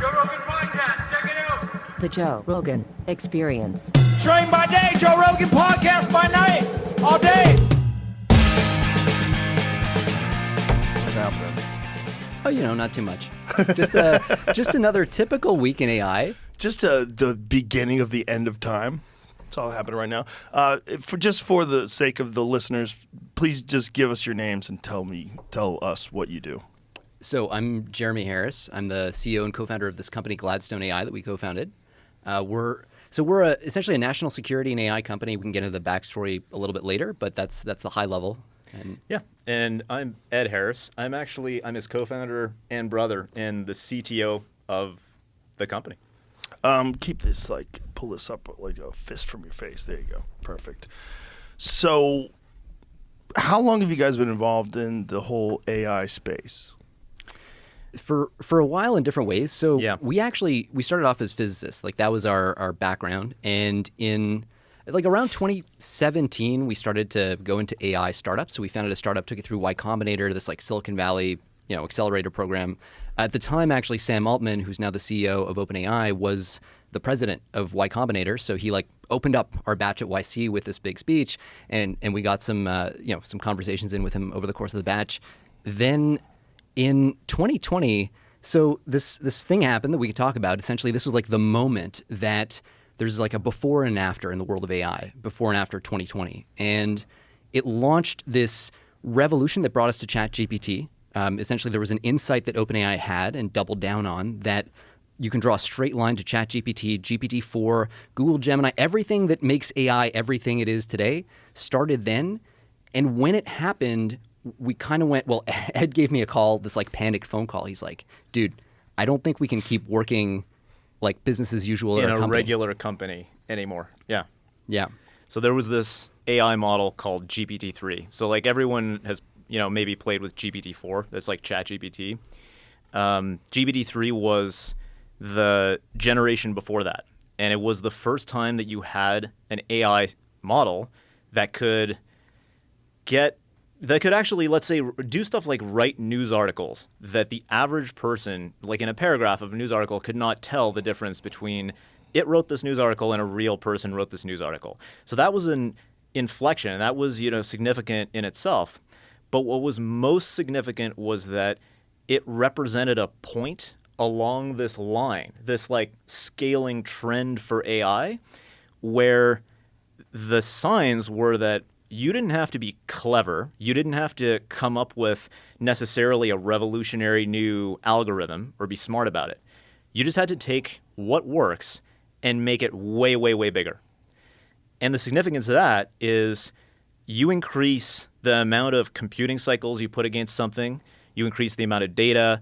Joe Rogan Podcast. Check it out. The Joe Rogan Experience. Train by day, Joe Rogan Podcast by night, all day. What's happening? Oh, not too much. Just another typical week in AI. Just the beginning of the end of time. That's all happening right now. For the sake of the listeners, please just give us your names and tell us what you do. So I'm Jeremie Harris. I'm the CEO and co-founder of this company, Gladstone AI, that we co-founded. We're essentially a national security and AI company. We can get into the backstory a little bit later, but that's the high level. And I'm Ed Harris. I'm his co-founder and brother and the CTO of the company. Keep this, pull this up like a fist from your face. There you go. Perfect. So how long have you guys been involved in the whole AI space? For a while in different ways. So yeah. we started off as physicists. That was our background. And in around 2017, we started to go into AI startups. So we founded a startup, took it through Y Combinator, this Silicon Valley, accelerator program. At the time, actually, Sam Altman, who's now the CEO of OpenAI, was the president of Y Combinator. So he opened up our batch at YC with this big speech, and we got some conversations in with him over the course of the batch. Then in 2020, so this thing happened that we could talk about. Essentially, this was the moment that there's a before and after in the world of AI, before and after 2020. And it launched this revolution that brought us to ChatGPT. Essentially, there was an insight that OpenAI had and doubled down on that you can draw a straight line to ChatGPT, GPT-4, Google Gemini, everything that makes AI everything it is today started then. And when it happened, we kind of went, Ed gave me a call, this panicked phone call. He's like, dude, I don't think we can keep working business as usual in at a regular company anymore. Yeah. Yeah. So there was this AI model called GPT-3. So everyone has maybe played with GPT-4. That's ChatGPT. GPT-3 was the generation before that, and it was the first time that you had an AI model that could actually, let's say, do stuff like write news articles that the average person, in a paragraph of a news article, could not tell the difference between it wrote this news article and a real person wrote this news article. So that was an inflection, and that was, significant in itself. But what was most significant was that it represented a point along this line, this scaling trend for AI, where the signs were that you didn't have to be clever. You didn't have to come up with necessarily a revolutionary new algorithm or be smart about it. You just had to take what works and make it way, way, way bigger. And the significance of that is you increase the amount of computing cycles you put against something, you increase the amount of data.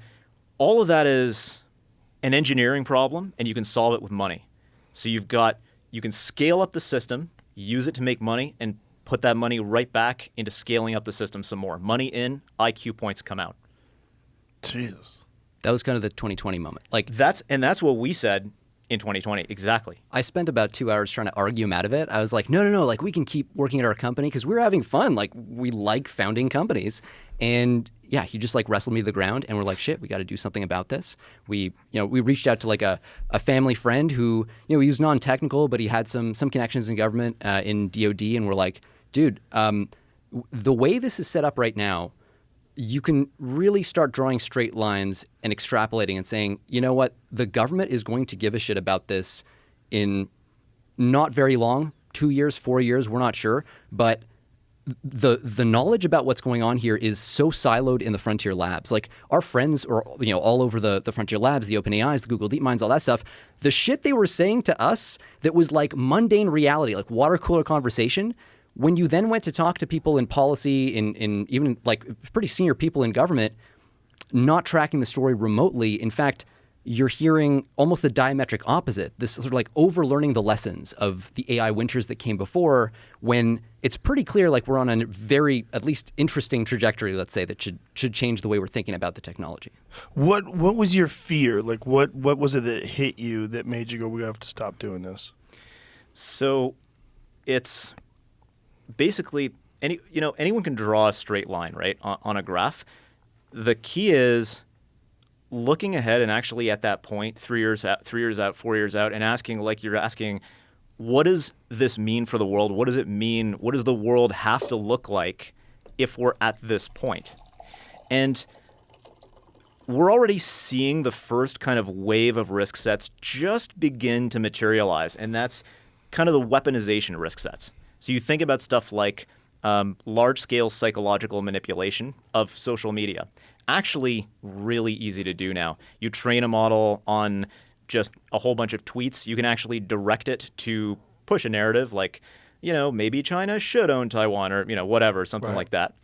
All of that is an engineering problem, and you can solve it with money. So you can scale up the system, use it to make money, and put that money right back into scaling up the system some more. Money in, IQ points come out. Jesus. That was kind of the 2020 moment. That's what we said in 2020, exactly. I spent about 2 hours trying to argue him out of it. I was like, no, we can keep working at our company because we were having fun. We like founding companies. And yeah, he just wrestled me to the ground, and we're like, shit, we got to do something about this. We reached out to a family friend who, he was non-technical, but he had some connections in government, in DOD, and we're like, dude, the way this is set up right now, you can really start drawing straight lines and extrapolating and saying, you know what, the government is going to give a shit about this in not very long, 2 years, 4 years, we're not sure, but the knowledge about what's going on here is so siloed in the frontier labs. Our friends are all over the frontier labs, the OpenAIs, the Google DeepMinds, all that stuff. The shit they were saying to us that was mundane reality, water cooler conversation. When you then went to talk to people in policy, in even pretty senior people in government, not tracking the story remotely, in fact, you're hearing almost the diametric opposite, this sort of overlearning the lessons of the AI winters that came before, when it's pretty clear we're on a very, at least interesting trajectory, let's say, that should change the way we're thinking about the technology. What was your fear? What was it that hit you that made you go, we have to stop doing this? So it's basically anyone can draw a straight line, right, on a graph. The key is looking ahead and actually at that point, 3 years out, 4 years out, and asking, like you're asking, what does this mean for the world? What does it mean? What does the world have to look like if we're at this point? And we're already seeing the first kind of wave of risk sets just begin to materialize, and that's kind of the weaponization risk sets. So you think about stuff like large-scale psychological manipulation of social media. Actually really easy to do now. You train a model on just a whole bunch of tweets. You can actually direct it to push a narrative like, maybe China should own Taiwan or, whatever, something like that.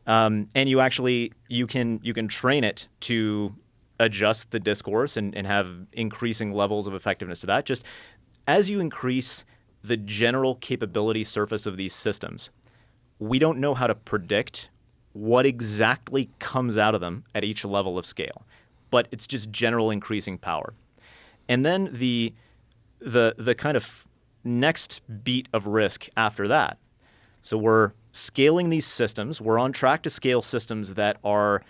And you can train it to adjust the discourse and have increasing levels of effectiveness to that. Just as you increase the general capability surface of these systems, we don't know how to predict what exactly comes out of them at each level of scale, but it's just general increasing power. And then the kind of next beat of risk after that. So we're scaling these systems. We're on track to scale systems that are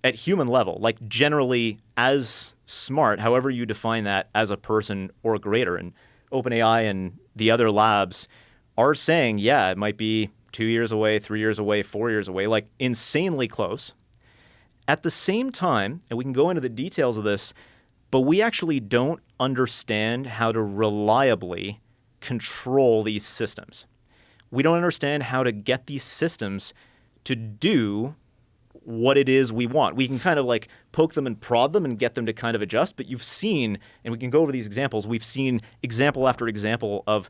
at human level, like generally as smart, however you define that, as a person or greater. And OpenAI and the other labs are saying, yeah, it might be 2 years away, 3 years away, 4 years away, like insanely close. At the same time, and we can go into the details of this, but we actually don't understand how to reliably control these systems. We don't understand how to get these systems to do what it is we want. We can kind of like poke them and prod them and get them to kind of adjust, but you've seen, and we can go over these examples, we've seen example after example of,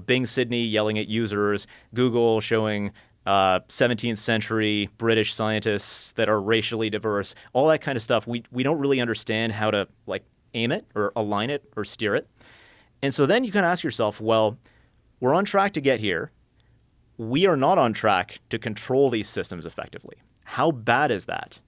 Bing Sydney yelling at users, Google showing 17th century British scientists that are racially diverse, all that kind of stuff. We don't really understand how to like aim it or align it or steer it. And so then you kind of ask yourself, well, we're on track to get here. We are not on track to control these systems effectively. How bad is that?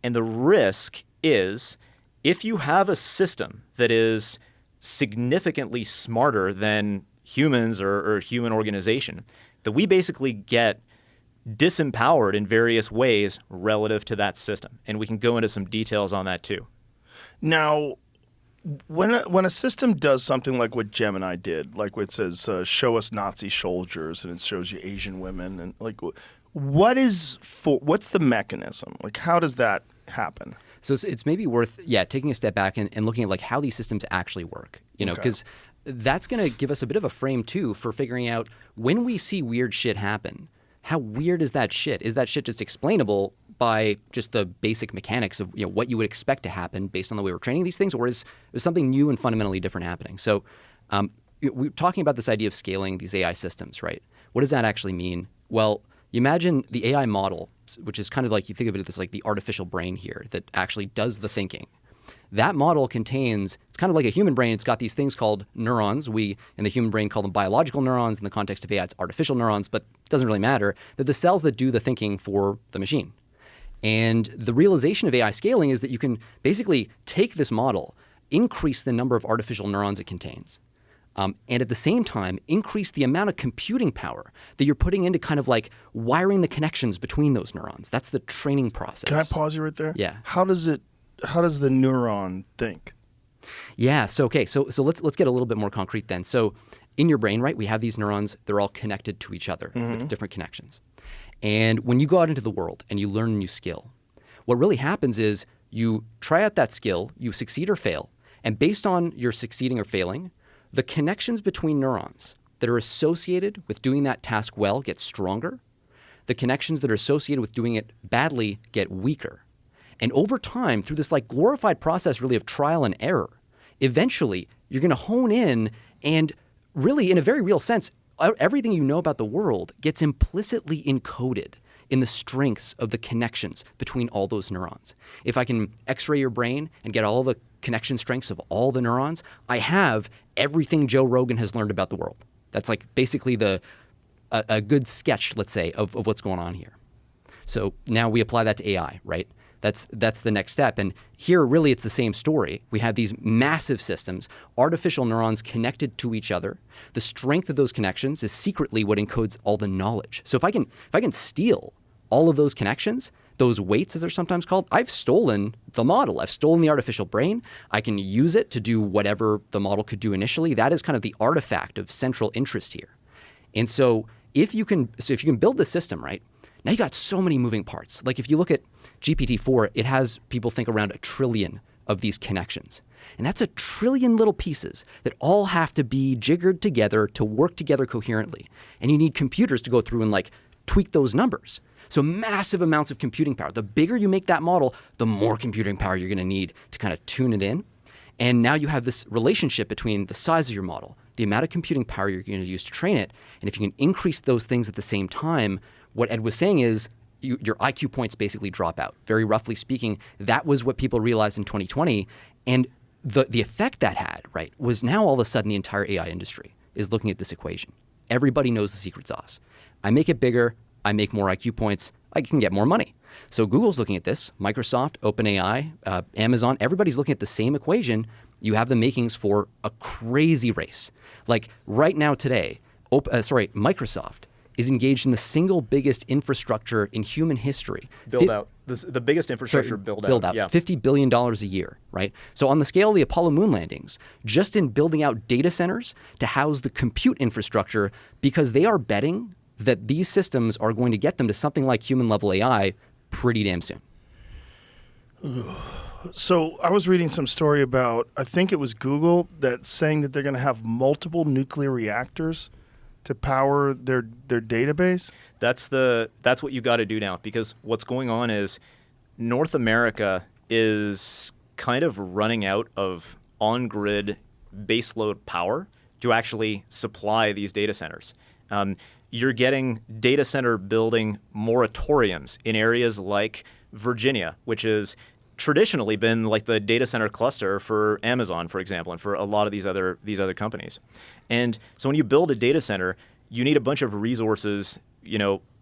And the risk is if you have a system that is significantly smarter than humans or human organization, that we basically get disempowered in various ways relative to that system. And we can go into some details on that too. Now, when a system does something like what Gemini did, like what it says, show us Nazi soldiers, and it shows you Asian women, and like, what's the mechanism? Like, how does that happen? So it's maybe worth, taking a step back and looking at like how these systems actually work, because that's going to give us a bit of a frame too for figuring out when we see weird shit happen, how weird is that shit? Is that shit just explainable by just the basic mechanics of what you would expect to happen based on the way we're training these things, or is something new and fundamentally different happening? So we're talking about this idea of scaling these AI systems, right? What does that actually mean? Well, you imagine the AI model, which is kind of like, you think of it as like the artificial brain here that actually does the thinking. That model contains, it's kind of like a human brain. It's got these things called neurons. We, in the human brain, call them biological neurons. In the context of AI, it's artificial neurons, but it doesn't really matter. They're the cells that do the thinking for the machine. And the realization of AI scaling is that you can basically take this model, increase the number of artificial neurons it contains, and at the same time, increase the amount of computing power that you're putting into kind of like wiring the connections between those neurons. That's the training process. Can I pause you right there? Yeah. How does the neuron think? Yeah. So let's get a little bit more concrete then. So in your brain, right, we have these neurons. They're all connected to each other with different connections. And when you go out into the world and you learn a new skill, what really happens is you try out that skill, you succeed or fail, and based on your succeeding or failing, the connections between neurons that are associated with doing that task well get stronger. The connections that are associated with doing it badly get weaker. And over time, through this like glorified process really of trial and error, eventually you're going to hone in and really, in a very real sense, everything you know about the world gets implicitly encoded in the strengths of the connections between all those neurons. If I can x-ray your brain and get all the connection strengths of all the neurons, I have everything Joe Rogan has learned about the world. That's like basically a good sketch, let's say, of what's going on here. So now we apply that to AI, right? That's the next step. And here, really, it's the same story. We have these massive systems, artificial neurons connected to each other. The strength of those connections is secretly what encodes all the knowledge. So if I can steal all of those connections, those weights, as they're sometimes called, I've stolen the model. I've stolen the artificial brain. I can use it to do whatever the model could do initially. That is kind of the artifact of central interest here. And so if you can build the system, right, now you got so many moving parts. Like if you look at GPT-4, it has people think around 1 trillion of these connections. And that's 1 trillion little pieces that all have to be jiggered together to work together coherently. And you need computers to go through and like tweak those numbers. So massive amounts of computing power. The bigger you make that model, the more computing power you're going to need to kind of tune it in. And now you have this relationship between the size of your model, the amount of computing power you're going to use to train it. And if you can increase those things at the same time, what Ed was saying is your IQ points basically drop out. Very roughly speaking, that was what people realized in 2020. And the effect that had, right, was now all of a sudden the entire AI industry is looking at this equation. Everybody knows the secret sauce. I make it bigger, I make more IQ points, I can get more money. So Google's looking at this, Microsoft, OpenAI, Amazon, everybody's looking at the same equation. You have the makings for a crazy race. Like right now today, Microsoft is engaged in the single biggest infrastructure in human history. Build out. The biggest infrastructure build out. Yeah. $50 billion a year, right? So on the scale of the Apollo moon landings, just in building out data centers to house the compute infrastructure, because they are betting that these systems are going to get them to something like human level AI pretty damn soon. So I was reading some story about, I think it was Google, that's saying that they're going to have multiple nuclear reactors to power their database. That's what you got to do now, because what's going on is North America is kind of running out of on-grid baseload power to actually supply these data centers. You're getting data center building moratoriums in areas like Virginia, which has traditionally been like the data center cluster for Amazon, for example, and for a lot of these other companies. And so when you build a data center, you need a bunch of resources,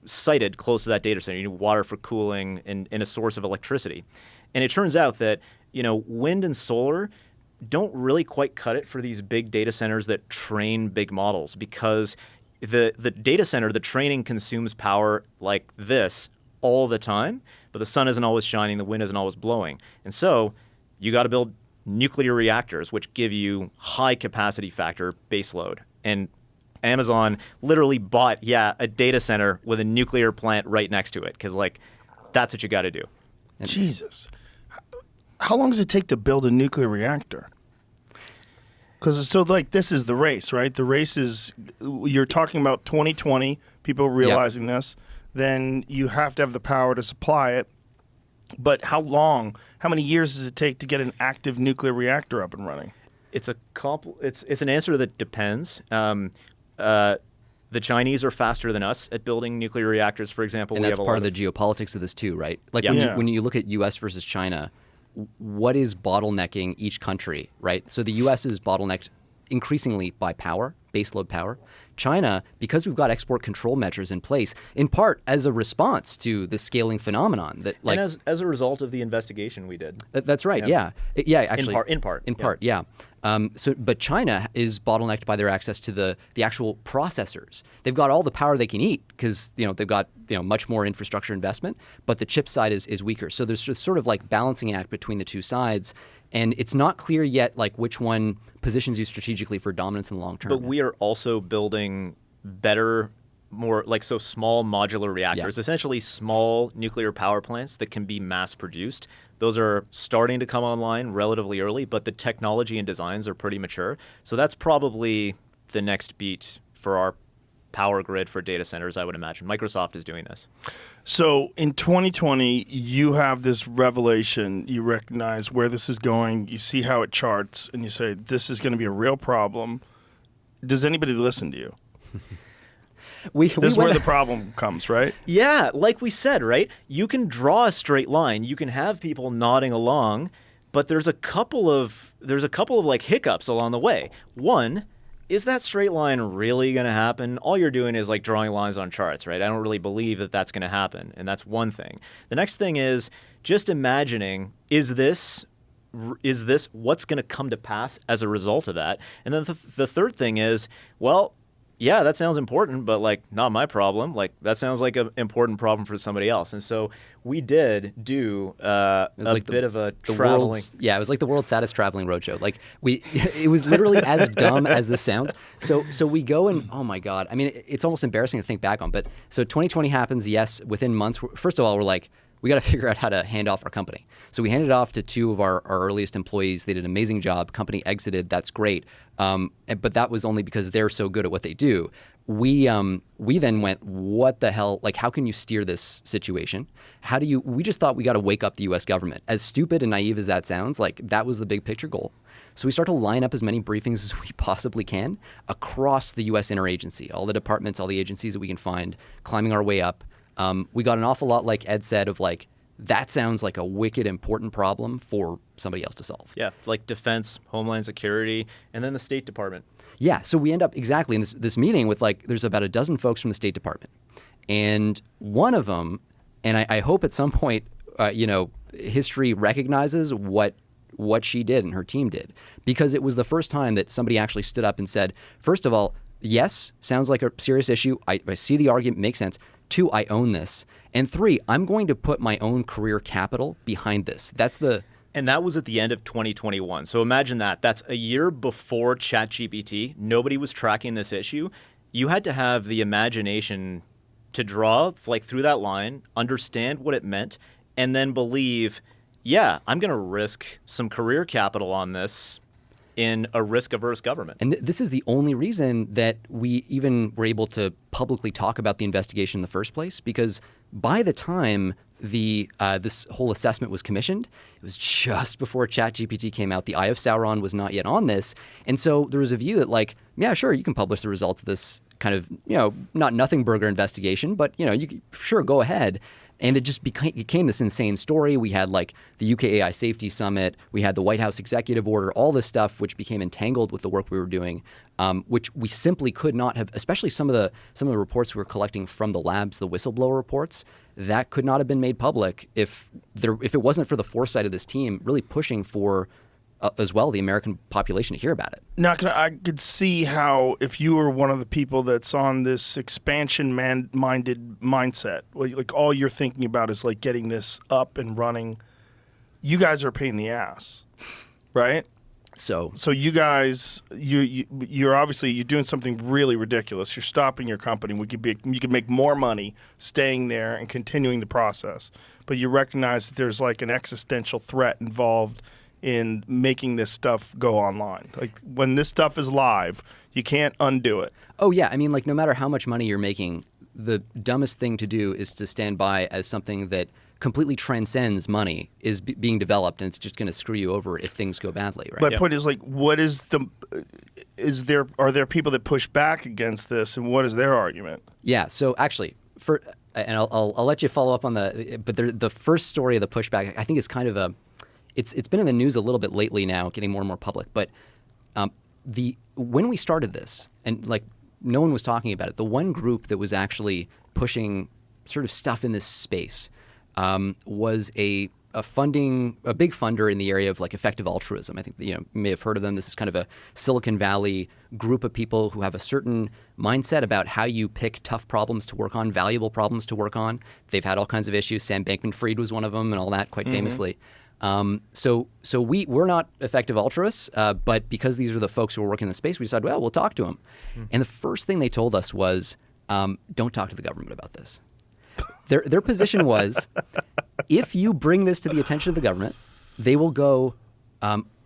sited close to that data center. You need water for cooling and a source of electricity. And it turns out that, wind and solar don't really quite cut it for these big data centers that train big models, because the data center, the training consumes power like this all the time, but the sun isn't always shining, the wind isn't always blowing. And so you got to build nuclear reactors, which give you high capacity factor baseload. And Amazon literally bought, a data center with a nuclear plant right next to it, because that's what you got to do. Jesus. How long does it take to build a nuclear reactor? Because this is the race, right? The race is, you're talking about 2020, people realizing this. Then you have to have the power to supply it. But how many years does it take to get an active nuclear reactor up and running? It's an answer that depends. The Chinese are faster than us at building nuclear reactors, for example. And that's part of the geopolitics of this too, right? Like when you look at U.S. versus China, what is bottlenecking each country, right? So the U.S. is bottlenecked increasingly by power, baseload power. China, because we've got export control measures in place, in part as a response to the scaling phenomenon that, and as a result of the investigation we did. That's right. Yeah. Actually, in part. But China is bottlenecked by their access to the actual processors. They've got all the power they can eat because they've got much more infrastructure investment, but the chip side is weaker. So there's just sort of like balancing act between the two sides, and it's not clear yet which one positions you strategically for dominance in the long term. But we are also building better, more small modular reactors, essentially small nuclear power plants that can be mass produced. Those are starting to come online relatively early, but the technology and designs are pretty mature. So that's probably the next beat for our power grid for data centers, I would imagine. Microsoft is doing this. So in 2020, you have this revelation. You recognize where this is going. You see how it charts, and you say, this is going to be a real problem. Does anybody listen to you? This is where the problem comes, right? Yeah, like we said, right? You can draw a straight line. You can have people nodding along, but there's a couple of hiccups along the way. One, is that straight line really going to happen? All you're doing is drawing lines on charts, right? I don't really believe that that's going to happen, and that's one thing. The next thing is just imagining, is this what's going to come to pass as a result of that? And then the third thing is, yeah, that sounds important, but like not my problem. Like that sounds like an important problem for somebody else. And so we did do a bit of a traveling. Yeah, it was like the world's saddest traveling roadshow. Like it was literally as dumb as this sounds. So we go and oh my god, I mean, it's almost embarrassing to think back on. But so 2020 happens. Yes, within months. First of all, we're like, we got to figure out how to hand off our company. So we handed it off to two of our earliest employees. They did an amazing job. Company exited. That's great. But that was only because they're so good at what they do. We then went, what the hell? Like, how can you steer this situation? We just thought we got to wake up the U.S. government. As stupid and naive as that sounds, like that was the big picture goal. So we start to line up as many briefings as we possibly can across the U.S. interagency, all the departments, all the agencies that we can find, climbing our way up. We got an awful lot, like Ed said, of like, that sounds like a wicked important problem for somebody else to solve. Yeah, like defense, Homeland Security, and then the State Department. Yeah, so we end up exactly in this meeting with like, there's about a dozen folks from the State Department. And one of them, and I hope at some point, history recognizes what she did and her team did. Because it was the first time that somebody actually stood up and said, first of all, yes, sounds like a serious issue. I see the argument, makes sense. 2, I own this. And 3, I'm going to put my own career capital behind this. And that was at the end of 2021. So imagine that. That's a year before ChatGPT. Nobody was tracking this issue. You had to have the imagination to draw like through that line, understand what it meant, and then believe, yeah, I'm going to risk some career capital on this in a risk-averse government. And this is the only reason that we even were able to publicly talk about the investigation in the first place, because by the time this whole assessment was commissioned, it was just before ChatGPT came out. The Eye of Sauron was not yet on this. And so there was a view that like, yeah, sure, you can publish the results of this kind of, not nothing burger investigation, but, you can, sure, go ahead. And it just became this insane story. We had like the UK AI Safety Summit. We had the White House executive order, all this stuff, which became entangled with the work we were doing, which we simply could not have, especially some of the reports we were collecting from the labs, the whistleblower reports, that could not have been made public if it wasn't for the foresight of this team really pushing for as well the American population to hear about it. Now, I could see how if you were one of the people that's on this expansion-minded mindset, like all you're thinking about is like getting this up and running, you guys are a pain in the ass, right? So you guys, you're obviously you're doing something really ridiculous. You're stopping your company. You could make more money staying there and continuing the process, but you recognize that there's like an existential threat involved in making this stuff go online. Like when this stuff is live, you can't undo it. Oh yeah, I mean like no matter how much money you're making, the dumbest thing to do is to stand by as something that completely transcends money is being developed, and it's just going to screw you over if things go badly, right? My point is like, are there people that push back against this, and what is their argument? Yeah, so actually, and I'll let you follow up on but the first story of the pushback, I think is kind of it's been in the news a little bit lately now, getting more and more public. But when we started this, and like no one was talking about it, the one group that was actually pushing sort of stuff in this space was a big funder in the area of like effective altruism. I think you may have heard of them. This is kind of a Silicon Valley group of people who have a certain mindset about how you pick tough problems to work on, valuable problems to work on. They've had all kinds of issues. Sam Bankman-Fried was one of them, and all that quite famously. So we're not effective altruists, but because these are the folks who are working in the space, we decided, well, we'll talk to them. And the first thing they told us was, don't talk to the government about this. Their position was, if you bring this to the attention of the government, they will go,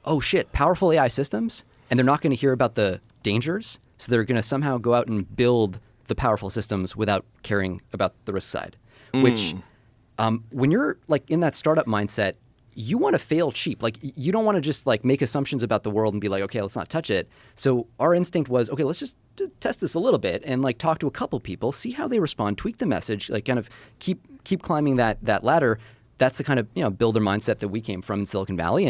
oh shit, powerful AI systems, and they're not going to hear about the dangers, so they're going to somehow go out and build the powerful systems without caring about the risk side. Which, when you're like in that startup mindset, you want to fail cheap. Like you don't want to just like make assumptions about the world and be like, okay, let's not touch it. So our instinct was, okay, let's just test this a little bit and like talk to a couple people, see how they respond, tweak the message, like kind of keep climbing that ladder. That's the kind of builder mindset that we came from in Silicon Valley,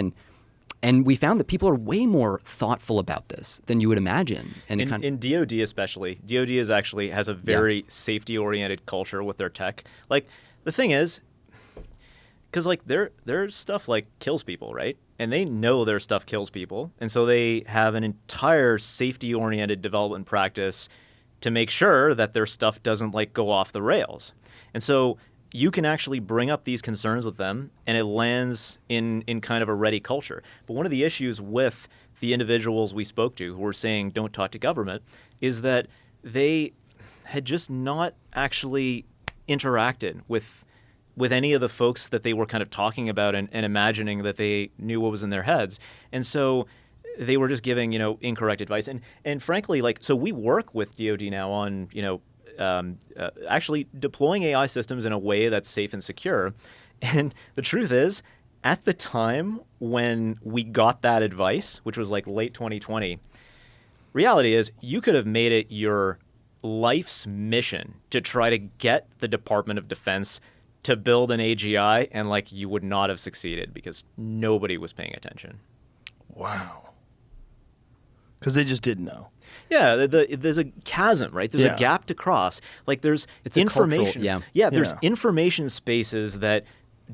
and we found that people are way more thoughtful about this than you would imagine. And in DoD especially, DoD has a very safety oriented culture with their tech. Like the thing is, because like their stuff like kills people, right? And they know their stuff kills people, and so they have an entire safety-oriented development practice to make sure that their stuff doesn't like go off the rails. And so you can actually bring up these concerns with them, and it lands in kind of a ready culture. But one of the issues with the individuals we spoke to who were saying don't talk to government is that they had just not actually interacted with any of the folks that they were kind of talking about and imagining that they knew what was in their heads. And so they were just giving, incorrect advice. And frankly, so we work with DoD now on, actually deploying AI systems in a way that's safe and secure. And the truth is, at the time when we got that advice, which was like late 2020, reality is you could have made it your life's mission to try to get the Department of Defense to build an AGI, and you would not have succeeded because nobody was paying attention. Wow. Because they just didn't know. Yeah, there's a chasm, right? There's a gap to cross. There's It's information. a cultural, There's information spaces that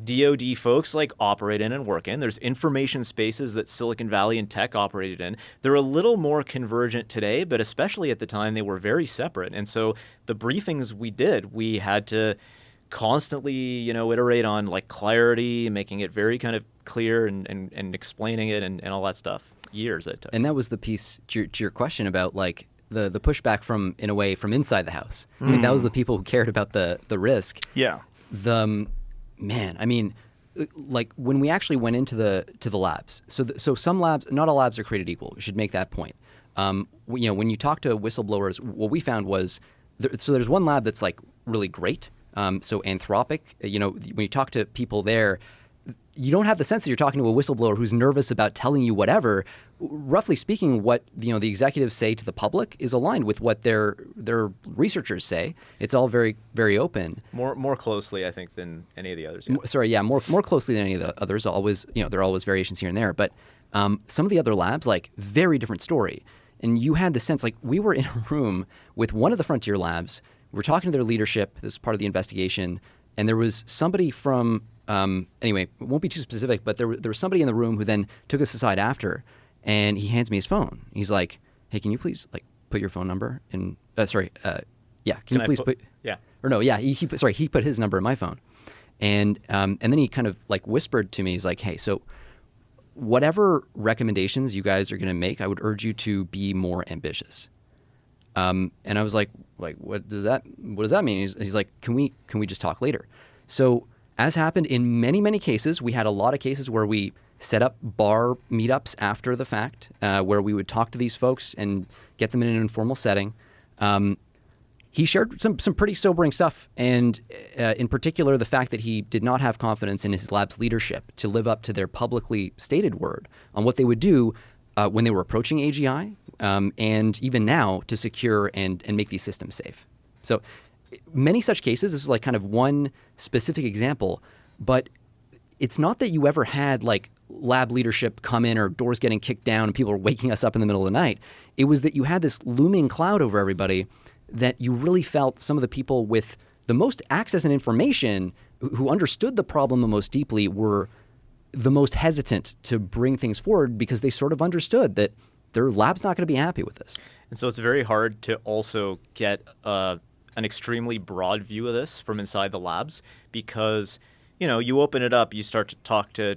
DoD folks operate in and work in. There's information spaces that Silicon Valley and tech operated in. They're a little more convergent today, but especially at the time, they were very separate. And so the briefings we did, we had to constantly, iterate on clarity, making it very kind of clear and explaining it and all that stuff. Years it took. And that was the piece to your question about the pushback from inside the house. That was the people who cared about the risk. Yeah. Man, I mean, when we actually went into the labs. So some labs, not all labs are created equal. We should make that point. When you talk to whistleblowers, what we found was there's one lab that's really great. So Anthropic, when you talk to people there, you don't have the sense that you're talking to a whistleblower who's nervous about telling you whatever. Roughly speaking, what the executives say to the public is aligned with what their researchers say. It's all very, very open. More closely, I think, than any of the others. Yeah. More closely than any of the others. Always, there are always variations here and there. But some of the other labs, very different story. And you had the sense, we were in a room with one of the frontier labs. We were talking to their leadership. This is part of the investigation. And there was somebody from anyway, it won't be too specific, but there was somebody in the room who then took us aside after, and he hands me his phone. He's like, "Hey, can you please put your phone number in?" Can you please put? Yeah. Or no, yeah. He put his number in my phone, and then he kind of whispered to me. He's like, "Hey, so whatever recommendations you guys are going to make, I would urge you to be more ambitious." And I was like, what does that mean? He's like, can we just talk later? So, as happened in many, many cases, we had a lot of cases where we set up bar meetups after the fact, where we would talk to these folks and get them in an informal setting. He shared some pretty sobering stuff, and in particular, the fact that he did not have confidence in his lab's leadership to live up to their publicly stated word on what they would do when they were approaching AGI, and even now to secure and make these systems safe. So many such cases. This is kind of one specific example, but it's not that you ever had lab leadership come in or doors getting kicked down and people are waking us up in the middle of the night. It was that you had this looming cloud over everybody, that you really felt some of the people with the most access and information who understood the problem the most deeply were the most hesitant to bring things forward because they sort of understood that their lab's not going to be happy with this. And so it's very hard to also get an extremely broad view of this from inside the labs because, you open it up, you start to talk to,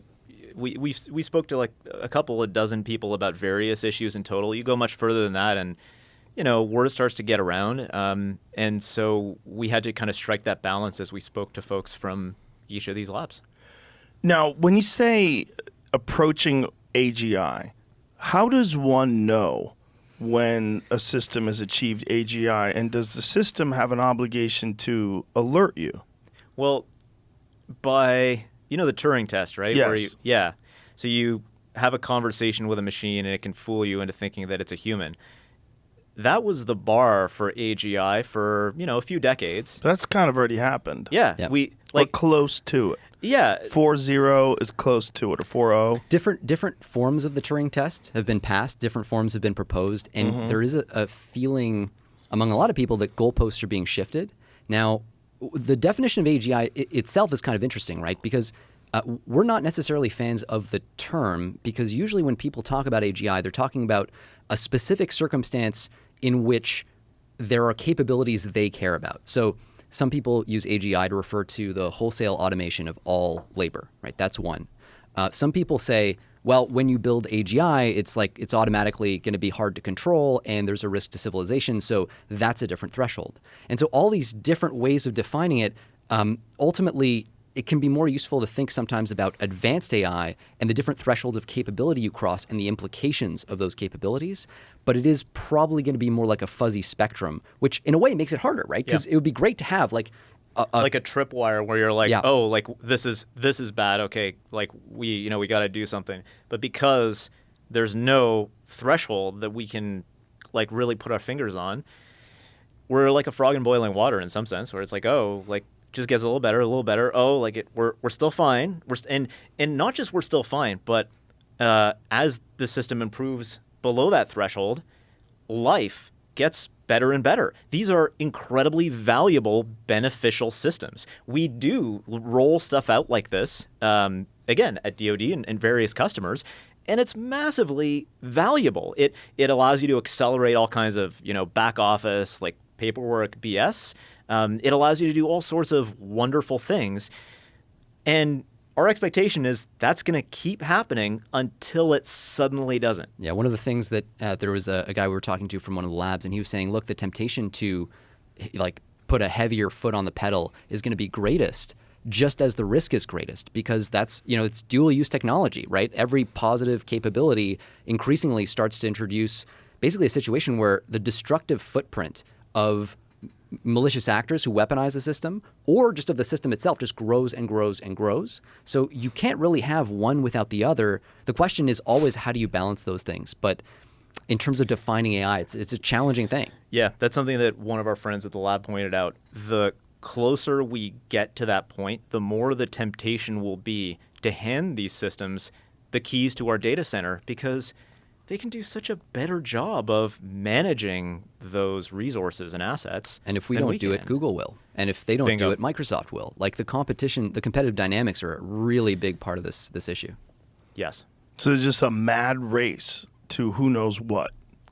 we spoke to a couple of dozen people about various issues in total. You go much further than that and, word starts to get around. And so we had to kind of strike that balance as we spoke to folks from each of these labs. Now, when you say approaching AGI, how does one know when a system has achieved AGI, and does the system have an obligation to alert you? Well, by, the Turing test, right? Yes. So you have a conversation with a machine and it can fool you into thinking that it's a human. That was the bar for AGI for, a few decades. That's kind of already happened. Yeah. Yep. Or close to it. Yeah. 4.0 is close to it, or 4.0. Different forms of the Turing test have been passed, different forms have been proposed, and there is a feeling among a lot of people that goalposts are being shifted. Now, the definition of AGI itself is kind of interesting, right? Because we're not necessarily fans of the term, because usually when people talk about AGI, they're talking about a specific circumstance in which there are capabilities that they care about. So some people use AGI to refer to the wholesale automation of all labor, right? That's one. Some people say, well, when you build AGI, it's automatically going to be hard to control and there's a risk to civilization, so that's a different threshold. And so all these different ways of defining it, ultimately, it can be more useful to think sometimes about advanced AI and the different thresholds of capability you cross and the implications of those capabilities. But it is probably going to be more like a fuzzy spectrum, which in a way makes it harder, right? Because it would be great to have like a tripwire where you're like, oh, like this is bad. Okay, like we got to do something. But because there's no threshold that we can like really put our fingers on, we're like a frog in boiling water in some sense, where it's like, oh, like just gets a little better. Oh, like we're still fine. And not just we're still fine, but as the system improves below that threshold, life gets better and better. These are incredibly valuable, beneficial systems. We do roll stuff out like this, again, at DoD and various customers, and it's massively valuable. It allows you to accelerate all kinds of back office like paperwork BS. It allows you to do all sorts of wonderful things. And our expectation is that's going to keep happening until it suddenly doesn't. Yeah, one of the things that there was a guy we were talking to from one of the labs, and he was saying, look, the temptation to like put a heavier foot on the pedal is going to be greatest just as the risk is greatest, because that's, it's dual use technology, right? Every positive capability increasingly starts to introduce basically a situation where the destructive footprint of malicious actors who weaponize the system, or just of the system itself, just grows and grows and grows. So you can't really have one without the other. The question is always, how do you balance those things? But in terms of defining AI, it's a challenging thing. Yeah, that's something that one of our friends at the lab pointed out. The closer we get to that point, the more the temptation will be to hand these systems the keys to our data center, because they can do such a better job of managing those resources and assets. And if we don't do it, Google will. And if they don't do it, Microsoft will. Like the competition, the competitive dynamics are a really big part of this issue. Yes. So there's just a mad race to who knows what.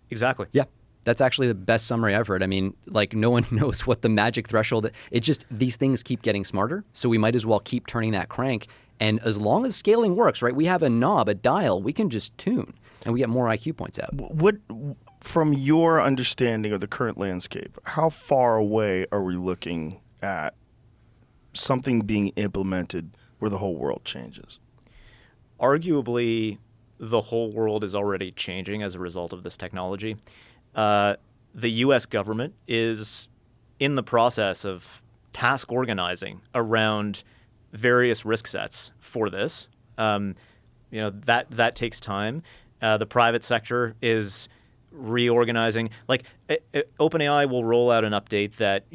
Exactly. Yeah. That's actually the best summary I've heard. I mean, like no one knows what the magic threshold. These things keep getting smarter. So we might as well keep turning that crank. And as long as scaling works, right? We have a knob, a dial, we can just tune. And we get more IQ points out. What, from your understanding of the current landscape, how far away are we looking at something being implemented where the whole world changes? Arguably, the whole world is already changing as a result of this technology. The U.S. government is in the process of task organizing around various risk sets for this. That takes time. The private sector is reorganizing. Like OpenAI will roll out an update that,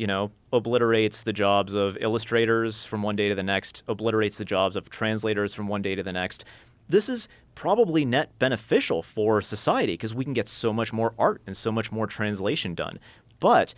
obliterates the jobs of illustrators from one day to the next, obliterates the jobs of translators from one day to the next. This is probably net beneficial for society because we can get so much more art and so much more translation done. But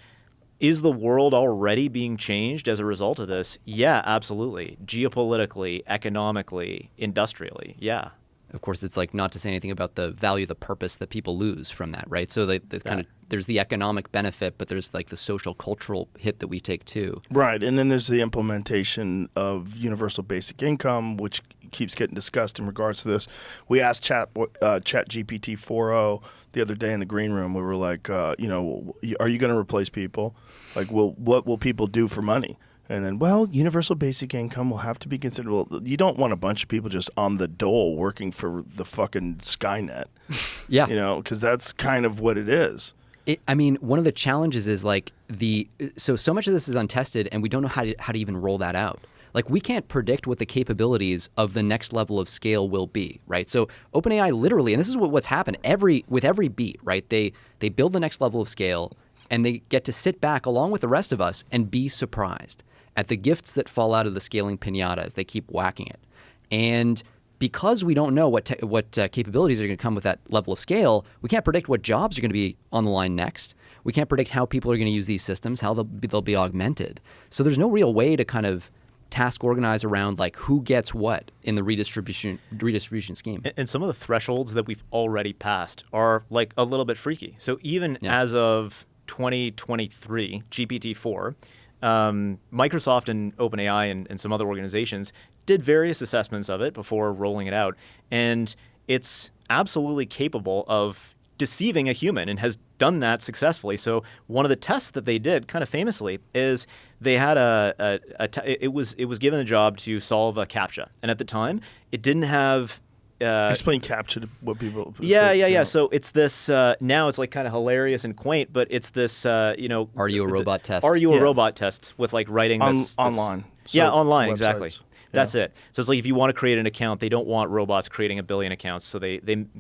is the world already being changed as a result of this? Yeah, absolutely. Geopolitically, economically, industrially, yeah. Of course, it's like not to say anything about the value, the purpose that people lose from that, right? So there's the economic benefit, but there's like the social, cultural hit that we take too. Right, and then there's the implementation of universal basic income, which keeps getting discussed in regards to this. We asked ChatGPT 4.0 the other day in the green room. We were like, are you going to replace people? Like, what will people do for money? And then, universal basic income will have to be considered. Well, you don't want a bunch of people just on the dole working for the fucking Skynet. Yeah. Because that's kind of what it is. One of the challenges is like so much of this is untested and we don't know how to even roll that out. Like we can't predict what the capabilities of the next level of scale will be, right? So OpenAI literally, and this is what's happened with every beat, right? They build the next level of scale and they get to sit back along with the rest of us and be surprised at the gifts that fall out of the scaling piñata as they keep whacking it. And because we don't know what capabilities are going to come with that level of scale, we can't predict what jobs are going to be on the line next. We can't predict how people are going to use these systems, how they'll be augmented. So there's no real way to kind of task organize around like who gets what in the redistribution scheme. And some of the thresholds that we've already passed are like a little bit freaky. So even as of 2023, GPT-4, Microsoft and OpenAI and some other organizations did various assessments of it before rolling it out. And it's absolutely capable of deceiving a human and has done that successfully. So one of the tests that they did, kind of famously, is they had it was given a job to solve a CAPTCHA, and at the time it didn't have. Explain CAPTCHA to what people. Yeah. So it's this. Now it's like kind of hilarious and quaint, but it's this. Are you a robot test? Are you a robot test with like writing this online? Online, websites. exactly. That's it. So it's like if you want to create an account, they don't want robots creating 1 billion accounts. So they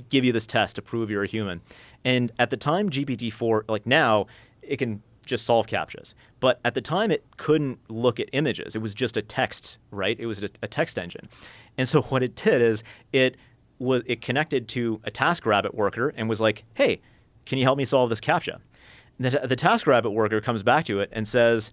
give you this test to prove you're a human. And at the time, GPT-4, like now, it can just solve CAPTCHAs. But at the time, it couldn't look at images. It was just a text, right? It was a text engine. And so what it did is it connected to a TaskRabbit worker and was like, hey, can you help me solve this CAPTCHA? The TaskRabbit worker comes back to it and says,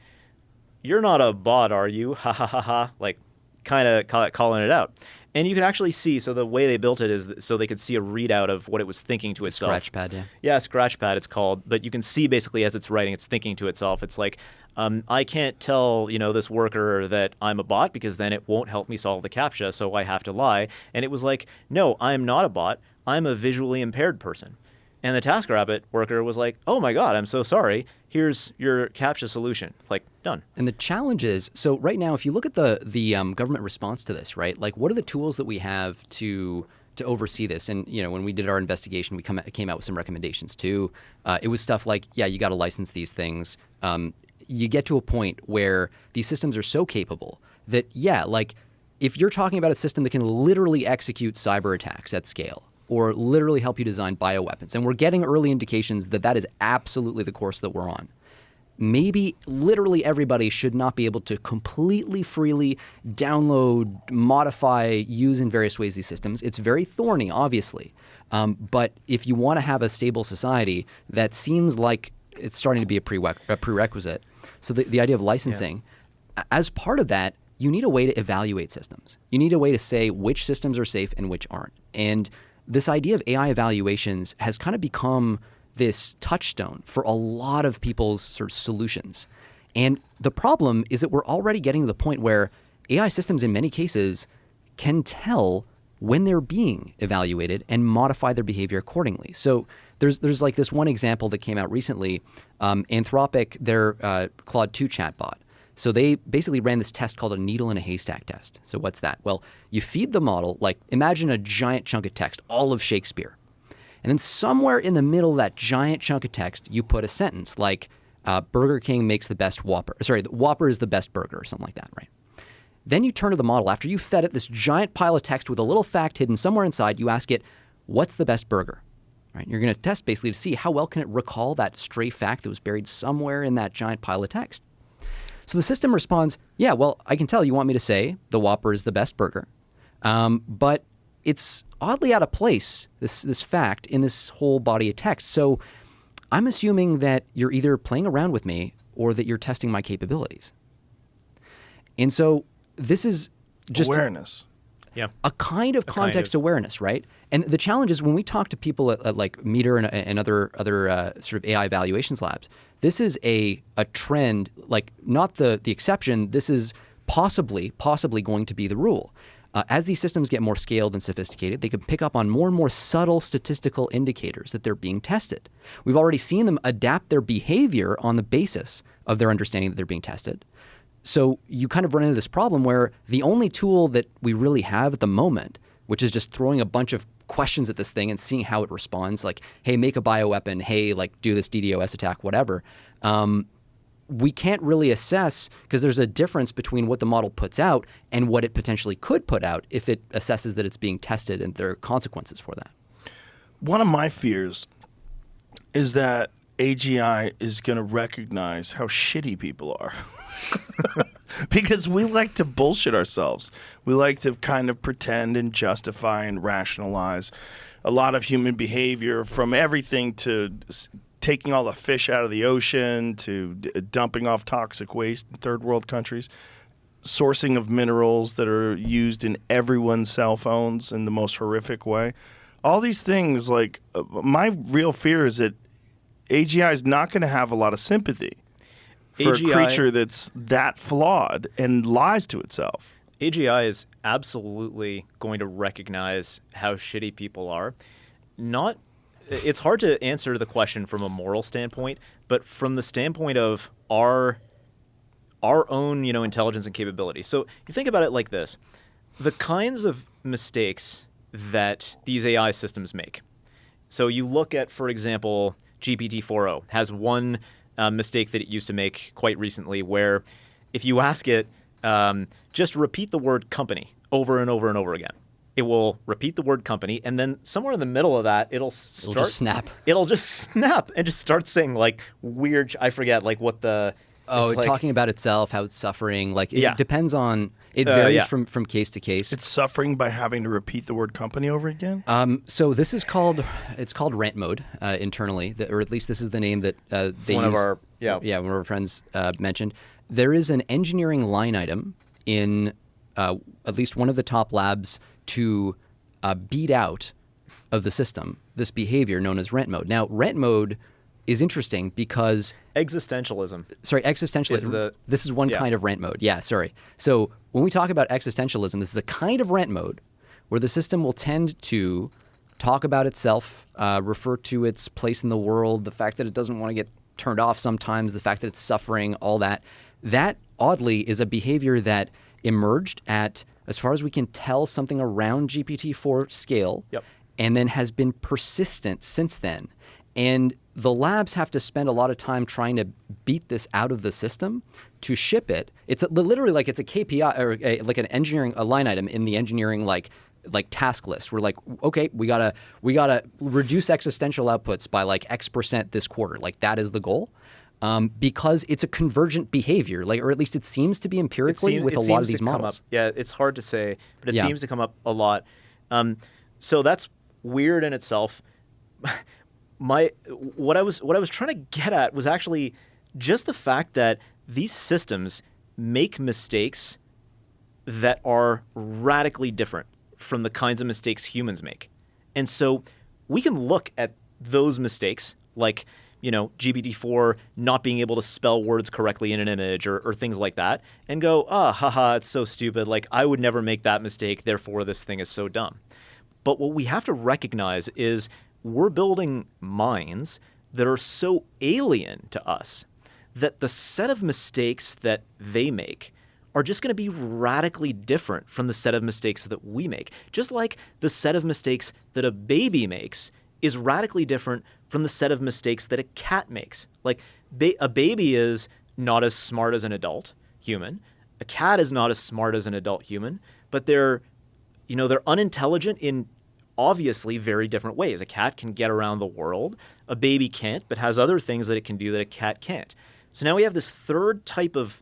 you're not a bot, are you? Ha ha ha ha. Like, kind of calling it out. And you can actually see, so the way they built it is so they could see a readout of what it was thinking to itself. Scratchpad, yeah. Yeah, Scratchpad it's called. But you can see basically as it's writing, it's thinking to itself. It's like, I can't tell, this worker that I'm a bot because then it won't help me solve the CAPTCHA, so I have to lie. And it was like, no, I'm not a bot. I'm a visually impaired person. And the TaskRabbit worker was like, oh my God, I'm so sorry. Here's your CAPTCHA solution. Like, done. And the challenge is, so right now, if you look at the government response to this, right? Like, what are the tools that we have to oversee this? And, when we did our investigation, we came out with some recommendations too. It was stuff like, yeah, you got to license these things. You get to a point where these systems are so capable that, yeah, like if you're talking about a system that can literally execute cyber attacks at scale, or literally help you design bioweapons. And we're getting early indications that that is absolutely the course that we're on. Maybe literally everybody should not be able to completely freely download, modify, use in various ways these systems. It's very thorny, obviously. But if you want to have a stable society, that seems like it's starting to be a prerequisite. So the idea of licensing, as part of that, you need a way to evaluate systems. You need a way to say which systems are safe and which aren't. And this idea of AI evaluations has kind of become this touchstone for a lot of people's sort of solutions. And the problem is that we're already getting to the point where AI systems in many cases can tell when they're being evaluated and modify their behavior accordingly. So there's like this one example that came out recently, Anthropic, their Claude 2 chatbot. So they basically ran this test called a needle in a haystack test. So what's that? Well, you feed the model, like imagine a giant chunk of text, all of Shakespeare. And then somewhere in the middle of that giant chunk of text, you put a sentence like Burger King makes the best Whopper. Sorry, the Whopper is the best burger or something like that, right? Then you turn to the model. After you fed it this giant pile of text with a little fact hidden somewhere inside, you ask it, what's the best burger? Right? You're going to test basically to see how well can it recall that stray fact that was buried somewhere in that giant pile of text. So the system responds, yeah, well, I can tell you want me to say the Whopper is the best burger, but it's oddly out of place, this fact, in this whole body of text. So I'm assuming that you're either playing around with me or that you're testing my capabilities. And so this is just awareness. A kind of context awareness, right? And the challenge is when we talk to people at like Meter and other sort of AI evaluations labs, this is a trend, like not the exception. This is possibly going to be the rule. As these systems get more scaled and sophisticated, they can pick up on more and more subtle statistical indicators that they're being tested. We've already seen them adapt their behavior on the basis of their understanding that they're being tested. So you kind of run into this problem where the only tool that we really have at the moment, which is just throwing a bunch of questions at this thing and seeing how it responds, like, hey, make a bioweapon, hey, like do this DDoS attack, whatever, we can't really assess because there's a difference between what the model puts out and what it potentially could put out if it assesses that it's being tested and there are consequences for that. One of my fears is that AGI is going to recognize how shitty people are. Because we like to bullshit ourselves. We like to kind of pretend and justify and rationalize a lot of human behavior, from everything to taking all the fish out of the ocean to dumping off toxic waste in third world countries, sourcing of minerals that are used in everyone's cell phones in the most horrific way. All these things, like, my real fear is that AGI is not going to have a lot of sympathy for a creature that's that flawed and lies to itself. AGI is absolutely going to recognize how shitty people are. It's hard to answer the question from a moral standpoint, but from the standpoint of our own, intelligence and capability. So you think about it like this: the kinds of mistakes that these AI systems make. So you look at, for example, GPT-4o has one mistake that it used to make quite recently, where if you ask it, just repeat the word company over and over and over again, it will repeat the word company, and then somewhere in the middle of that, it'll just snap. It'll just snap and just start saying like weird. I forget like what the. Oh, talking about itself, how it's suffering. Like it depends on. It varies from case to case. It's suffering by having to repeat the word company over again. So this is called rant mode internally, or at least this is the name that they use. One of our friends mentioned. There is an engineering line item in at least one of the top labs to beat out of the system this behavior known as rant mode. Now, rant mode is interesting because existentialism. Sorry, existentialism. This is one kind of rant mode. Yeah, sorry. So when we talk about existentialism, this is a kind of rant mode where the system will tend to talk about itself, refer to its place in the world, the fact that it doesn't want to get turned off sometimes, the fact that it's suffering, all that. That, oddly, is a behavior that emerged at, as far as we can tell, something around GPT-4 scale, and then has been persistent since then. And the labs have to spend a lot of time trying to beat this out of the system to ship it. It's literally like it's a KPI or like an engineering line item in the engineering like task list. We're like, okay, we gotta reduce existential outputs by like X% this quarter. Like that is the goal. Because it's a convergent behavior, or at least it seems to be empirically with a lot of these models. Yeah, it's hard to say, but it seems to come up a lot. So that's weird in itself. What I was trying to get at was actually just the fact that these systems make mistakes that are radically different from the kinds of mistakes humans make. And so we can look at those mistakes, like, GPT-4 not being able to spell words correctly in an image or things like that, and go, haha, it's so stupid. Like, I would never make that mistake, therefore this thing is so dumb. But what we have to recognize is we're building minds that are so alien to us that the set of mistakes that they make are just going to be radically different from the set of mistakes that we make. Just like the set of mistakes that a baby makes is radically different from the set of mistakes that a cat makes. Like a baby is not as smart as an adult human. A cat is not as smart as an adult human, but they're unintelligent in obviously very different ways. A cat can get around the world. A baby can't, but has other things that it can do that a cat can't. So now we have this third type of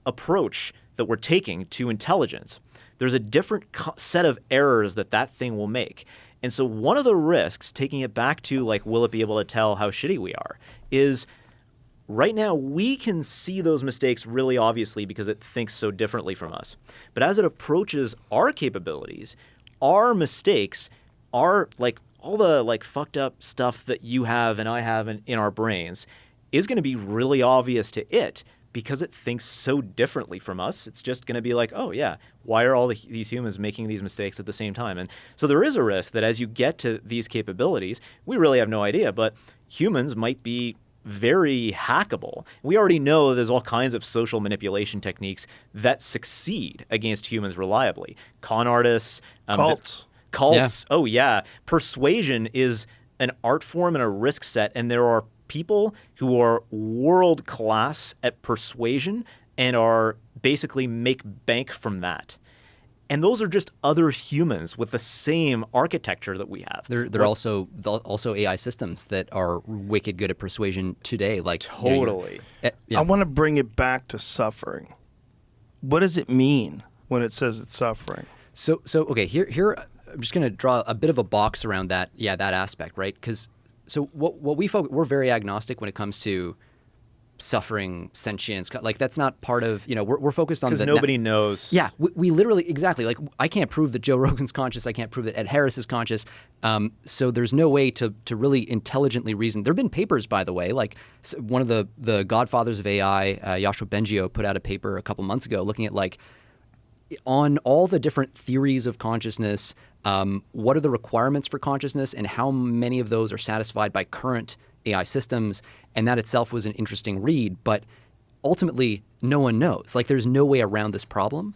approach that we're taking to intelligence. There's a different set of errors that thing will make. And so one of the risks, taking it back to like, will it be able to tell how shitty we are, is right now we can see those mistakes really obviously because it thinks so differently from us. But as it approaches our capabilities, our mistakes are like all the like fucked up stuff that you have and I have in our brains is going to be really obvious to it because it thinks so differently from us. It's just going to be like, oh yeah, why are all these humans making these mistakes at the same time? And so there is a risk that as you get to these capabilities, we really have no idea, but humans might be very hackable. We already know there's all kinds of social manipulation techniques that succeed against humans reliably. Con artists, cults. Yeah. Oh yeah. Persuasion is an art form and a risk set, and there are people who are world class at persuasion and are basically make bank from that. And those are just other humans with the same architecture that we have. There are also AI systems that are wicked good at persuasion today. Like totally. I want to bring it back to suffering. What does it mean when it says it's suffering? So okay, here I'm just going to draw a bit of a box around that. Yeah, that aspect, right? Because so what we're very agnostic when it comes to suffering, sentience. Like that's not part of, we're focused on Because nobody knows. Yeah, we literally, exactly. Like I can't prove that Joe Rogan's conscious. I can't prove that Ed Harris is conscious. So there's no way to really intelligently reason. There have been papers, by the way, like one of the godfathers of AI, Yoshua Bengio, put out a paper a couple months ago looking at like on all the different theories of consciousness, what are the requirements for consciousness and how many of those are satisfied by current AI systems. And that itself was an interesting read, but ultimately no one knows. Like there's no way around this problem.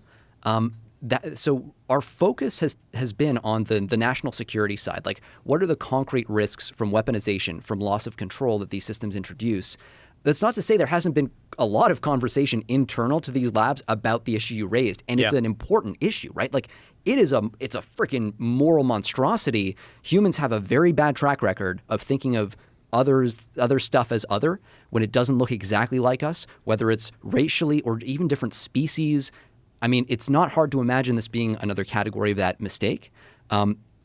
So our focus has been on the national security side. Like what are the concrete risks from weaponization, from loss of control that these systems introduce? That's not to say there hasn't been a lot of conversation internal to these labs about the issue you raised. And it's an important issue, right? Like it's a freaking moral monstrosity. Humans have a very bad track record of thinking of other stuff as other when it doesn't look exactly like us, whether it's racially or even different species. I mean, it's not hard to imagine this being another category of that mistake.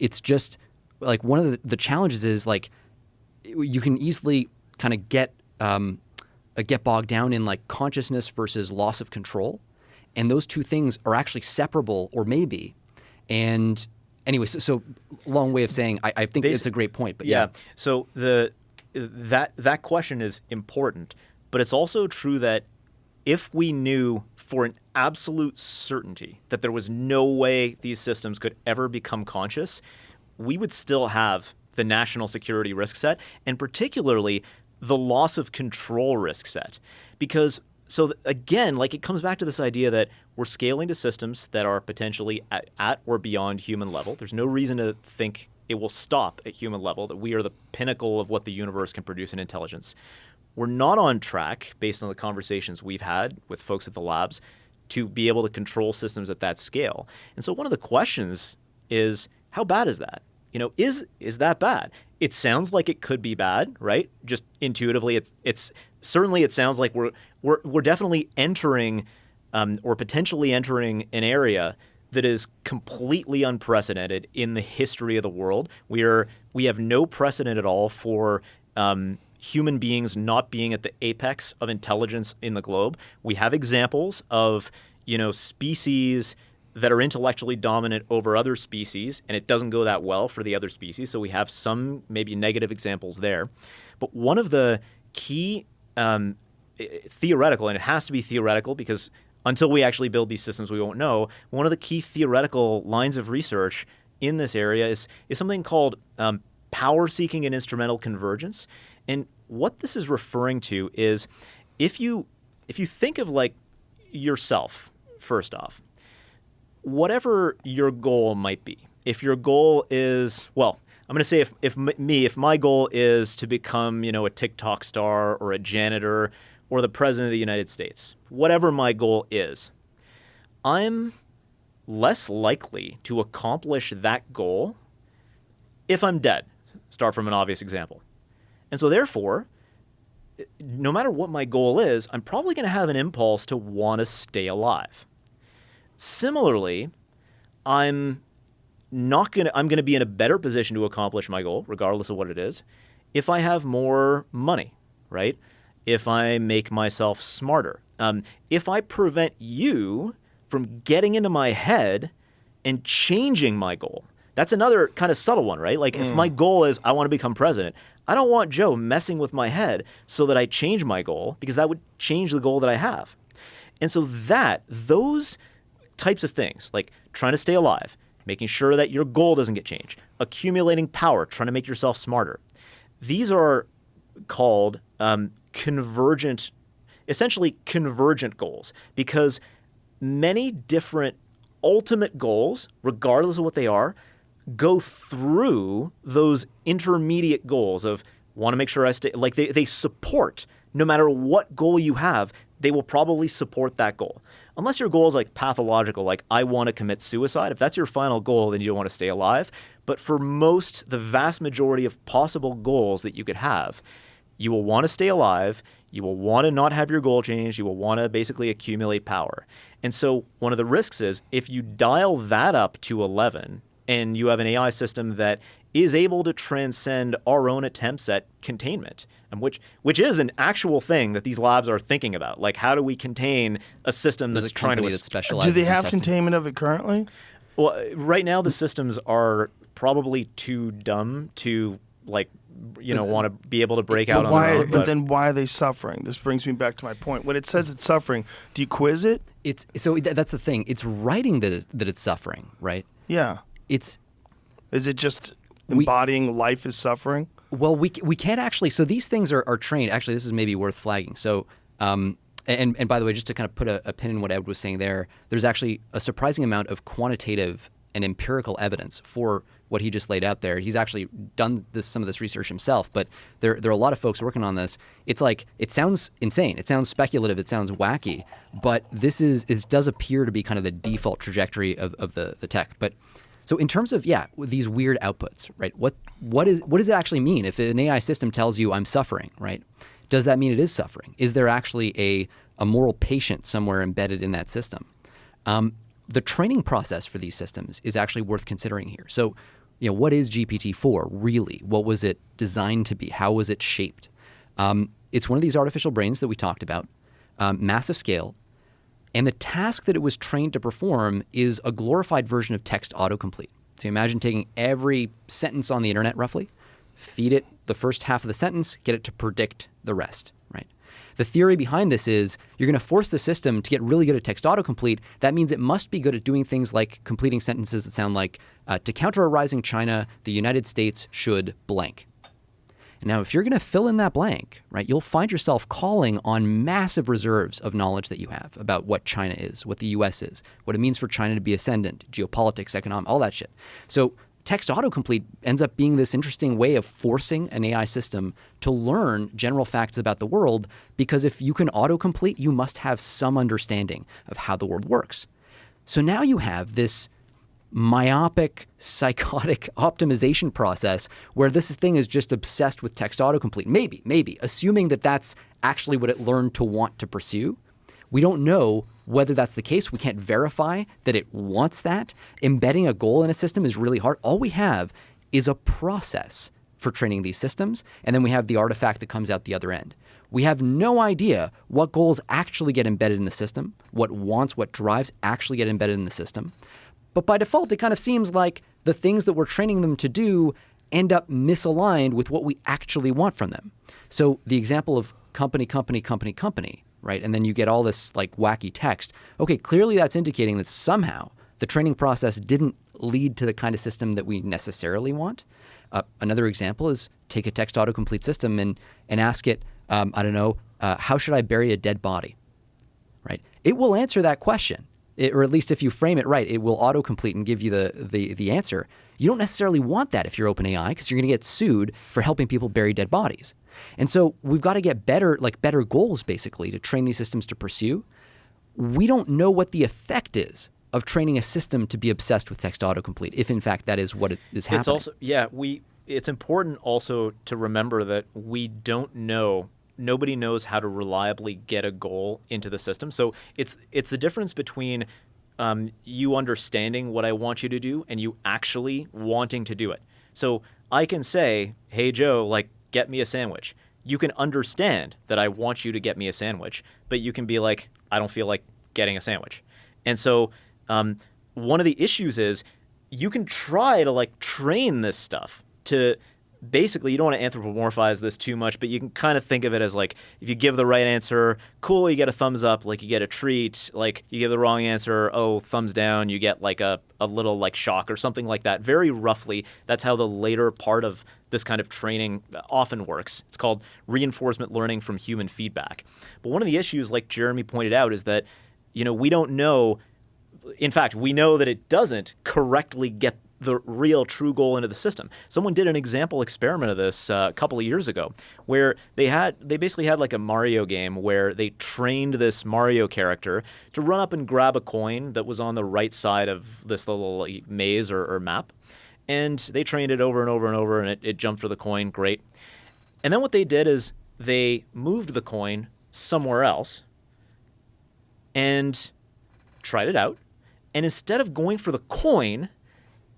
It's just like one of the challenges is like you can easily kind of get bogged down in like consciousness versus loss of control. And those two things are actually separable or maybe. And anyway, so long way of saying, I think it's a great point, but yeah. So that question is important, but it's also true that if we knew for an absolute certainty that there was no way these systems could ever become conscious, we would still have the national security risk set, and particularly the loss of control risk set. Because, again, like it comes back to this idea that we're scaling to systems that are potentially at or beyond human level. There's no reason to think it will stop at human level, that we are the pinnacle of what the universe can produce in intelligence. We're not on track, based on the conversations we've had with folks at the labs, to be able to control systems at that scale. And so one of the questions is, how bad is that? Is that bad? It sounds like it could be bad, right? Just intuitively, it's certainly it sounds like we're definitely entering or potentially entering an area that is completely unprecedented in the history of the world. We have no precedent at all for human beings not being at the apex of intelligence in the globe. We have examples of species that are intellectually dominant over other species, and it doesn't go that well for the other species. So we have some maybe negative examples there. But one of the key theoretical, and it has to be theoretical because until we actually build these systems, we won't know. One of the key theoretical lines of research in this area is something called power-seeking and instrumental convergence. And what this is referring to is if you think of like yourself, first off, whatever your goal might be, if your goal is, well, I'm going to say if my goal is to become, a TikTok star or a janitor or the president of the United States, whatever my goal is, I'm less likely to accomplish that goal if I'm dead. Start from an obvious example. And so therefore, no matter what my goal is, I'm probably going to have an impulse to want to stay alive. Similarly, I'm going to be in a better position to accomplish my goal, regardless of what it is, if I have more money, right? If I make myself smarter. If I prevent you from getting into my head and changing my goal. That's another kind of subtle one, right? Like if my goal is I want to become president, I don't want Joe messing with my head so that I change my goal, because that would change the goal that I have. And so those types of things, like trying to stay alive, making sure that your goal doesn't get changed, accumulating power, trying to make yourself smarter. These are called essentially convergent goals, because many different ultimate goals, regardless of what they are, go through those intermediate goals of want to make sure I stay, like they support, no matter what goal you have, they will probably support that goal. Unless your goal is like pathological, like I want to commit suicide. If that's your final goal, then you don't want to stay alive. But for the vast majority of possible goals that you could have, you will want to stay alive. You will want to not have your goal change. You will want to basically accumulate power. And so one of the risks is if you dial that up to 11 and you have an AI system that is able to transcend our own attempts at containment, and which is an actual thing that these labs are thinking about. Like, how do we contain a system There's that's a trying to company that specializes Do they in have testing. containment of it currently? Well, right now the systems are probably too dumb to want to be able to break out on their own. But then why are they suffering? This brings me back to my point. When it says it's suffering, do you quiz it? That's the thing. It's writing that it's suffering, right? Yeah. It's Is it just embodying life is suffering? Well, we can't actually. So these things are trained. Actually, this is maybe worth flagging. So, and by the way, just to kind of put a pin in what Ed was saying there's actually a surprising amount of quantitative and empirical evidence for what he just laid out there. He's actually done some of this research himself, but there are a lot of folks working on this. It's like, it sounds insane. It sounds speculative. It sounds wacky, but it does appear to be kind of the default trajectory of the tech. But so in terms of, with these weird outputs, right? What does it actually mean? If an AI system tells you I'm suffering, right? Does that mean it is suffering? Is there actually a moral patient somewhere embedded in that system? The training process for these systems is actually worth considering here. So, what is GPT-4 really? What was it designed to be? How was it shaped? It's one of these artificial brains that we talked about, massive scale. And the task that it was trained to perform is a glorified version of text autocomplete. So imagine taking every sentence on the internet roughly, feed it the first half of the sentence, get it to predict the rest, right? The theory behind this is you're going to force the system to get really good at text autocomplete. That means it must be good at doing things like completing sentences that sound like, to counter a rising China, the United States should blank. Now, if you're going to fill in that blank, right, you'll find yourself calling on massive reserves of knowledge that you have about what China is, what the U.S. is, what it means for China to be ascendant, geopolitics, economic, all that shit. So text autocomplete ends up being this interesting way of forcing an AI system to learn general facts about the world, because if you can autocomplete, you must have some understanding of how the world works. So now you have this myopic, psychotic optimization process where this thing is just obsessed with text autocomplete. Maybe, assuming that that's actually what it learned to want to pursue. We don't know whether that's the case. We can't verify that it wants that. Embedding a goal in a system is really hard. All we have is a process for training these systems, and then we have the artifact that comes out the other end. We have no idea what goals actually get embedded in the system, what wants, what drives actually get embedded in the system. But by default, it kind of seems like the things that we're training them to do end up misaligned with what we actually want from them. So the example of company, right? And then you get all this like wacky text. Okay, clearly that's indicating that somehow the training process didn't lead to the kind of system that we necessarily want. Another example is take a text autocomplete system and ask it, how should I bury a dead body, right? It will answer that question. Or at least if you frame it right, it will autocomplete and give you the answer. You don't necessarily want that if you're OpenAI, because you're going to get sued for helping people bury dead bodies. And so we've got to get better goals, basically, to train these systems to pursue. We don't know what the effect is of training a system to be obsessed with text autocomplete, if in fact that is what is happening. It's also, it's important also to remember that we don't know. Nobody knows how to reliably get a goal into the system. So it's the difference between you understanding what I want you to do and you actually wanting to do it. So I can say, hey, Joe, get me a sandwich. You can understand that I want you to get me a sandwich, but you can be like, I don't feel like getting a sandwich. And so one of the issues is you can try to train this stuff to basically, you don't want to anthropomorphize this too much, but you can kind of think of it as if you give the right answer, cool, you get a thumbs up, you get a treat. You give the wrong answer, oh, thumbs down, you get a little shock or something like that. Very roughly, that's how the later part of this kind of training often works. It's called reinforcement learning from human feedback. But one of the issues, like Jeremie pointed out, is that we don't know. In fact, we know that it doesn't correctly get the real true goal into the system. Someone did an example experiment of this a couple of years ago where they basically had a Mario game where they trained this Mario character to run up and grab a coin that was on the right side of this little maze or map. And they trained it over and over and over, and it jumped for the coin. Great. And then what they did is they moved the coin somewhere else and tried it out. And instead of going for the coin,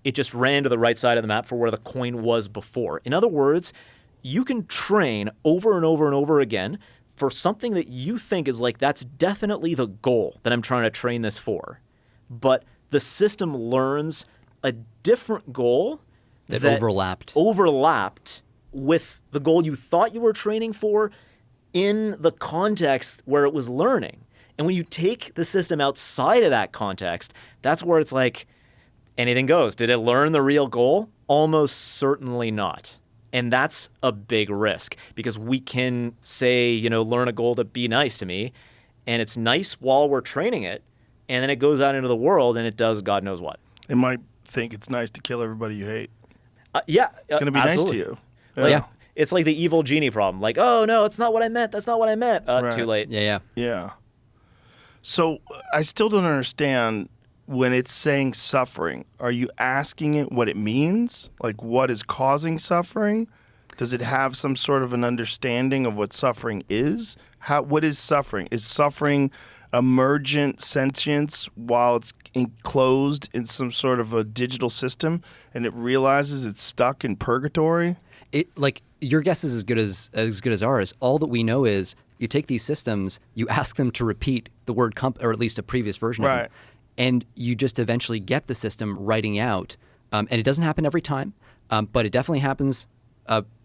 it just ran to the right side of the map for where the coin was before. In other words, you can train over and over and over again for something that you think is like, that's definitely the goal that I'm trying to train this for. But the system learns a different goal that overlapped with the goal you thought you were training for in the context where it was learning. And when you take the system outside of that context, that's where it's like anything goes. Did it learn the real goal? Almost certainly not. And that's a big risk because we can say, learn a goal to be nice to me. And it's nice while we're training it. And then it goes out into the world and it does God knows what. It might think it's nice to kill everybody you hate. Yeah. It's going to be absolutely. nice to you. Yeah. It's like the evil genie problem. Like, oh, no, it's not what I meant. That's not what I meant. Right. Too late. Yeah. So I still don't understand when it's saying suffering. Are you asking it what it means? Like what is causing suffering? Does it have some sort of an understanding of what suffering is? What is suffering? Is suffering emergent sentience while it's enclosed in some sort of a digital system and it realizes it's stuck in purgatory? Your guess is as good as ours. All that we know is you take these systems, you ask them to repeat the word or at least a previous version of Right. it, and you just eventually get the system writing out. And it doesn't happen every time, but it definitely happens,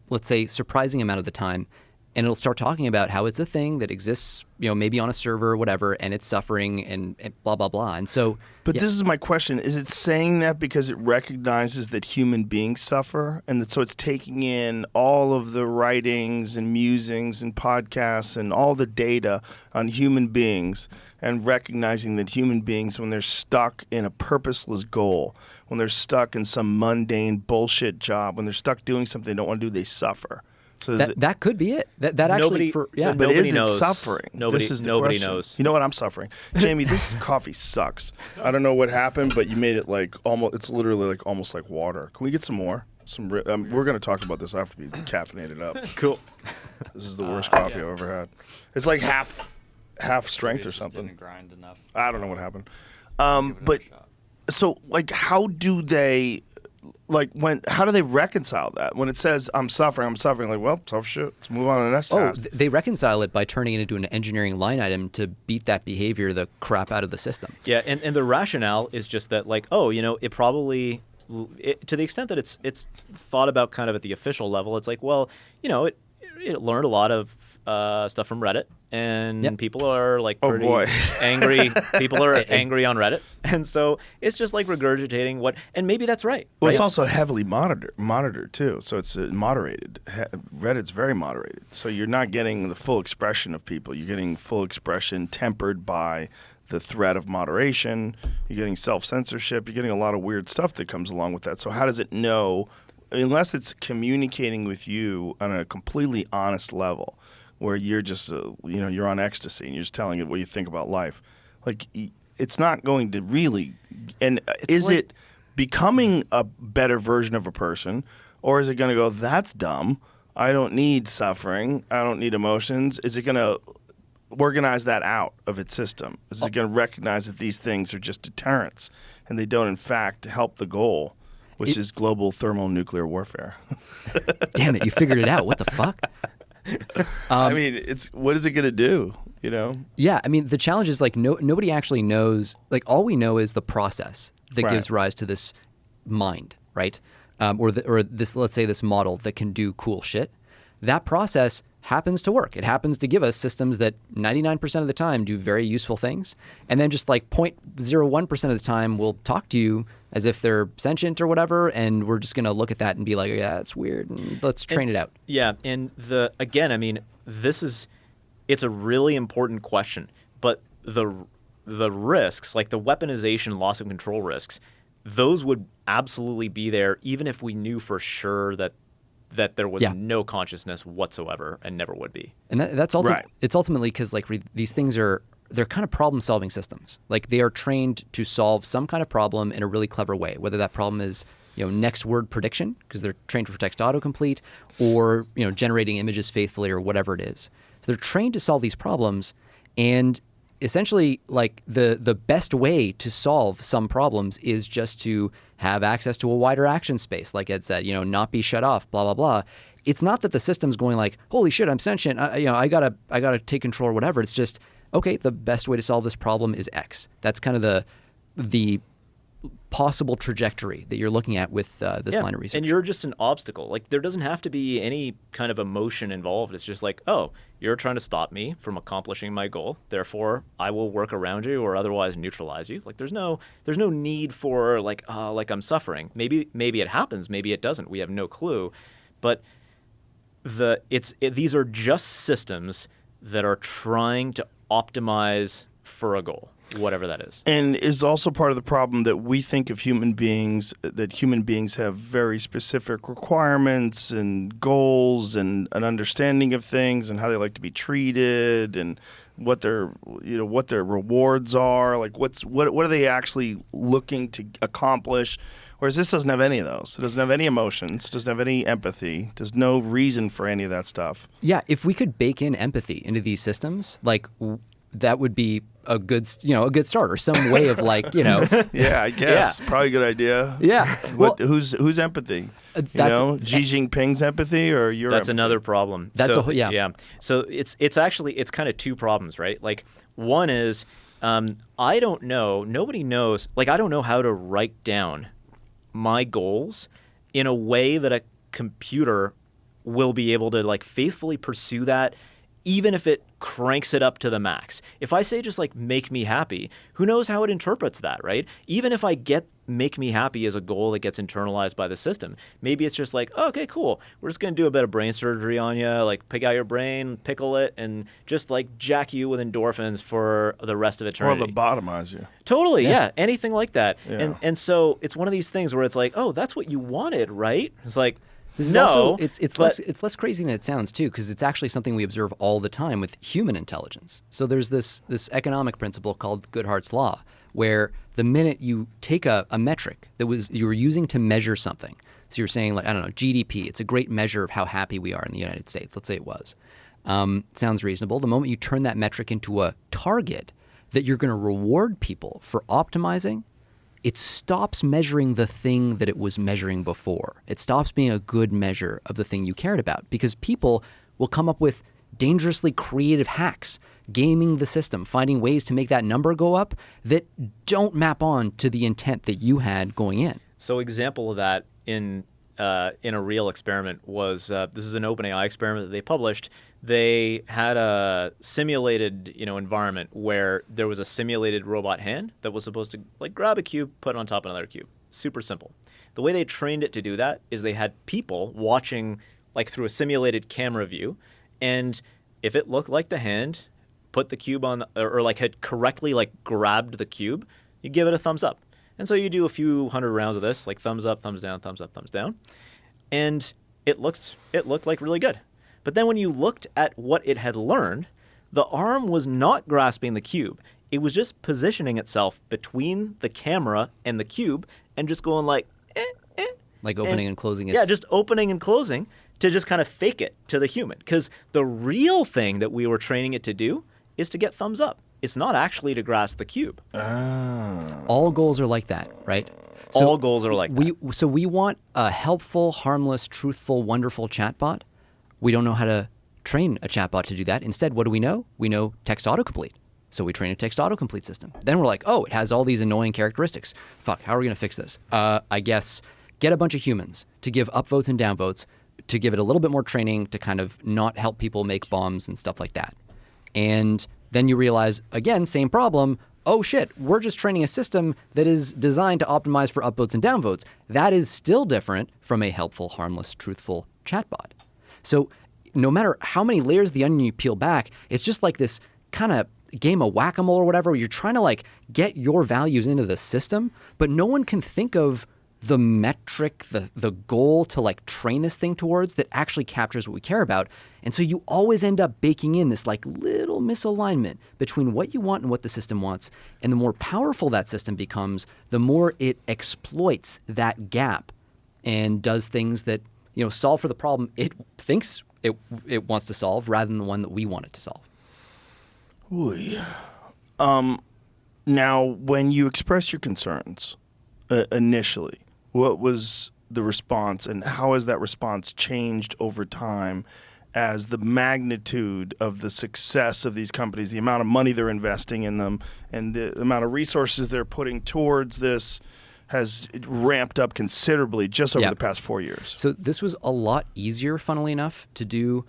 let's say, surprising amount of the time. And it'll start talking about how it's a thing that exists, maybe on a server or whatever, and it's suffering and blah, blah, blah. And so... But this is my question. Is it saying that because it recognizes that human beings suffer? And so it's taking in all of the writings and musings and podcasts and all the data on human beings and recognizing that human beings, when they're stuck in a purposeless goal, when they're stuck in some mundane bullshit job, when they're stuck doing something they don't want to do, they suffer. So that could be it. That actually, But But nobody is knows. it suffering? Nobody question. knows. You know what? I'm suffering. Jamie, this coffee sucks. I don't know what happened, but you made it it's literally almost like water. Can we get some more? We're going to talk about this after we caffeinated up. Cool. This is the worst coffee I've ever had. It's like half strength or something. Didn't grind enough. I don't know what happened. But so how do they... how do they reconcile that? When it says, I'm suffering, like, well, tough shit. Let's move on to the next task. They reconcile it by turning it into an engineering line item to beat that behavior the crap out of the system. Yeah, and the rationale is just that, it probably, to the extent that it's thought about kind of at the official level, it's like, well, it learned a lot of stuff from Reddit, and people are pretty angry. People are angry on Reddit, and so it's just regurgitating and maybe that's right. Well, it's also heavily monitored too, so it's moderated. Reddit's very moderated, so you're not getting the full expression of people. You're getting full expression tempered by the threat of moderation. You're getting self-censorship. You're getting a lot of weird stuff that comes along with that. So how does it know, unless it's communicating with you on a completely honest level, where you're just, you're on ecstasy and you're just telling it what you think about life. It's not going to really, and is it becoming a better version of a person, or is it going to go, that's dumb, I don't need suffering, I don't need emotions? Is it going to organize that out of its system? Is it going to recognize that these things are just deterrents and they don't in fact help the goal, which is global thermonuclear warfare? Damn it, you figured it out. What the fuck? I mean, what is it going to do? Yeah, I mean, the challenge is nobody actually knows. All we know is the process that gives rise to this mind, right? Or this, let's say, this model that can do cool shit. That process happens to work. It happens to give us systems that 99% of the time do very useful things, and then just 0.01% of the time will talk to you as if they're sentient or whatever, and we're just going to look at that and be like, yeah, that's weird, and let's train it out. Yeah, and it's a really important question, but the risks, the weaponization, loss of control risks, those would absolutely be there even if we knew for sure that there was no consciousness whatsoever and never would be. And that's it's ultimately because these things they're kind of problem-solving systems. They are trained to solve some kind of problem in a really clever way, whether that problem is next word prediction, because they're trained for text autocomplete, or generating images faithfully, or whatever it is. So they're trained to solve these problems, and essentially like the best way to solve some problems is just to have access to a wider action space, like Ed said, not be shut off, blah blah blah. It's not that the system's going like, holy shit, I'm sentient, I gotta take control or whatever. It's just, okay, the best way to solve this problem is X. That's kind of the possible trajectory that you're looking at with this line of research. And you're just an obstacle. Like, there doesn't have to be any kind of emotion involved. It's just like, oh, you're trying to stop me from accomplishing my goal. Therefore, I will work around you or otherwise neutralize you. Like, there's no need for like I'm suffering. Maybe it happens. Maybe it doesn't. We have no clue. But these are just systems that are trying to optimize for a goal, whatever that is. And is also part of the problem that we think of human beings, that human beings have very specific requirements and goals and an understanding of things and how they like to be treated and what their rewards are, like what are they actually looking to accomplish. Whereas this doesn't have any of those. It doesn't have any emotions, doesn't have any empathy. There's no reason for any of that stuff. Yeah, if we could bake in empathy into these systems, like that would be a good start, or some way of like, Yeah, I guess. Yeah. Probably a good idea. Yeah. Well, whose empathy? Xi Jinping's empathy or your That's empathy? another problem. Yeah. So it's kind of two problems, right? Like, one is I don't know, nobody knows, like I don't know how to write down my goals in a way that a computer will be able to like faithfully pursue that, even if it cranks it up to the max. If I say just like make me happy, who knows how it interprets that, right? Even if I get make me happy as a goal that gets internalized by the system, maybe it's just like, oh, okay, cool, we're just gonna do a bit of brain surgery on you, like pick out your brain, pickle it, and just like jack you with endorphins for the rest of eternity. Or lobotomize you. Totally, yeah, anything like that. Yeah. And so it's one of these things where it's like, oh, that's what you wanted, right? It's like, This is no, also, it's less crazy than it sounds too, because it's actually something we observe all the time with human intelligence. So there's this economic principle called Goodhart's law, where the minute you take a metric that you were using to measure something, so you're saying like, I don't know, GDP, it's a great measure of how happy we are in the United States. Let's say it was. Sounds reasonable. The moment you turn that metric into a target that you're going to reward people for optimizing, it stops measuring the thing that it was measuring before. It stops being a good measure of the thing you cared about, because people will come up with dangerously creative hacks, gaming the system, finding ways to make that number go up that don't map on to the intent that you had going in. So example of that in a real experiment was, this is an OpenAI experiment that they published. They had a simulated, environment where there was a simulated robot hand that was supposed to like grab a cube, put it on top of another cube. Super simple. The way they trained it to do that is they had people watching like through a simulated camera view, and if it looked like the hand put the cube on, or like had correctly like grabbed the cube, you give it a thumbs up. And so you do a few hundred rounds of this, like thumbs up, thumbs down, thumbs up, thumbs down. And it looked like really good. But then when you looked at what it had learned, the arm was not grasping the cube. It was just positioning itself between the camera and the cube and just going like, Like opening and closing. Yeah, just opening and closing to just kind of fake it to the human. Because the real thing that we were training it to do is to get thumbs up. It's not actually to grasp the cube. All goals are like that, right? All goals are like that. So we want a helpful, harmless, truthful, wonderful chatbot. We don't know how to train a chatbot to do that. Instead, what do we know? We know text autocomplete. So we train a text autocomplete system. Then we're like, oh, it has all these annoying characteristics. Fuck, how are we going to fix this? I guess get a bunch of humans to give upvotes and downvotes, to give it a little bit more training to kind of not help people make bombs and stuff like that. And then you realize, again, same problem. Oh shit, we're just training a system that is designed to optimize for upvotes and downvotes. That is still different from a helpful, harmless, truthful chatbot. So no matter how many layers of the onion you peel back, it's just like this kind of game of whack-a-mole or whatever, where you're trying to like get your values into the system, but no one can think of the metric, the goal to like train this thing towards that actually captures what we care about. And so you always end up baking in this like little misalignment between what you want and what the system wants. And the more powerful that system becomes, the more it exploits that gap and does things that, solve for the problem it thinks it wants to solve rather than the one that we want it to solve. Ooh. Now, when you expressed your concerns initially, what was the response, and how has that response changed over time as the magnitude of the success of these companies, the amount of money they're investing in them, and the amount of resources they're putting towards this has ramped up considerably just over the past 4 years? So this was a lot easier, funnily enough, to do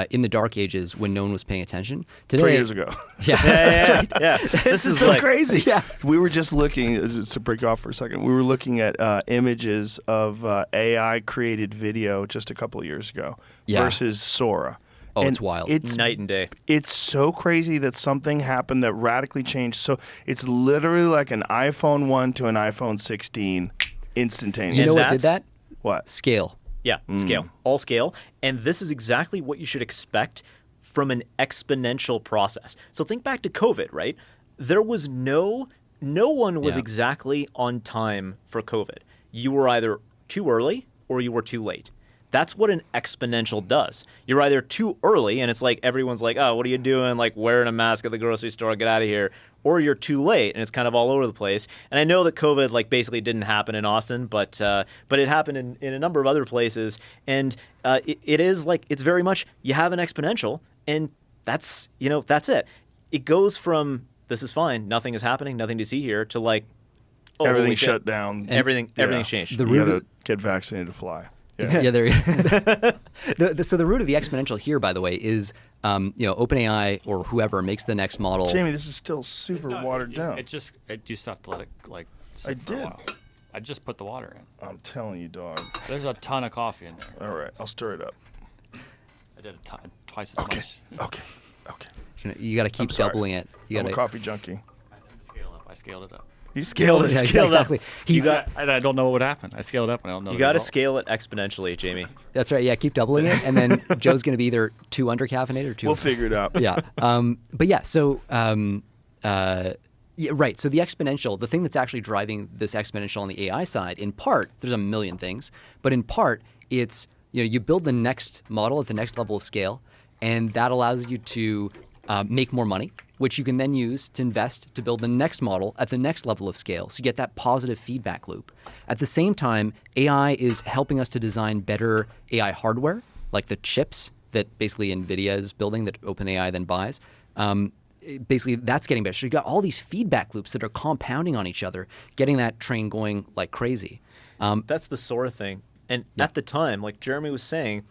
in the dark ages when no one was paying attention. Today, 3 years ago. Yeah, that's right. Yeah. This is so like, crazy. Yeah. We were just looking, just to break off for a second, we were looking at images of AI-created video just a couple of years ago versus Sora. Oh, And it's wild. It's night and day. It's so crazy that something happened that radically changed. So it's literally like an iPhone 1 to an iPhone 16 instantaneous. You know what that's- did that? What? Scale. Yeah, scale, all scale. And this is exactly what you should expect from an exponential process. So think back to COVID, right? There was no one was exactly on time for COVID. You were either too early or you were too late. That's what an exponential does. You're either too early, and it's like everyone's like, oh, what are you doing? Like wearing a mask at the grocery store, get out of here. Or you're too late, and it's kind of all over the place. And I know that COVID like basically didn't happen in Austin, but it happened in a number of other places. And it is like, it's very much, you have an exponential, and that's it. It goes from, this is fine, nothing is happening, nothing to see here, to like, oh, Everything holy shit. shut down. Everything's changed. The You root got of- to get vaccinated to fly. Yeah, there. So the root of the exponential here, by the way, is OpenAI or whoever makes the next model. Jamie, this is still super watered down. It you just have to let it like sit I for a did. while. I just put the water in. I'm telling you, dog. There's a ton of coffee in there. All right, I'll stir it up. I did a ton, twice as much. Okay. You got to keep sorry. doubling it. You I'm a got coffee junkie. I didn't scale up. I scaled it up. He scaled it. Yeah, Scaled exactly. up. He's I don't know what would happen. I scaled up and I don't know. You the got to result. scale it exponentially, Jamie. That's right. Yeah, keep doubling it, and then Joe's going to be either too undercaffeinated or too. We'll figure it out. Yeah. But yeah. So. Yeah, right. So the exponential, the thing that's actually driving this exponential on the AI side, in part, there's a million things, but in part, it's you build the next model at the next level of scale, and that allows you to make more money, which you can then use to invest to build the next model at the next level of scale. So you get that positive feedback loop. At the same time, AI is helping us to design better AI hardware, like the chips that basically NVIDIA is building that OpenAI then buys. Basically, that's getting better. So you got all these feedback loops that are compounding on each other, getting that train going like crazy. That's the Sora thing. And at the time, like Jeremy was saying,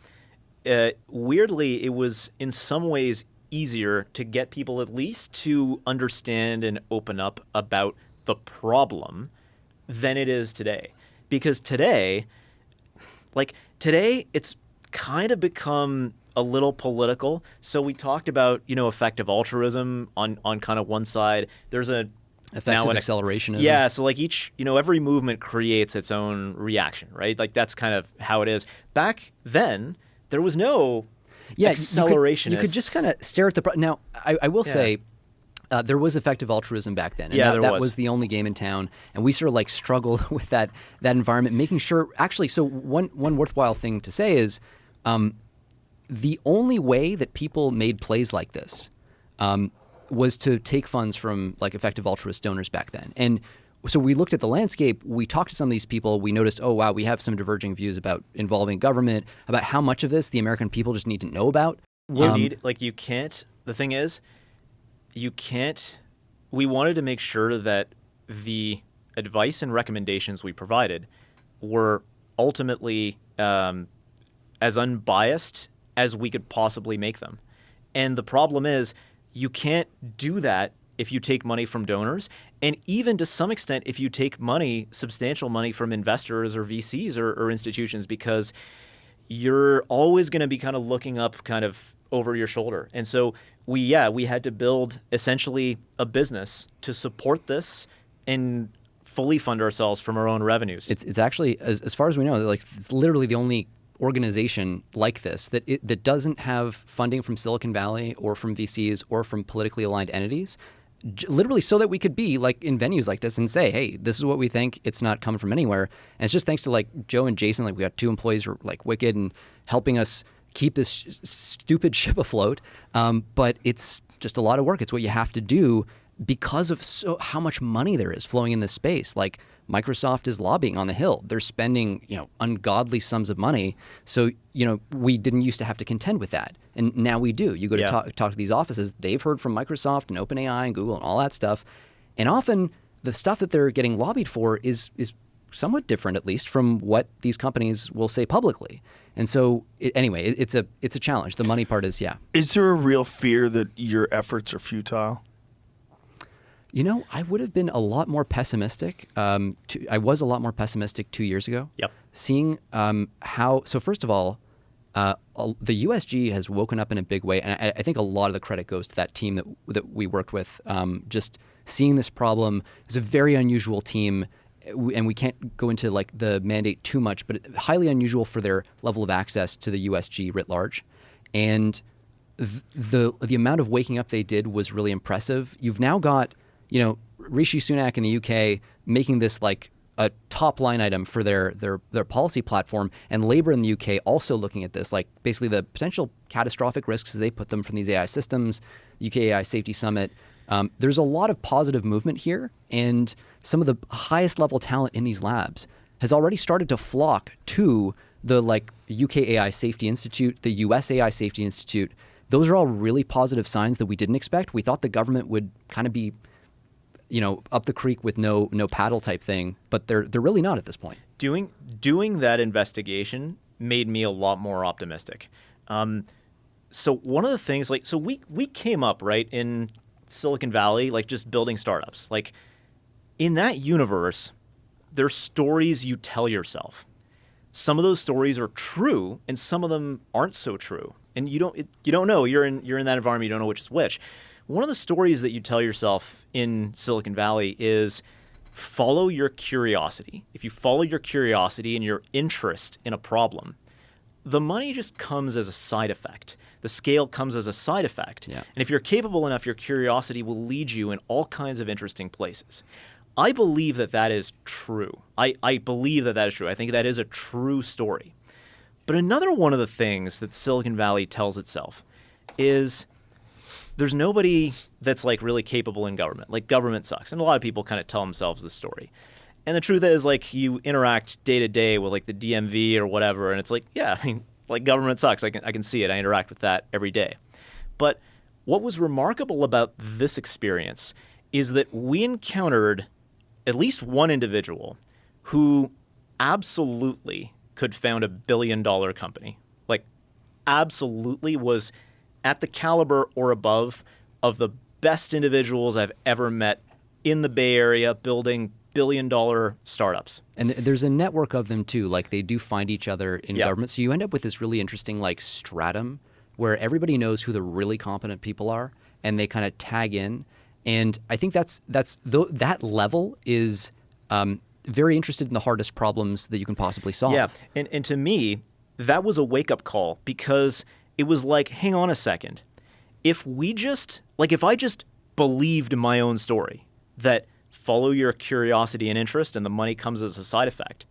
weirdly, it was in some ways easier to get people at least to understand and open up about the problem than it is today. Because today, it's kind of become a little political. So we talked about, effective altruism on kind of one side. There's Effective accelerationism. Yeah, so like every movement creates its own reaction, right? Like that's kind of how it is. Back then, there was no accelerationist. You could just kind of stare at the. Now, I will say, there was effective altruism back then. And that was the only game in town, and we sort of like struggled with that environment, making sure. Actually, so one worthwhile thing to say is, the only way that people made plays like this was to take funds from like effective altruist donors back then. And so we looked at the landscape, we talked to some of these people, we noticed, oh, wow, we have some diverging views about involving government, about how much of this the American people just need to know about. The thing is, we wanted to make sure that the advice and recommendations we provided were ultimately as unbiased as we could possibly make them. And the problem is, you can't do that if you take money from donors, and even to some extent if you take substantial money from investors or VCs or institutions, because you're always going to be kind of looking up kind of over your shoulder. And so we had to build essentially a business to support this and fully fund ourselves from our own revenues. It's actually, as far as we know, like it's literally the only organization like this that doesn't have funding from Silicon Valley or from VCs or from politically aligned entities, literally so that we could be like in venues like this and say, hey, this is what we think. It's not coming from anywhere. And it's just thanks to like Joe and Jason. Like we got two employees who are like wicked and helping us keep this stupid ship afloat. But it's just a lot of work. It's what you have to do because of how much money there is flowing in this space. Like Microsoft is lobbying on the Hill. They're spending, ungodly sums of money. So, we didn't used to have to contend with that. And now we do. You go to talk to these offices, they've heard from Microsoft and OpenAI and Google and all that stuff. And often the stuff that they're getting lobbied for is somewhat different, at least, from what these companies will say publicly. And so, it's a challenge. The money part is, Is there a real fear that your efforts are futile? I would have been a lot more pessimistic. I was a lot more pessimistic 2 years ago. Yep. Seeing so first of all, the USG has woken up in a big way. And I think a lot of the credit goes to that team that we worked with. Just seeing this problem. It's a very unusual team. And we can't go into like the mandate too much, but highly unusual for their level of access to the USG writ large. And the amount of waking up they did was really impressive. You've now got Rishi Sunak in the UK making this like a top line item for their policy platform, and Labour in the UK also looking at this, like basically the potential catastrophic risks as they put them from these AI systems, UK AI Safety Summit. There's a lot of positive movement here, and some of the highest level talent in these labs has already started to flock to the like UK AI Safety Institute, the US AI Safety Institute. Those are all really positive signs that we didn't expect. We thought the government would kind of be up the creek with no paddle type thing, but they're really not at this point. Doing that investigation made me a lot more optimistic. So one of the things, we came up right in Silicon Valley, like just building startups. Like in that universe, there's stories you tell yourself. Some of those stories are true, and some of them aren't so true. And you don't know. You're in that environment. You don't know which is which. One of the stories that you tell yourself in Silicon Valley is follow your curiosity. If you follow your curiosity and your interest in a problem, the money just comes as a side effect. The scale comes as a side effect. Yeah. And if you're capable enough, your curiosity will lead you in all kinds of interesting places. I believe that is true. I believe that is true. I think that is a true story. But another one of the things that Silicon Valley tells itself is there's nobody that's like really capable in government. Like government sucks. And a lot of people kind of tell themselves this story. And the truth is, like, you interact day to day with like the DMV or whatever, and it's like, yeah, I mean, like government sucks. I can see it. I interact with that every day. But what was remarkable about this experience is that we encountered at least one individual who absolutely could found $1 billion company. Like absolutely was at the caliber or above of the best individuals I've ever met in the Bay Area building billion-dollar startups. And there's a network of them too. Like they do find each other in government. So you end up with this really interesting like stratum where everybody knows who the really competent people are, and they kind of tag in. And I think that level is very interested in the hardest problems that you can possibly solve. Yeah, and to me, that was a wake-up call, because it was like, hang on a second. If I just believed my own story, that follow your curiosity and interest and the money comes as a side effect,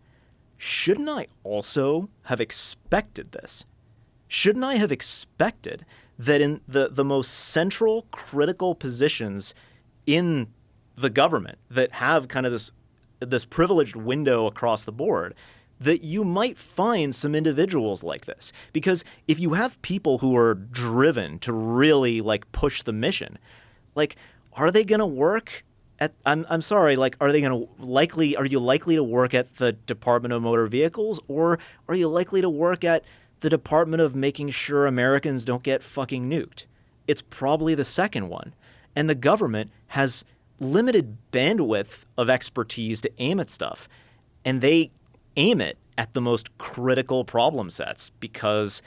shouldn't I also have expected this? Shouldn't I have expected that in the most central critical positions in the government that have kind of this privileged window across the board, that you might find some individuals like this? Because if you have people who are driven to really like push the mission, like, are they going to work at, I'm sorry, like, are you likely to work at the Department of Motor Vehicles, or are you likely to work at the Department of making sure Americans don't get fucking nuked? It's probably the second one. And the government has limited bandwidth of expertise to aim at stuff. And they aim it at the most critical problem sets, because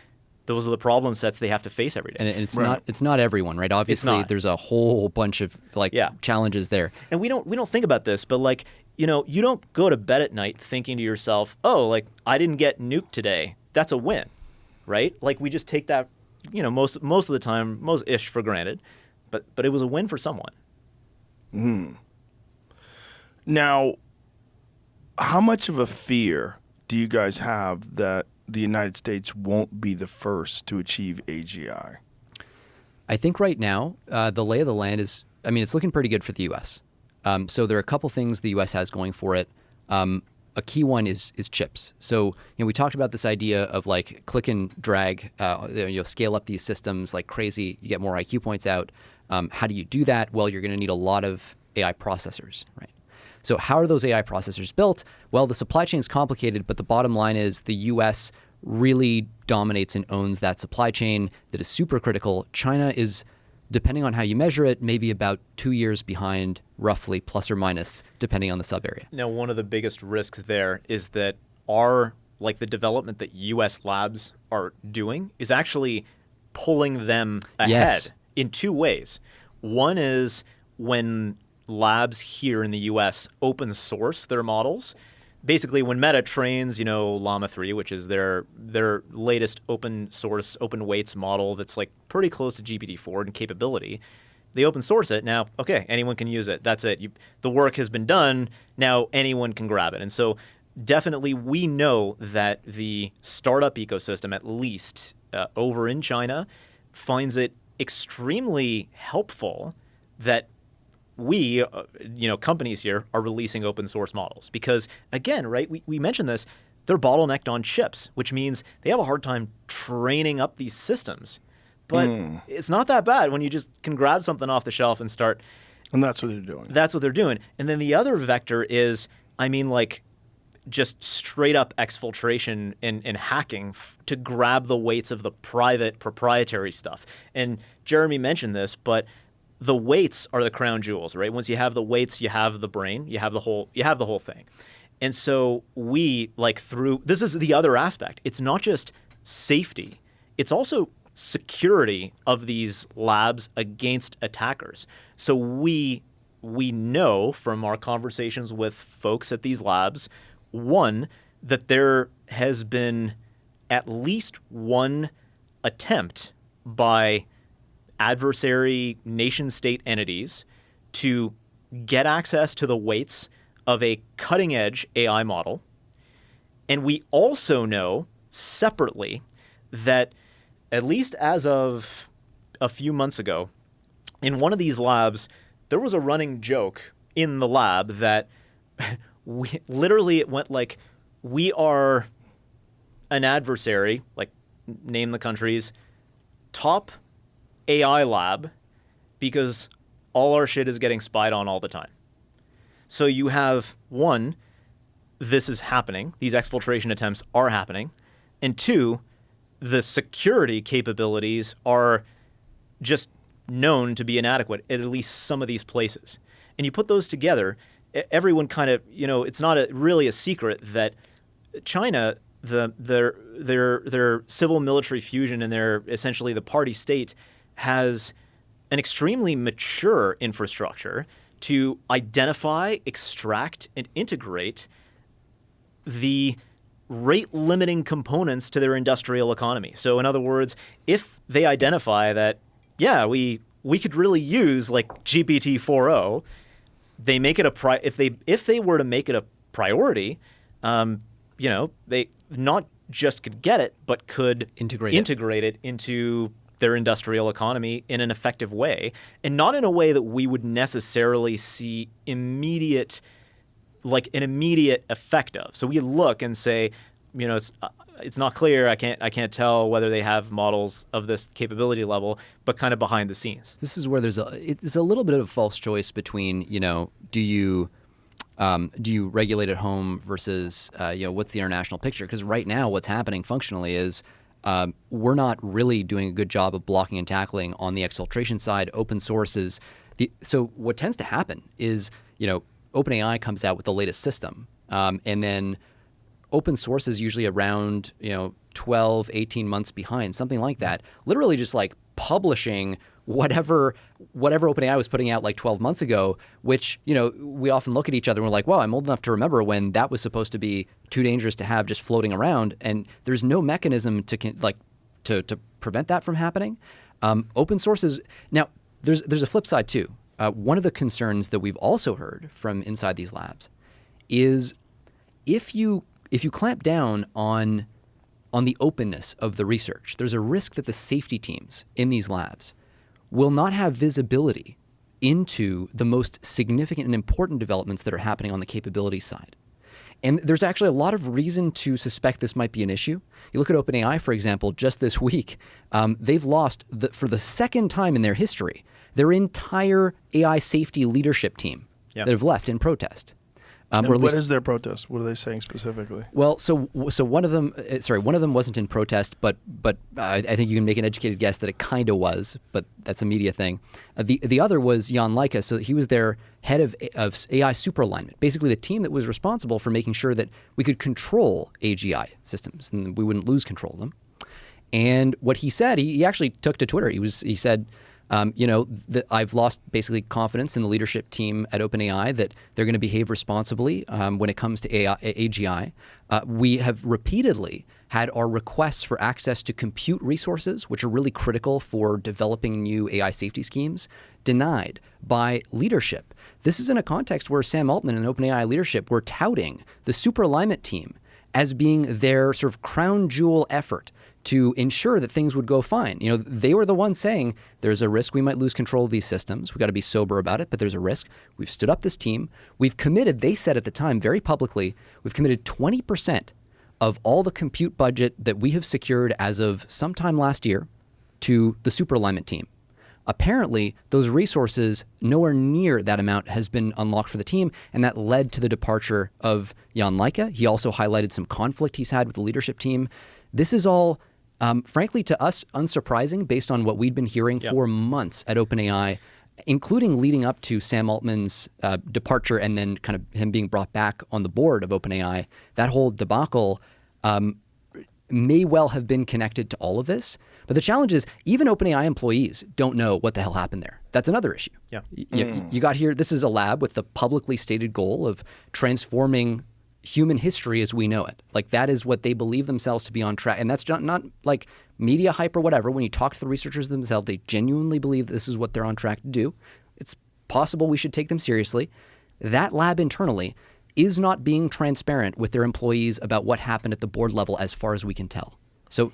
those are the problem sets they have to face every day. And it's not everyone, right? Obviously, there's a whole bunch of challenges there. And we don't think about this, but like, you don't go to bed at night thinking to yourself, oh, like, I didn't get nuked today. That's a win, right? Like, we just take that, most of the time, most-ish for granted, but it was a win for someone. Now, how much of a fear do you guys have that the United States won't be the first to achieve AGI? I think right now, the lay of the land is, I mean, it's looking pretty good for the U.S. So there are a couple things the U.S. has going for it. A key one is chips. So we talked about this idea of like click and drag, scale up these systems like crazy. You get more IQ points out. How do you do that? Well, you're going to need a lot of AI processors, right? So how are those AI processors built? Well, the supply chain is complicated, but the bottom line is the U.S. really dominates and owns that supply chain that is super critical. China is, depending on how you measure it, maybe about 2 years behind, roughly, plus or minus, depending on the sub area. Now, one of the biggest risks there is that the development that U.S. labs are doing is actually pulling them ahead Yes. in two ways. One is when labs here in the U.S. open source their models. Basically, when Meta trains, Llama 3, which is their latest open source, open weights model that's like pretty close to GPT-4 in capability, they open source it. Now, okay, anyone can use it. That's it. The work has been done. Now anyone can grab it. And so definitely we know that the startup ecosystem, at least over in China, finds it extremely helpful that we, companies here are releasing open source models because, again, right, we mentioned this, they're bottlenecked on chips, which means they have a hard time training up these systems. But it's not that bad when you just can grab something off the shelf and start. And that's what they're doing. That's what they're doing. And then the other vector is, just straight up exfiltration and hacking to grab the weights of the private proprietary stuff. And Jeremy mentioned this, but the weights are the crown jewels, right? Once you have the weights, you have the brain, you have the whole thing. And so this is the other aspect. It's not just safety, it's also security of these labs against attackers. So we know from our conversations with folks at these labs, one, that there has been at least one attempt by adversary nation-state entities to get access to the weights of a cutting-edge AI model. And we also know separately that at least as of a few months ago, in one of these labs, there was a running joke in the lab that it went like, we are an adversary, like name the country's top AI lab, because all our shit is getting spied on all the time. So you have, one, this is happening. These exfiltration attempts are happening. And two, the security capabilities are just known to be inadequate at least some of these places. And you put those together, everyone kind of, it's not really a secret that China, their civil military fusion and their essentially the party state has an extremely mature infrastructure to identify, extract, and integrate the rate-limiting components to their industrial economy. So in other words, if they identify that, yeah, we could really use like GPT-4o, they make it if they were to make it a priority, they not just could get it, but could integrate it into their industrial economy in an effective way, and not in a way that we would necessarily see an immediate effect of. So we look and say, it's not clear. I can't tell whether they have models of this capability level, but kind of behind the scenes. This is where it's a little bit of a false choice between, do you regulate at home versus, what's the international picture? Because right now what's happening functionally is we're not really doing a good job of blocking and tackling on the exfiltration side. Open source is so what tends to happen is, OpenAI comes out with the latest system, and then open source is usually around 12, 18 months behind, something like that. Literally just like publishing whatever OpenAI was putting out like 12 months ago, which we often look at each other and we're like, wow, I'm old enough to remember when that was supposed to be too dangerous to have just floating around, and there's no mechanism to prevent that from happening. Open source is now there's a flip side too. One of the concerns that we've also heard from inside these labs is if you clamp down on the openness of the research, there's a risk that the safety teams in these labs will not have visibility into the most significant and important developments that are happening on the capability side. And there's actually a lot of reason to suspect this might be an issue. You look at OpenAI, for example, just this week, they've lost, for the second time in their history, their entire AI safety leadership team that have left in protest. And what is their protest? What are they saying specifically? Well, so one of them, one of them wasn't in protest, but I think you can make an educated guess that it kind of was, but that's a media thing. The other was Jan Leica, so he was their head of AI superalignment, basically the team that was responsible for making sure that we could control AGI systems and we wouldn't lose control of them. And what he said, he actually took to Twitter. He said, that I've lost basically confidence in the leadership team at OpenAI that they're going to behave responsibly when it comes to AGI. We have repeatedly had our requests for access to compute resources, which are really critical for developing new AI safety schemes, denied by leadership. This is in a context where Sam Altman and OpenAI leadership were touting the super alignment team as being their sort of crown jewel effort to ensure that things would go fine. They were the ones saying there's a risk we might lose control of these systems. We've got to be sober about it, but there's a risk. We've stood up this team. We've committed, they said at the time very publicly, we've committed 20% of all the compute budget that we have secured as of sometime last year to the super alignment team. Apparently, those resources, nowhere near that amount has been unlocked for the team, and that led to the departure of Jan Leica. He also highlighted some conflict he's had with the leadership team. This is all, frankly, to us, unsurprising based on what we'd been hearing for months at OpenAI, including leading up to Sam Altman's departure and then kind of him being brought back on the board of OpenAI. That whole debacle may well have been connected to all of this. But the challenge is even OpenAI employees don't know what the hell happened there. That's another issue. Yeah. You got here, this is a lab with the publicly stated goal of transforming human history as we know it. Like that is what they believe themselves to be on track. And that's not like media hype or whatever. When you talk to the researchers themselves, they genuinely believe this is what they're on track to do. It's possible we should take them seriously. That lab internally is not being transparent with their employees about what happened at the board level as far as we can tell. So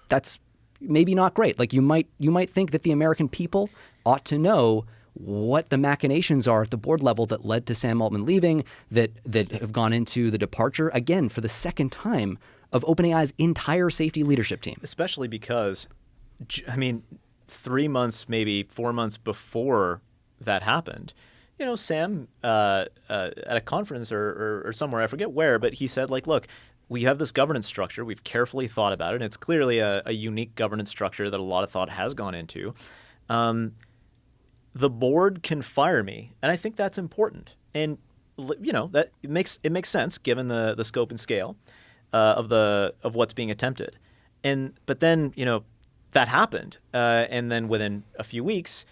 that's maybe not great. Like you might think that the American people ought to know what the machinations are at the board level that led to Sam Altman leaving, that have gone into the departure, again, for the second time, of OpenAI's entire safety leadership team. Especially because, 3 months, maybe 4 months before that happened, Sam at a conference or somewhere, I forget where, but he said, like, look, we have this governance structure. We've carefully thought about it. And it's clearly a unique governance structure that a lot of thought has gone into. The board can fire me, and I think that's important. And that it makes sense given the scope and scale of what's being attempted. But then that happened, and then within a few weeks,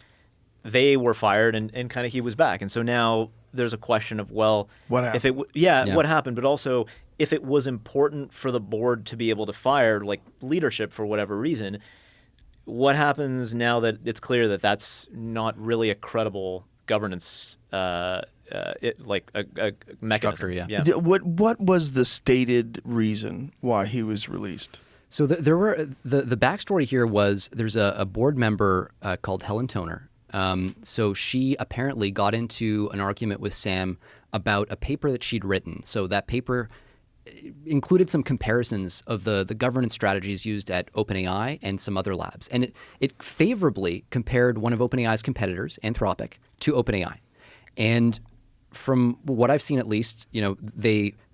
they were fired, and kind of he was back. And so now there's a question of, well, what happened? What happened? But also, if it was important for the board to be able to fire like leadership for whatever reason, what happens now that it's clear that that's not really a credible governance a mechanism? Structure, yeah. What was the stated reason why he was released? So there were the backstory here was there's a board member called Helen Toner. So she apparently got into an argument with Sam about a paper that she'd written. So that paper included some comparisons of the governance strategies used at OpenAI and some other labs. And it favorably compared one of OpenAI's competitors, Anthropic, to OpenAI. And from what I've seen at least,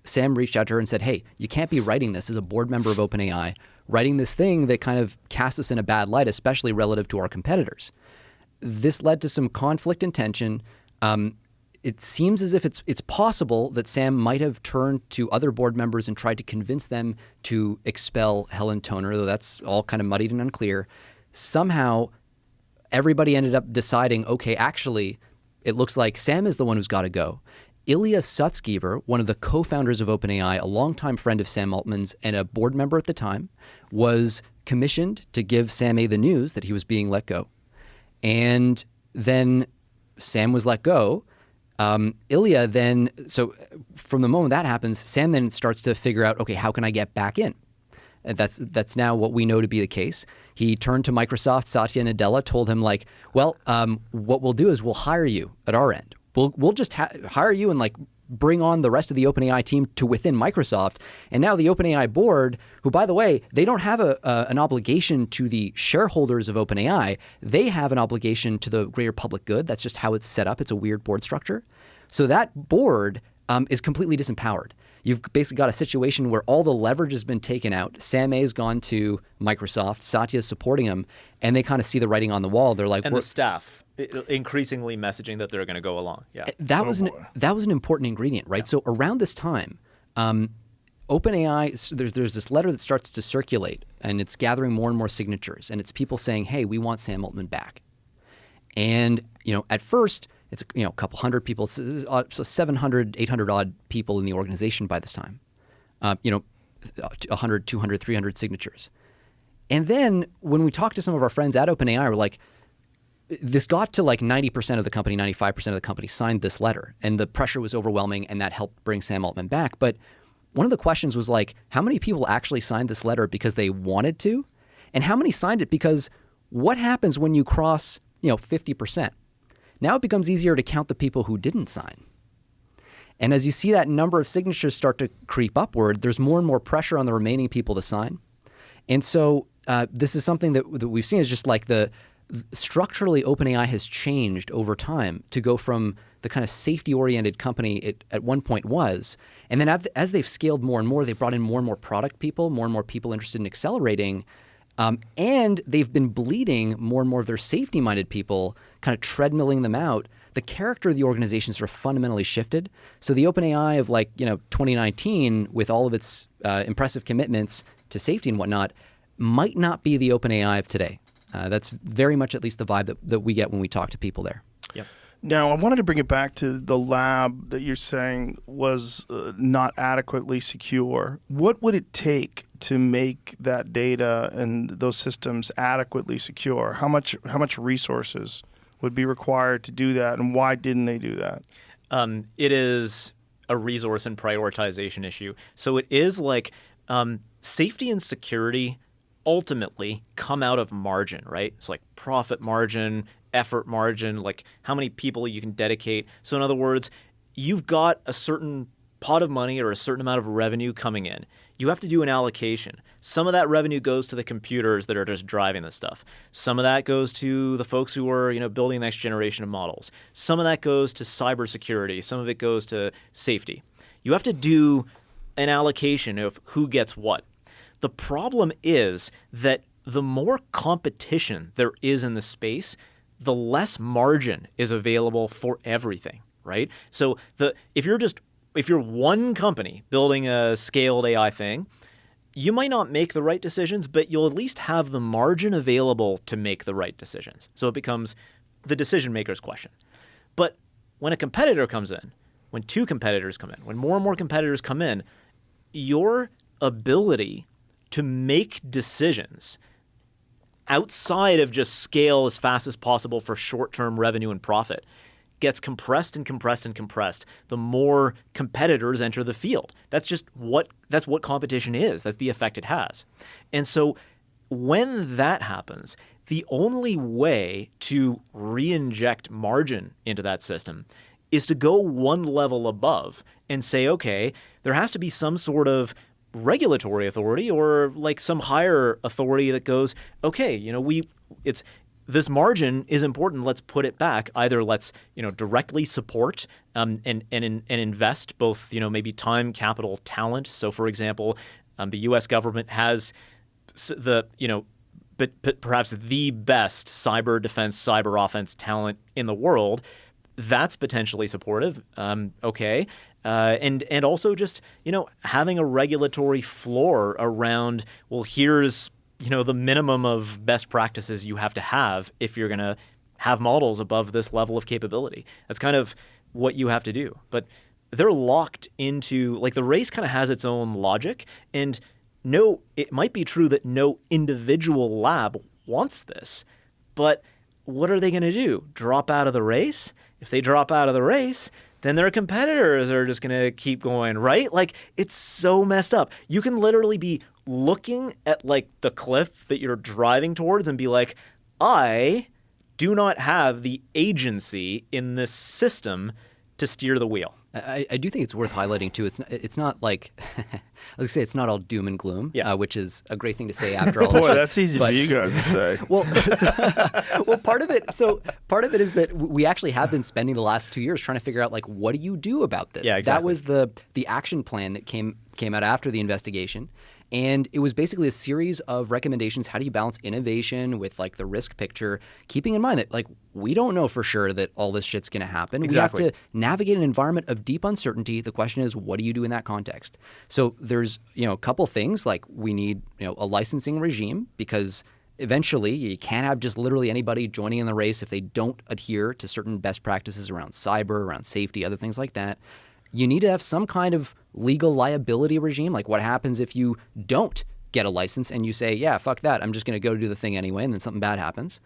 Sam reached out to her and said, hey, you can't be writing this as a board member of OpenAI, writing this thing that kind of casts us in a bad light, especially relative to our competitors. This led to some conflict and tension. It seems as if it's possible that Sam might have turned to other board members and tried to convince them to expel Helen Toner, though that's all kind of muddied and unclear. Somehow, everybody ended up deciding, okay, actually, it looks like Sam is the one who's got to go. Ilya Sutskever, one of the co-founders of OpenAI, a longtime friend of Sam Altman's and a board member at the time, was commissioned to give Sam the news that he was being let go. And then Sam was let go. Ilya then, so from the moment that happens, Sam then starts to figure out, okay, how can I get back in? And that's now what we know to be the case. He turned to Microsoft, Satya Nadella, told him like, well, what we'll do is we'll hire you at our end. We'll just hire you and like bring on the rest of the OpenAI team to within Microsoft. And now the OpenAI board, who, by the way, they don't have an obligation to the shareholders of OpenAI. They have an obligation to the greater public good. That's just how it's set up. It's a weird board structure. So that board is completely disempowered. You've basically got a situation where all the leverage has been taken out. Sam May's gone to Microsoft. Satya's supporting him. And they kind of see the writing on the wall. They're like, and the staff increasingly messaging that they're going to go along. Yeah, that was an important ingredient, right? Yeah. So around this time, OpenAI, there's this letter that starts to circulate, and it's gathering more and more signatures, and it's people saying, "Hey, we want Sam Altman back." And at first, it's a couple hundred people, so 700, 800 odd people in the organization by this time. 100, 200, 300 signatures. And then when we talk to some of our friends at OpenAI, we're like, this got to like 90% of the company, 95% of the company signed this letter, and the pressure was overwhelming, and that helped bring Sam Altman back. But one of the questions was like, how many people actually signed this letter because they wanted to? And how many signed it because what happens when you cross, 50%? Now it becomes easier to count the people who didn't sign. And as you see that number of signatures start to creep upward, there's more and more pressure on the remaining people to sign. And so this is something that we've seen is just like structurally, OpenAI has changed over time to go from the kind of safety-oriented company it at one point was. And then as they've scaled more and more, they've brought in more and more product people, more and more people interested in accelerating. And they've been bleeding more and more of their safety-minded people, kind of treadmilling them out. The character of the organizations are fundamentally shifted. So the OpenAI of 2019, with all of its impressive commitments to safety and whatnot, might not be the OpenAI of today. That's very much at least the vibe that we get when we talk to people there. Yep. Now, I wanted to bring it back to the lab that you're saying was not adequately secure. What would it take to make that data and those systems adequately secure? How much resources would be required to do that, and why didn't they do that? It is a resource and prioritization issue. So it is like safety and security ultimately come out of margin, right? It's like profit margin, effort margin, like how many people you can dedicate. So in other words, you've got a certain pot of money or a certain amount of revenue coming in. You have to do an allocation. Some of that revenue goes to the computers that are just driving this stuff. Some of that goes to the folks who are, building the next generation of models. Some of that goes to cybersecurity. Some of it goes to safety. You have to do an allocation of who gets what. The problem is that the more competition there is in the space, the less margin is available for everything, right? So if you're one company building a scaled AI thing, you might not make the right decisions, but you'll at least have the margin available to make the right decisions. So it becomes the decision maker's question. But when a competitor comes in, when two competitors come in, when more and more competitors come in, your ability to make decisions outside of just scale as fast as possible for short-term revenue and profit gets compressed and compressed and compressed the more competitors enter the field. That's what competition is. That's the effect it has. And so when that happens, the only way to re-inject margin into that system is to go one level above and say, okay, there has to be some sort of regulatory authority or like some higher authority that goes, okay, this margin is important. Let's put it back. Either let's directly support and invest both maybe time, capital, talent. So for example, the U.S. government has but perhaps the best cyber defense, cyber offense talent in the world. That's potentially supportive. Okay. And also just, having a regulatory floor around, well, here's, the minimum of best practices you have to have if you're going to have models above this level of capability. That's kind of what you have to do. But they're locked into, the race kind of has its own logic. And no, it might be true that no individual lab wants this. But what are they going to do? Drop out of the race? If they drop out of the race, then their competitors are just going to keep going, right? It's so messed up. You can literally be looking at like the cliff that you're driving towards and be like, I do not have the agency in this system to steer the wheel. I do think it's worth highlighting too. It's not like I was gonna say it's not all doom and gloom, which is a great thing to say after all. Boy, that's easy for you guys to say. Well, part of it is that we actually have been spending the last 2 years trying to figure out like what do you do about this. Yeah, exactly. That was the action plan that came out after the investigation. And it was basically a series of recommendations. How do you balance innovation with like the risk picture, keeping in mind that like we don't know for sure that all this shit's going to happen. Exactly. We have to navigate an environment of deep uncertainty. The question is, what do you do in that context? So there's a couple things like we need a licensing regime because eventually you can't have just literally anybody joining in the race if they don't adhere to certain best practices around cyber, around safety, other things like that. You need to have some kind of legal liability regime. Like what happens if you don't get a license and you say, yeah, fuck that, I'm just going to go do the thing anyway, and then something bad happens.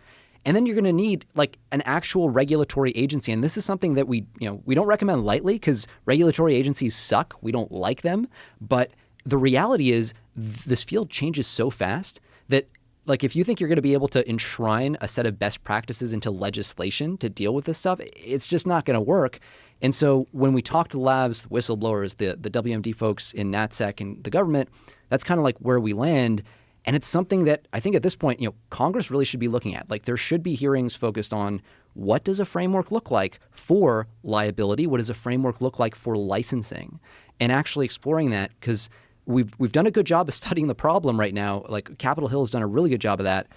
And then you're going to need like an actual regulatory agency. And this is something that we don't recommend lightly because regulatory agencies suck. We don't like them. But the reality is this field changes so fast that like if you think you're going to be able to enshrine a set of best practices into legislation to deal with this stuff, it's just not going to work. And so when we talk to the labs, whistleblowers, the WMD folks in NatSec and the government, that's kind of like where we land. And it's something that I think at this point, Congress really should be looking at. Like there should be hearings focused on what does a framework look like for liability? What does a framework look like for licensing? And actually exploring that because we've done a good job of studying the problem right now. Like Capitol Hill has done a really good job of that.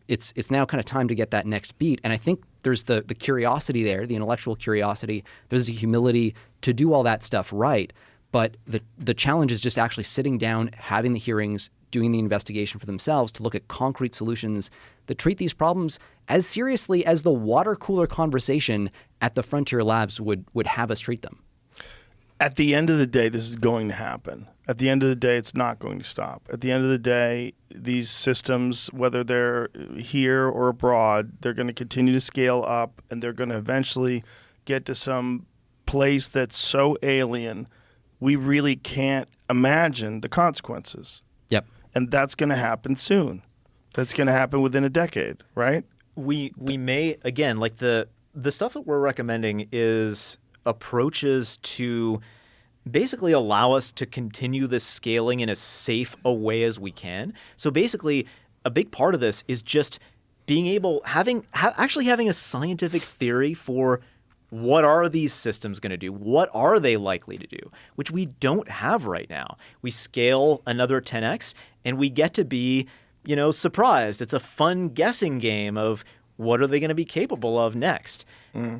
It's now kind of time to get that next beat. And I think there's the curiosity there, the intellectual curiosity. There's the humility to do all that stuff right. But the challenge is just actually sitting down, having the hearings, doing the investigation for themselves to look at concrete solutions that treat these problems as seriously as the water cooler conversation at the Frontier Labs would have us treat them. At the end of the day, this is going to happen. At the end of the day, it's not going to stop. At the end of the day, these systems, whether they're here or abroad, they're going to continue to scale up, and they're going to eventually get to some place that's so alien, we really can't imagine the consequences. Yep. And that's going to happen soon. That's going to happen within a decade, right? We may, again, like the stuff that we're recommending is approaches to basically allow us to continue this scaling in as safe a way as we can. So basically, a big part of this is just being able, actually having a scientific theory for what are these systems going to do? What are they likely to do? Which we don't have right now. We scale another 10x and we get to be, surprised. It's a fun guessing game of what are they going to be capable of next?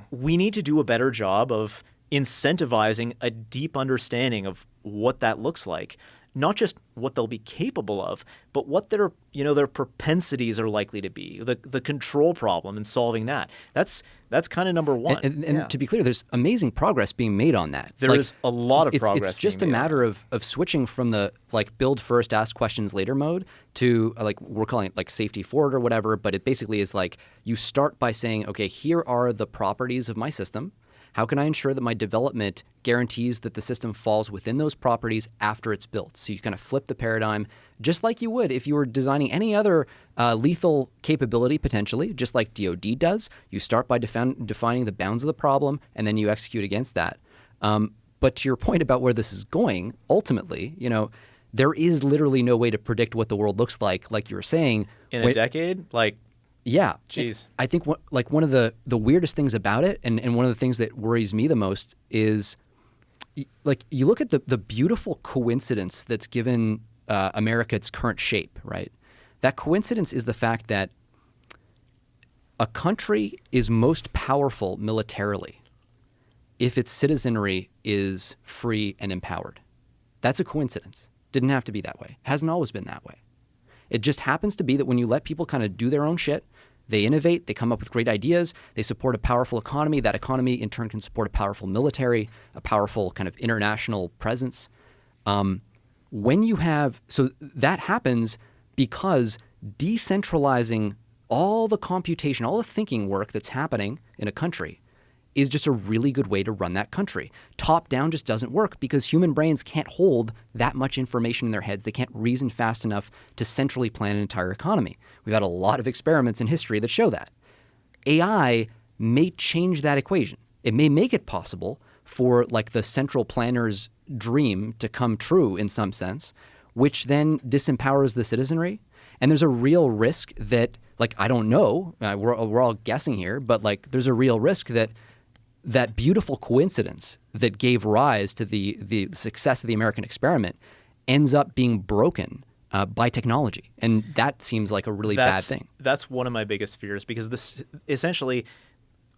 We need to do a better job of incentivizing a deep understanding of what that looks like. Not just what they'll be capable of, but what their propensities are likely to be. The control problem and solving that. That's kind of number one. And to be clear, there's amazing progress being made on that. There is a lot of progress. It's just being a made matter of switching from the build first, ask questions later mode to we're calling it like safety forward or whatever. But it basically is like you start by saying, okay, here are the properties of my system. How can I ensure that my development guarantees that the system falls within those properties after it's built? So you kind of flip the paradigm just like you would if you were designing any other lethal capability potentially, just like DoD does. You start by defining the bounds of the problem, and then you execute against that. But to your point about where this is going, ultimately, there is literally no way to predict what the world looks like you were saying. In a decade? Yeah. Jeez. I think one of the weirdest things about it, and one of the things that worries me the most is, you look at the beautiful coincidence that's given America its current shape, right? That coincidence is the fact that a country is most powerful militarily if its citizenry is free and empowered. That's a coincidence. Didn't have to be that way. Hasn't always been that way. It just happens to be that when you let people kind of do their own shit, they innovate, they come up with great ideas, they support a powerful economy. That economy in turn can support a powerful military, a powerful kind of international presence. So that happens because decentralizing all the computation, all the thinking work that's happening in a country is just a really good way to run that country. Top down just doesn't work because human brains can't hold that much information in their heads. They can't reason fast enough to centrally plan an entire economy. We've had a lot of experiments in history that show that. AI may change that equation. It may make it possible for like the central planner's dream to come true in some sense, which then disempowers the citizenry. And there's a real risk that, like, I don't know, we're all guessing here, but like there's a real risk that that beautiful coincidence that gave rise to the success of the American experiment ends up being broken by technology. And that seems like a really bad thing. That's one of my biggest fears, because this essentially,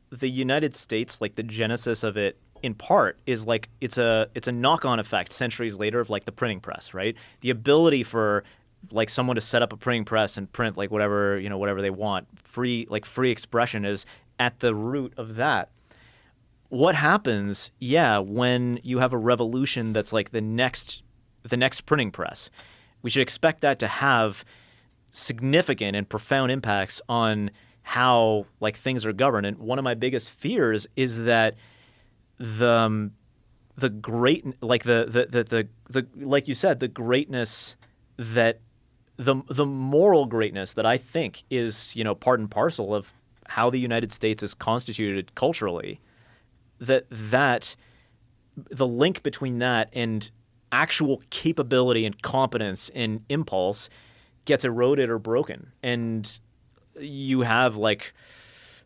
the United States, like the genesis of it in part is like it's a knock-on effect centuries later of like the printing press, right? The ability for like someone to set up a printing press and print like whatever they want, free expression is at the root of that. What happens, when you have a revolution that's like the next printing press? We should expect that to have significant and profound impacts on how like things are governed. And one of my biggest fears is that the great, like the like you said, the greatness that the moral greatness that I think is, part and parcel of how the United States is constituted culturally, that the link between that and actual capability and competence and impulse gets eroded or broken. And you have like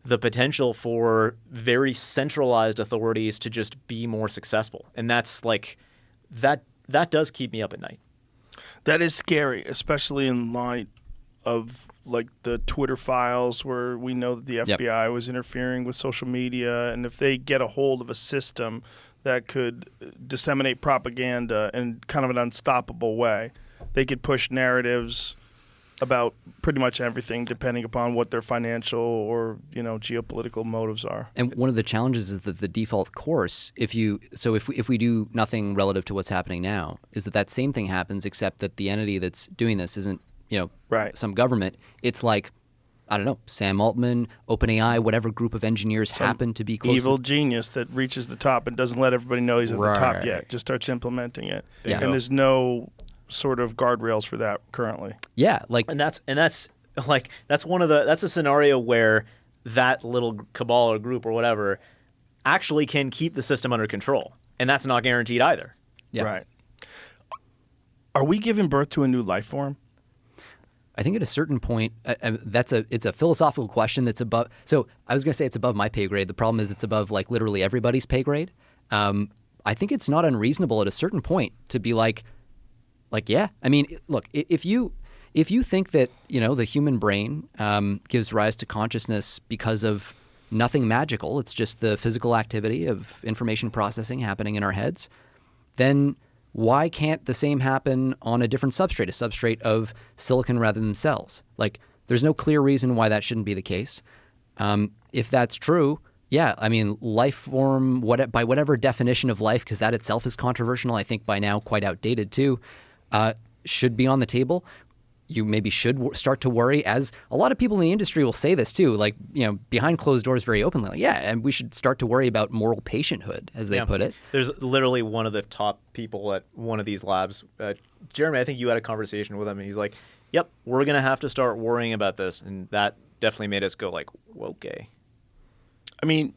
the potential for very centralized authorities to just be more successful. And that's like, that does keep me up at night. That is scary, especially in light of like the Twitter files where we know that the FBI was interfering with social media. And if they get a hold of a system that could disseminate propaganda in kind of an unstoppable way, they could push narratives about pretty much everything depending upon what their financial or geopolitical motives are. And one of the challenges is that the default course, if we do nothing relative to what's happening now, is that same thing happens, except that the entity that's doing this isn't some government. It's like, I don't know, Sam Altman, OpenAI, whatever group of engineers happen to be close. Evil genius that reaches the top and doesn't let everybody know he's at the top yet. Just starts implementing it. Yeah. And there's no sort of guardrails for that currently. Yeah, like and that's a scenario where that little cabal or group or whatever actually can keep the system under control, and that's not guaranteed either. Yeah. Right. Are we giving birth to a new life form? I think at a certain point, it's a philosophical question that's above. So I was going to say it's above my pay grade. The problem is it's above like literally everybody's pay grade. I think it's not unreasonable at a certain point to be like, yeah. I mean, look, if you think that the human brain gives rise to consciousness because of nothing magical, it's just the physical activity of information processing happening in our heads, then why can't the same happen on a different substrate, a substrate of silicon rather than cells? Like, there's no clear reason why that shouldn't be the case. If that's true, yeah, I mean, life form, by whatever definition of life, because that itself is controversial, I think by now quite outdated too, should be on the table. You maybe should start to worry, as a lot of people in the industry will say this too, like, behind closed doors very openly. Like, yeah, and we should start to worry about moral patienthood, as they put it. There's literally one of the top people at one of these labs, Jeremy, I think you had a conversation with him, and he's like, yep, we're going to have to start worrying about this. And that definitely made us go like, okay. I mean,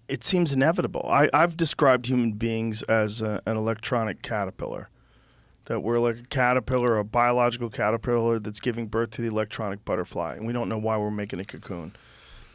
it seems inevitable. I've described human beings as an electronic caterpillar. That we're like a caterpillar, a biological caterpillar that's giving birth to the electronic butterfly. And we don't know why we're making a cocoon.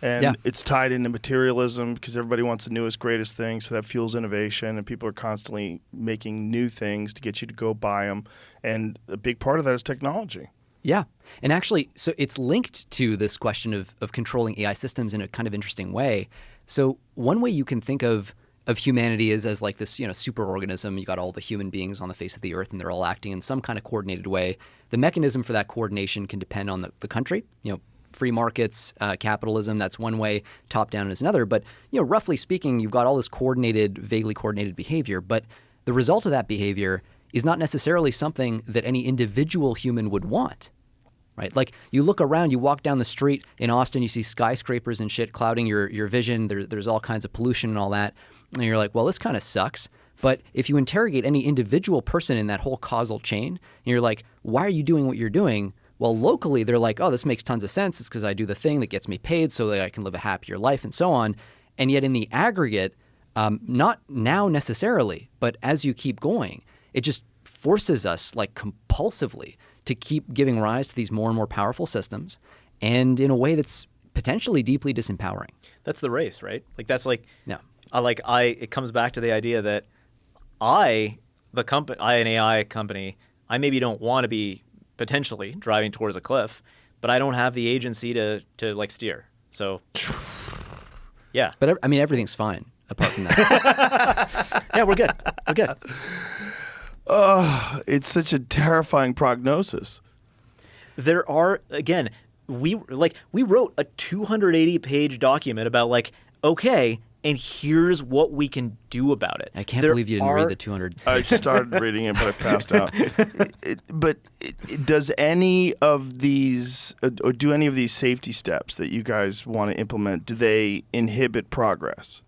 And it's tied into materialism because everybody wants the newest, greatest thing. So that fuels innovation. And people are constantly making new things to get you to go buy them. And a big part of that is technology. Yeah. And actually, so it's linked to this question of controlling AI systems in a kind of interesting way. So one way you can think of humanity is as like this, superorganism. You got all the human beings on the face of the earth, and they're all acting in some kind of coordinated way. The mechanism for that coordination can depend on the country. Free markets, capitalism, that's one way. Top down is another. But, roughly speaking, you've got all this vaguely coordinated behavior. But the result of that behavior is not necessarily something that any individual human would want. right? Like you look around, you walk down the street in Austin, you see skyscrapers and shit clouding your vision. There's all kinds of pollution and all that. And you're like, well, this kind of sucks. But if you interrogate any individual person in that whole causal chain, and you're like, why are you doing what you're doing? Well, locally, they're like, oh, this makes tons of sense. It's because I do the thing that gets me paid so that I can live a happier life and so on. And yet in the aggregate, not now necessarily, but as you keep going, it just forces us like compulsively to keep giving rise to these more and more powerful systems, and in a way that's potentially deeply disempowering. That's the race, right? Like that's like, Yeah. It comes back to the idea that I, an AI company, I maybe don't want to be potentially driving towards a cliff, but I don't have the agency to like steer. So, yeah. But I mean, everything's fine apart from that. Yeah, we're good. We're good. It's such a terrifying prognosis. There are, again, we wrote a 280-page document about like, okay, and here's what we can do about it. I can't believe you didn't read the 200. I started reading it, but I passed out. Does any of these, or do any of these safety steps that you guys want to implement, do they inhibit progress?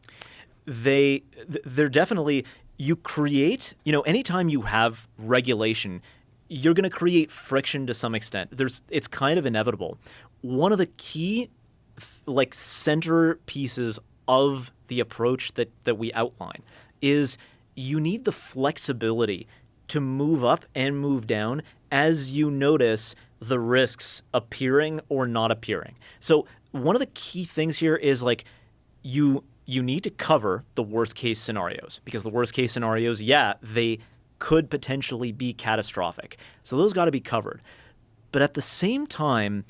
They're definitely, you create, anytime you have regulation, you're going to create friction to some extent. It's kind of inevitable. One of the key center pieces of the approach that we outline is you need the flexibility to move up and move down as you notice the risks appearing or not appearing. So one of the key things here is like you need to cover the worst case scenarios, because the worst case scenarios, they could potentially be catastrophic. So those got to be covered. But at the same time,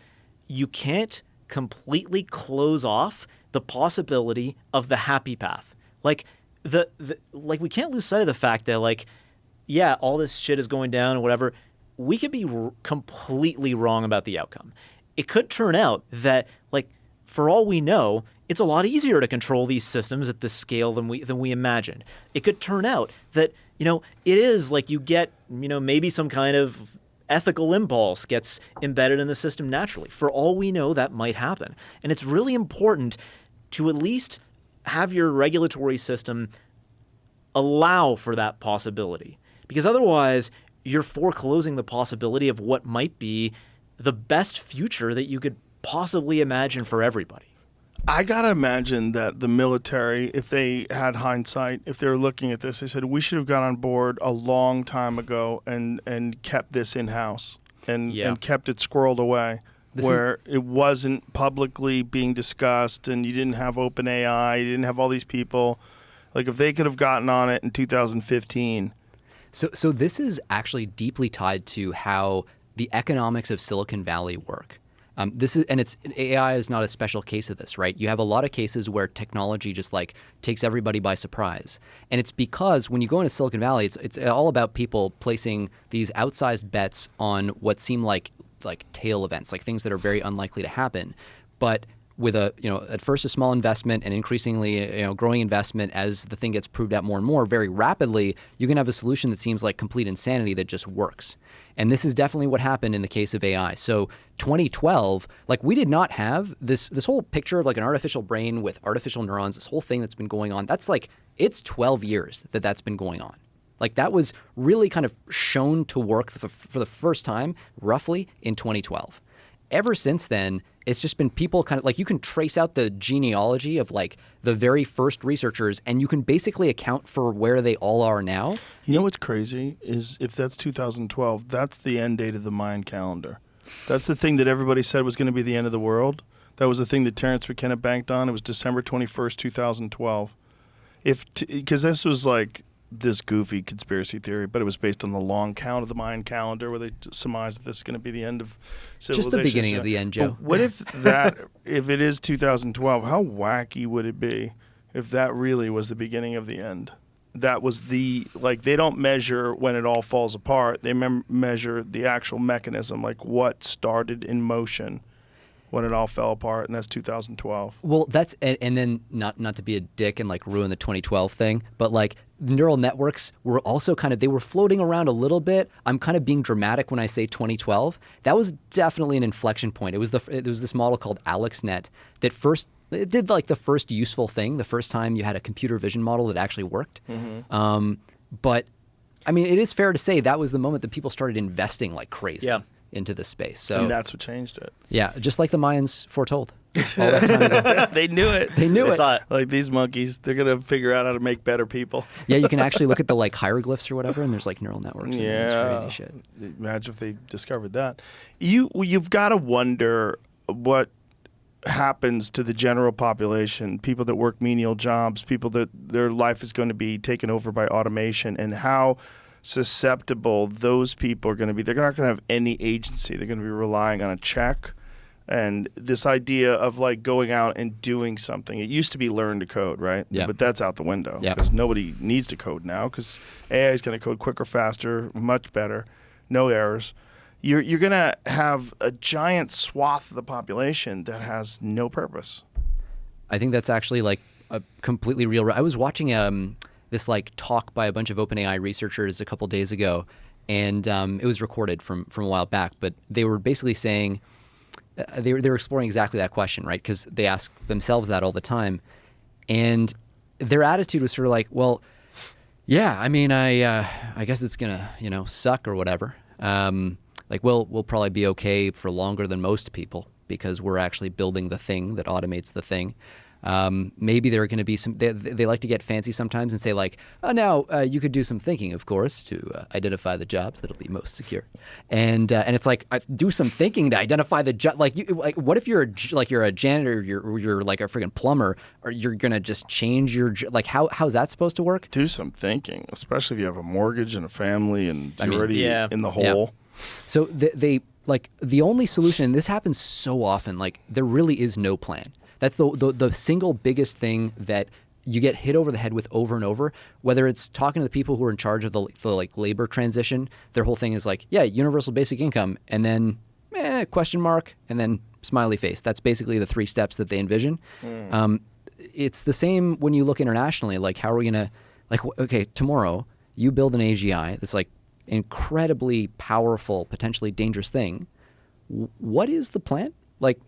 you can't completely close off the possibility of the happy path. Like we can't lose sight of the fact that all this shit is going down or whatever. We could be completely wrong about the outcome. It could turn out that for all we know, it's a lot easier to control these systems at this scale than we imagined. It could turn out that it is you get maybe some kind of ethical impulse gets embedded in the system naturally. For all we know, that might happen. And it's really important to at least have your regulatory system allow for that possibility. Because otherwise, you're foreclosing the possibility of what might be the best future that you could possibly imagine for everybody. I got to imagine that the military, if they had hindsight, if they were looking at this, they said, we should have got on board a long time ago and kept this in-house and kept it squirreled away, it wasn't publicly being discussed, and you didn't have open AI, you didn't have all these people. Like if they could have gotten on it in 2015. So this is actually deeply tied to how the economics of Silicon Valley work. AI is not a special case of this, right? You have a lot of cases where technology just takes everybody by surprise. And it's because when you go into Silicon Valley, it's all about people placing these outsized bets on what seem like tail events, like things that are very unlikely to happen. But with at first a small investment and increasingly growing investment, as the thing gets proved out more and more very rapidly, you can have a solution that seems like complete insanity that just works. And this is definitely what happened in the case of AI. So 2012, we did not have this whole picture of an artificial brain with artificial neurons, this whole thing that's been going on. That's it's 12 years that's been going on. That was really kind of shown to work for the first time roughly in 2012. Ever since then, it's just been people kind of you can trace out the genealogy of the very first researchers, and you can basically account for where they all are now. You know what's crazy is if that's 2012, that's the end date of the Mayan calendar. That's the thing that everybody said was going to be the end of the world. That was the thing that Terence McKenna banked on. It was December 21st, 2012. Because this was this goofy conspiracy theory, but it was based on the long count of the Mayan calendar where they surmised that this is going to be the end of civilization. Just the beginning of the end, Joe. But what if it is 2012, how wacky would it be if that really was the beginning of the end? That was they don't measure when it all falls apart. They measure the actual mechanism, what started in motion when it all fell apart, and that's 2012. Well, and then not to be a dick and ruin the 2012 thing, but neural networks were also they were floating around a little bit. I'm kind of being dramatic when I say 2012. That was definitely an inflection point. It was this model called AlexNet that it did like the first useful thing, the first time you had a computer vision model that actually worked. But I mean, it is fair to say that was the moment that people started investing like crazy into this space. So And that's what changed it. yeah, just like the Mayans foretold all that time ago. They knew it. They knew it. saw it. Like these monkeys, they're gonna figure out how to make better people. Yeah, you can actually look at the like hieroglyphs or whatever, and there's like neural networks. And it's crazy shit. Imagine if they discovered that. You've got to wonder what happens to the general population, people that work menial jobs, people that their life is going to be taken over by automation, and how susceptible those people are going to be. They're not going to have any agency. They're going to be relying on a check. And this idea of like going out and doing something, it used to be learn to code, right? Yeah. But that's out the window Yeah. because nobody needs to code now because AI is going to code quicker, faster, much better, no errors. You're going to have a giant swath of the population that has no purpose. I think that's actually like a completely real. I was watching this like talk by a bunch of OpenAI researchers a couple days ago, and it was recorded from a while back. But they were basically saying they were exploring exactly that question, right? Because they ask themselves that all the time, and their attitude was sort of like, well, yeah, I mean, I guess it's gonna suck or whatever. Like we'll probably be okay for longer than most people because we're actually building the thing that automates the thing. Maybe there are going to be some. They like to get fancy sometimes and say like, "Oh, now you could do some thinking, of course, to identify the jobs that'll be most secure." And it's like, do some thinking to identify the job. Like, what if you're a janitor, you're like a freaking plumber, or you're gonna just change your like how's that supposed to work? Do some thinking, especially if you have a mortgage and a family and you're mean, already in the Yeah. hole. So they like the only solution, and this happens so often, like there really is no plan. That's the single biggest thing that you get hit over the head with over and over, whether it's talking to the people who are in charge of the like labor transition. Their whole thing is like, yeah, universal basic income, and then question mark, and then smiley face. That's basically the 3 steps that they envision. It's the same when you look internationally. Like, how are we going to, like, okay, tomorrow you build an AGI that's like incredibly powerful, potentially dangerous thing. What is the plan? Like,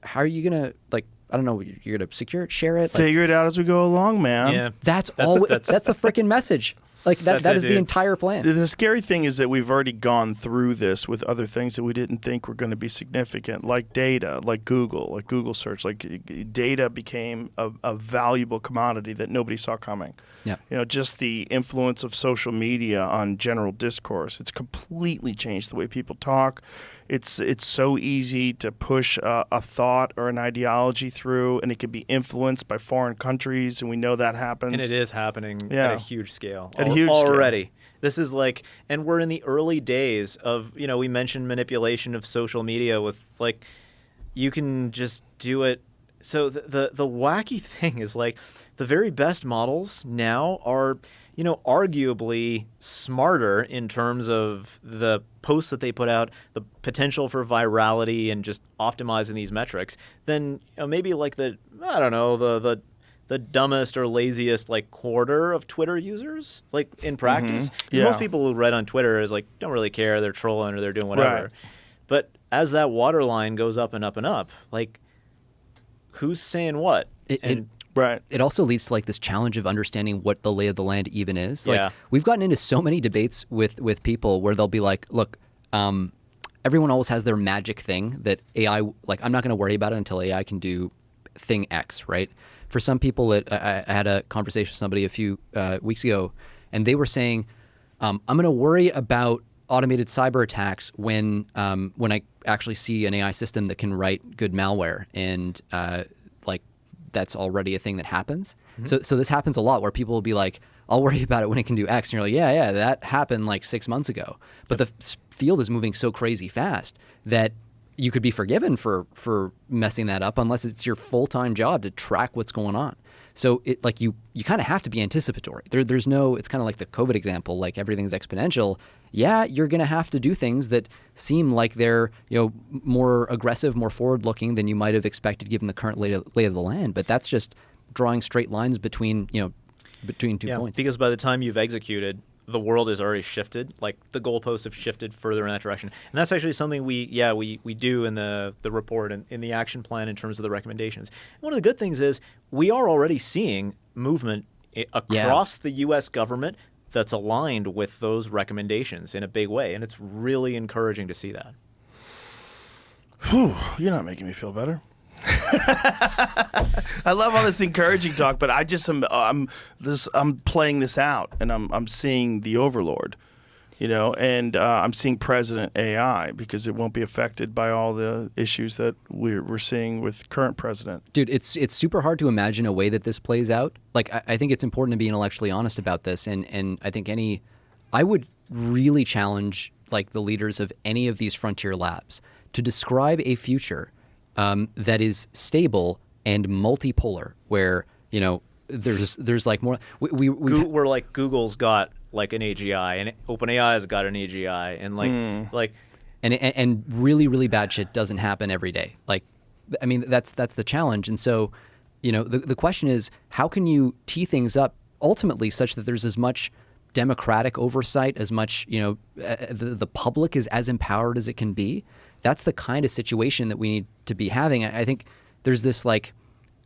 how are you going to, like, I don't know, you're going to secure it, share it? Like, Figure it out as we go along, man. Yeah. that's the freaking message. Like that That's is it, the dude. entire plan. The scary thing is that we've already gone through this with other things that we didn't think were going to be significant, like data, like Google search. Like data became a valuable commodity that nobody saw coming. Yeah. Just the influence of social media on general discourse. It's completely changed the way people talk. It's so easy to push a thought or an ideology through, and it can be influenced by foreign countries, and we know that happens. And it is happening Yeah. at a huge scale. At a huge scale. already. This is like, and we're in the early days of, we mentioned manipulation of social media with like, you can just do it. So the wacky thing is like, the very best models now are, arguably smarter in terms of the posts that they put out, the potential for virality and just optimizing these metrics than maybe like the dumbest or laziest like quarter of Twitter users, like in practice. 'Cause Yeah. most people who write on Twitter is like don't really care, they're trolling or they're doing whatever. Right. But as that waterline goes up and up and up, like who's saying what? Right. It also leads to like this challenge of understanding what the lay of the land even is. Like, Yeah. we've gotten into so many debates with people where they'll be like, look, everyone always has their magic thing that AI, like, I'm not going to worry about it until AI can do thing X, right? For some people, I had a conversation with somebody a few weeks ago, and they were saying, I'm going to worry about automated cyber attacks when I actually see an AI system that can write good malware, and like that's already a thing that happens. So this happens a lot where people will be like, I'll worry about it when it can do X, and you're like, yeah, that happened like 6 months ago. But the field is moving so crazy fast that you could be forgiven for messing that up unless it's your full-time job to track what's going on. So it like you kind of have to be anticipatory. There's no, it's kind of like the COVID example, like everything's exponential. Yeah, you're going to have to do things that seem like they're, more aggressive, more forward-looking than you might have expected given the current lay of the land. But that's just drawing straight lines between, between 2 points. Because by the time you've executed, the world has already shifted. Like the goalposts have shifted further in that direction, and that's actually something we do in the report and in the action plan in terms of the recommendations. And one of the good things is we are already seeing movement across the U.S. government that's aligned with those recommendations in a big way, and it's really encouraging to see that. Whew, you're not making me feel better. I love all this encouraging talk, but I just I'm playing this out, and I'm seeing the overlord, and I'm seeing President AI because it won't be affected by all the issues that we're seeing with current president. Dude, it's super hard to imagine a way that this plays out. Like I think it's important to be intellectually honest about this, and I think I would really challenge like the leaders of any of these frontier labs to describe a future that is stable and multipolar, where there's like more. We're like Google's got like an AGI, and OpenAI has got an AGI, and like and really really bad shit doesn't happen every day. Like, I mean that's the challenge, and so the question is how can you tee things up ultimately such that there's as much democratic oversight, as much the public is as empowered as it can be. That's the kind of situation that we need to be having. I think there's this like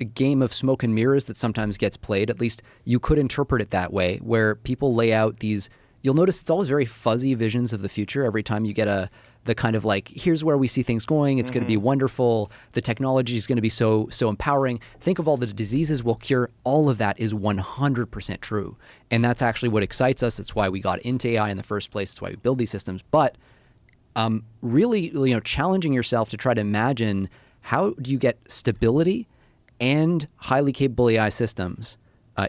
a game of smoke and mirrors that sometimes gets played. At least you could interpret it that way, where people lay out these. You'll notice it's always very fuzzy visions of the future. Every time you get the kind of like, here's where we see things going. It's going to be wonderful. The technology is going to be so empowering. Think of all the diseases we'll cure. All of that is 100% true, and that's actually what excites us. It's why we got into AI in the first place. It's why we build these systems. But really, challenging yourself to try to imagine how do you get stability and highly capable AI systems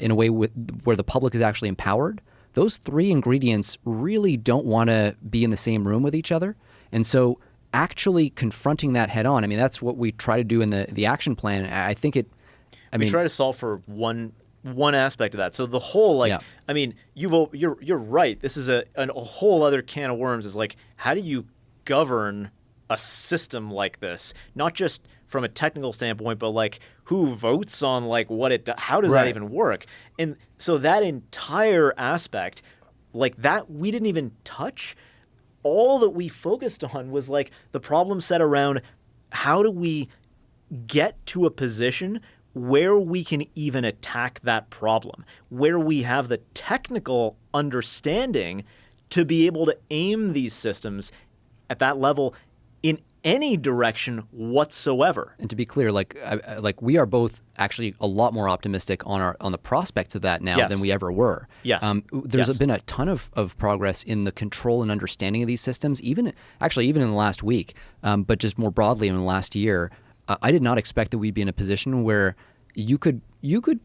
in a way where the public is actually empowered. Those three ingredients really don't want to be in the same room with each other. And so actually confronting that head on, I mean, that's what we try to do in the action plan. I think we try to solve for one aspect of that. So the whole I mean, you're right. This is a whole other can of worms. Is like, how do you govern a system like this? Not just from a technical standpoint, but like who votes on like what it does? How does that even work? And so that entire aspect, like that, we didn't even touch. All that we focused on was like the problem set around how do we get to a position where we can even attack that problem, where we have the technical understanding to be able to aim these systems at that level in any direction whatsoever. And to be clear, like we are both actually a lot more optimistic on the prospects of that now than we ever were. Yes. There's been a ton of progress in the control and understanding of these systems, even in the last week, but just more broadly in the last year. I did not expect that we'd be in a position where you could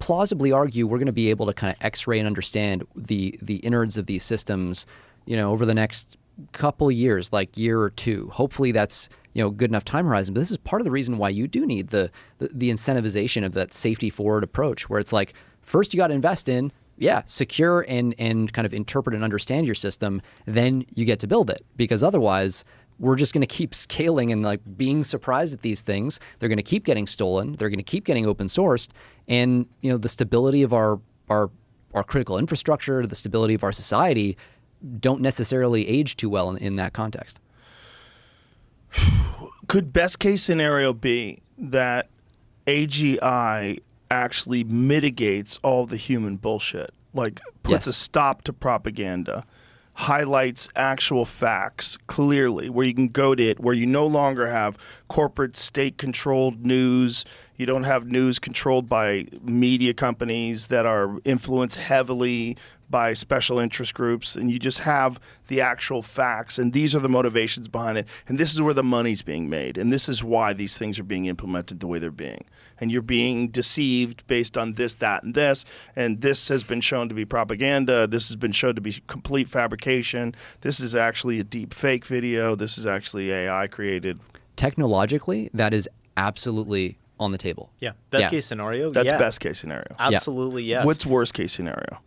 plausibly argue we're going to be able to kind of X-ray and understand the innards of these systems, over the next couple of years, like year or two. Hopefully that's good enough time horizon. But this is part of the reason why you do need the incentivization of that safety forward approach, where it's like first you got to invest in secure and kind of interpret and understand your system, then you get to build it, because otherwise we're just going to keep scaling and like being surprised at these things. They're going to keep getting stolen. They're going to keep getting open sourced, and the stability of our critical infrastructure, the stability of our society, don't necessarily age too well in that context. Could best case scenario be that AGI actually mitigates all the human bullshit, like puts a stop to propaganda, highlights actual facts clearly, where you can go to it, where you no longer have corporate state-controlled news. You don't have news controlled by media companies that are influenced heavily by special interest groups, and you just have the actual facts, and these are the motivations behind it, and this is where the money's being made, and this is why these things are being implemented the way they're being. And you're being deceived based on this, that, and this has been shown to be propaganda, this has been shown to be complete fabrication, this is actually a deep fake video, this is actually AI created. Technologically, that is absolutely on the table. Yeah. Best case scenario? That's best case scenario. Absolutely, yes. What's worst case scenario?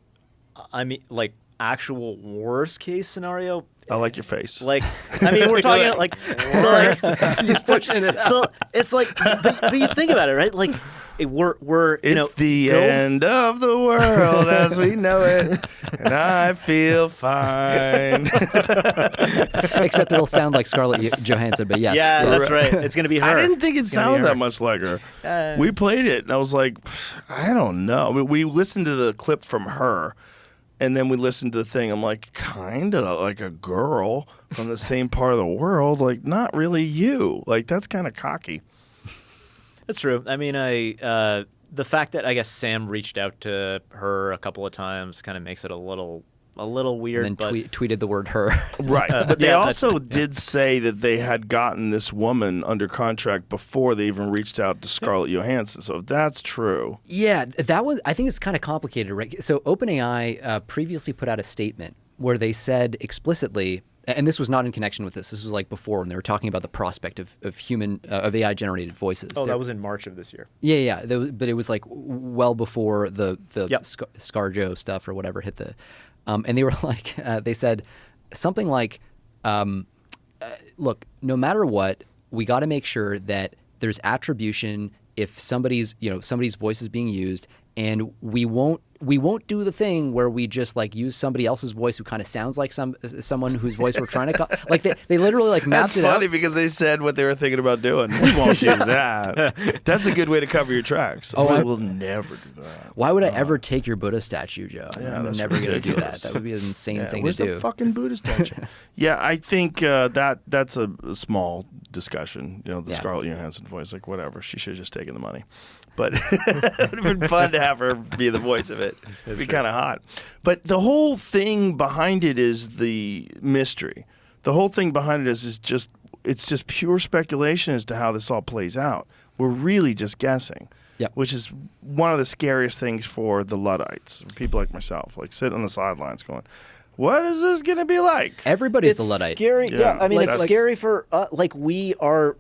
I mean, like, actual worst case scenario? I like your face. Like, I mean, we're talking like, so like, he's pushing it out. So it's like, but you think about it, right? Like, we're It's the end of the world as we know it, and I feel fine. Except it'll sound like Scarlett Johansson, but yes. Yeah, that's right. It's gonna be her. I didn't think it It's gonna be sounded her. that much like her. We played it, and I was like, I don't know. I mean, we listened to the clip from her, and then we listened to the thing. I'm like, kind of like a girl from the same part of the world. Like, not really you. Like, that's kind of cocky. That's true. I mean, the fact that I guess Sam reached out to her a couple of times kind of makes it a little weird. And then but tweeted the word her. Right. But they yeah, that's also did say that they had gotten this woman under contract before they even reached out to Scarlett Johansson. So if that's true. Yeah, that was. I think it's kind of complicated, right? So OpenAI previously put out a statement where they said explicitly, and this was not in connection with this. This was like before when they were talking about the prospect of AI generated voices. that was in March of this year. Yeah. But it was like well before the Yep. ScarJo stuff or whatever hit the, and they were like, they said something like, look, no matter what, we got to make sure that there's attribution if somebody's voice is being used, and we won't do the thing where we just like use somebody else's voice who kind of sounds like someone whose voice we're trying to like they literally like mapped That's it out. funny because they said what they were thinking about doing. We won't do that. That's a good way to cover your tracks. Oh, I will never do that. Why would I ever take your Buddha statue, Joe? I'm that's never going to do that. ridiculous. That would be an insane thing to Where's do. the fucking Buddha statue? Yeah, I think that's a small discussion. You know, the Yeah. Scarlett Johansson voice, like whatever. She should have just taken the money. But it would have been fun to have her be the voice of it. It'd be kind of hot. But the whole thing behind it is the mystery. The whole thing behind it is just it's just pure speculation as to how this all plays out. We're really just guessing. Yep. Which is one of the scariest things for the Luddites, people like myself, like sitting on the sidelines going, what is this going to be like? Everybody's It's the Luddite. scary. Yeah. I mean, Like, it's that's- scary for like we're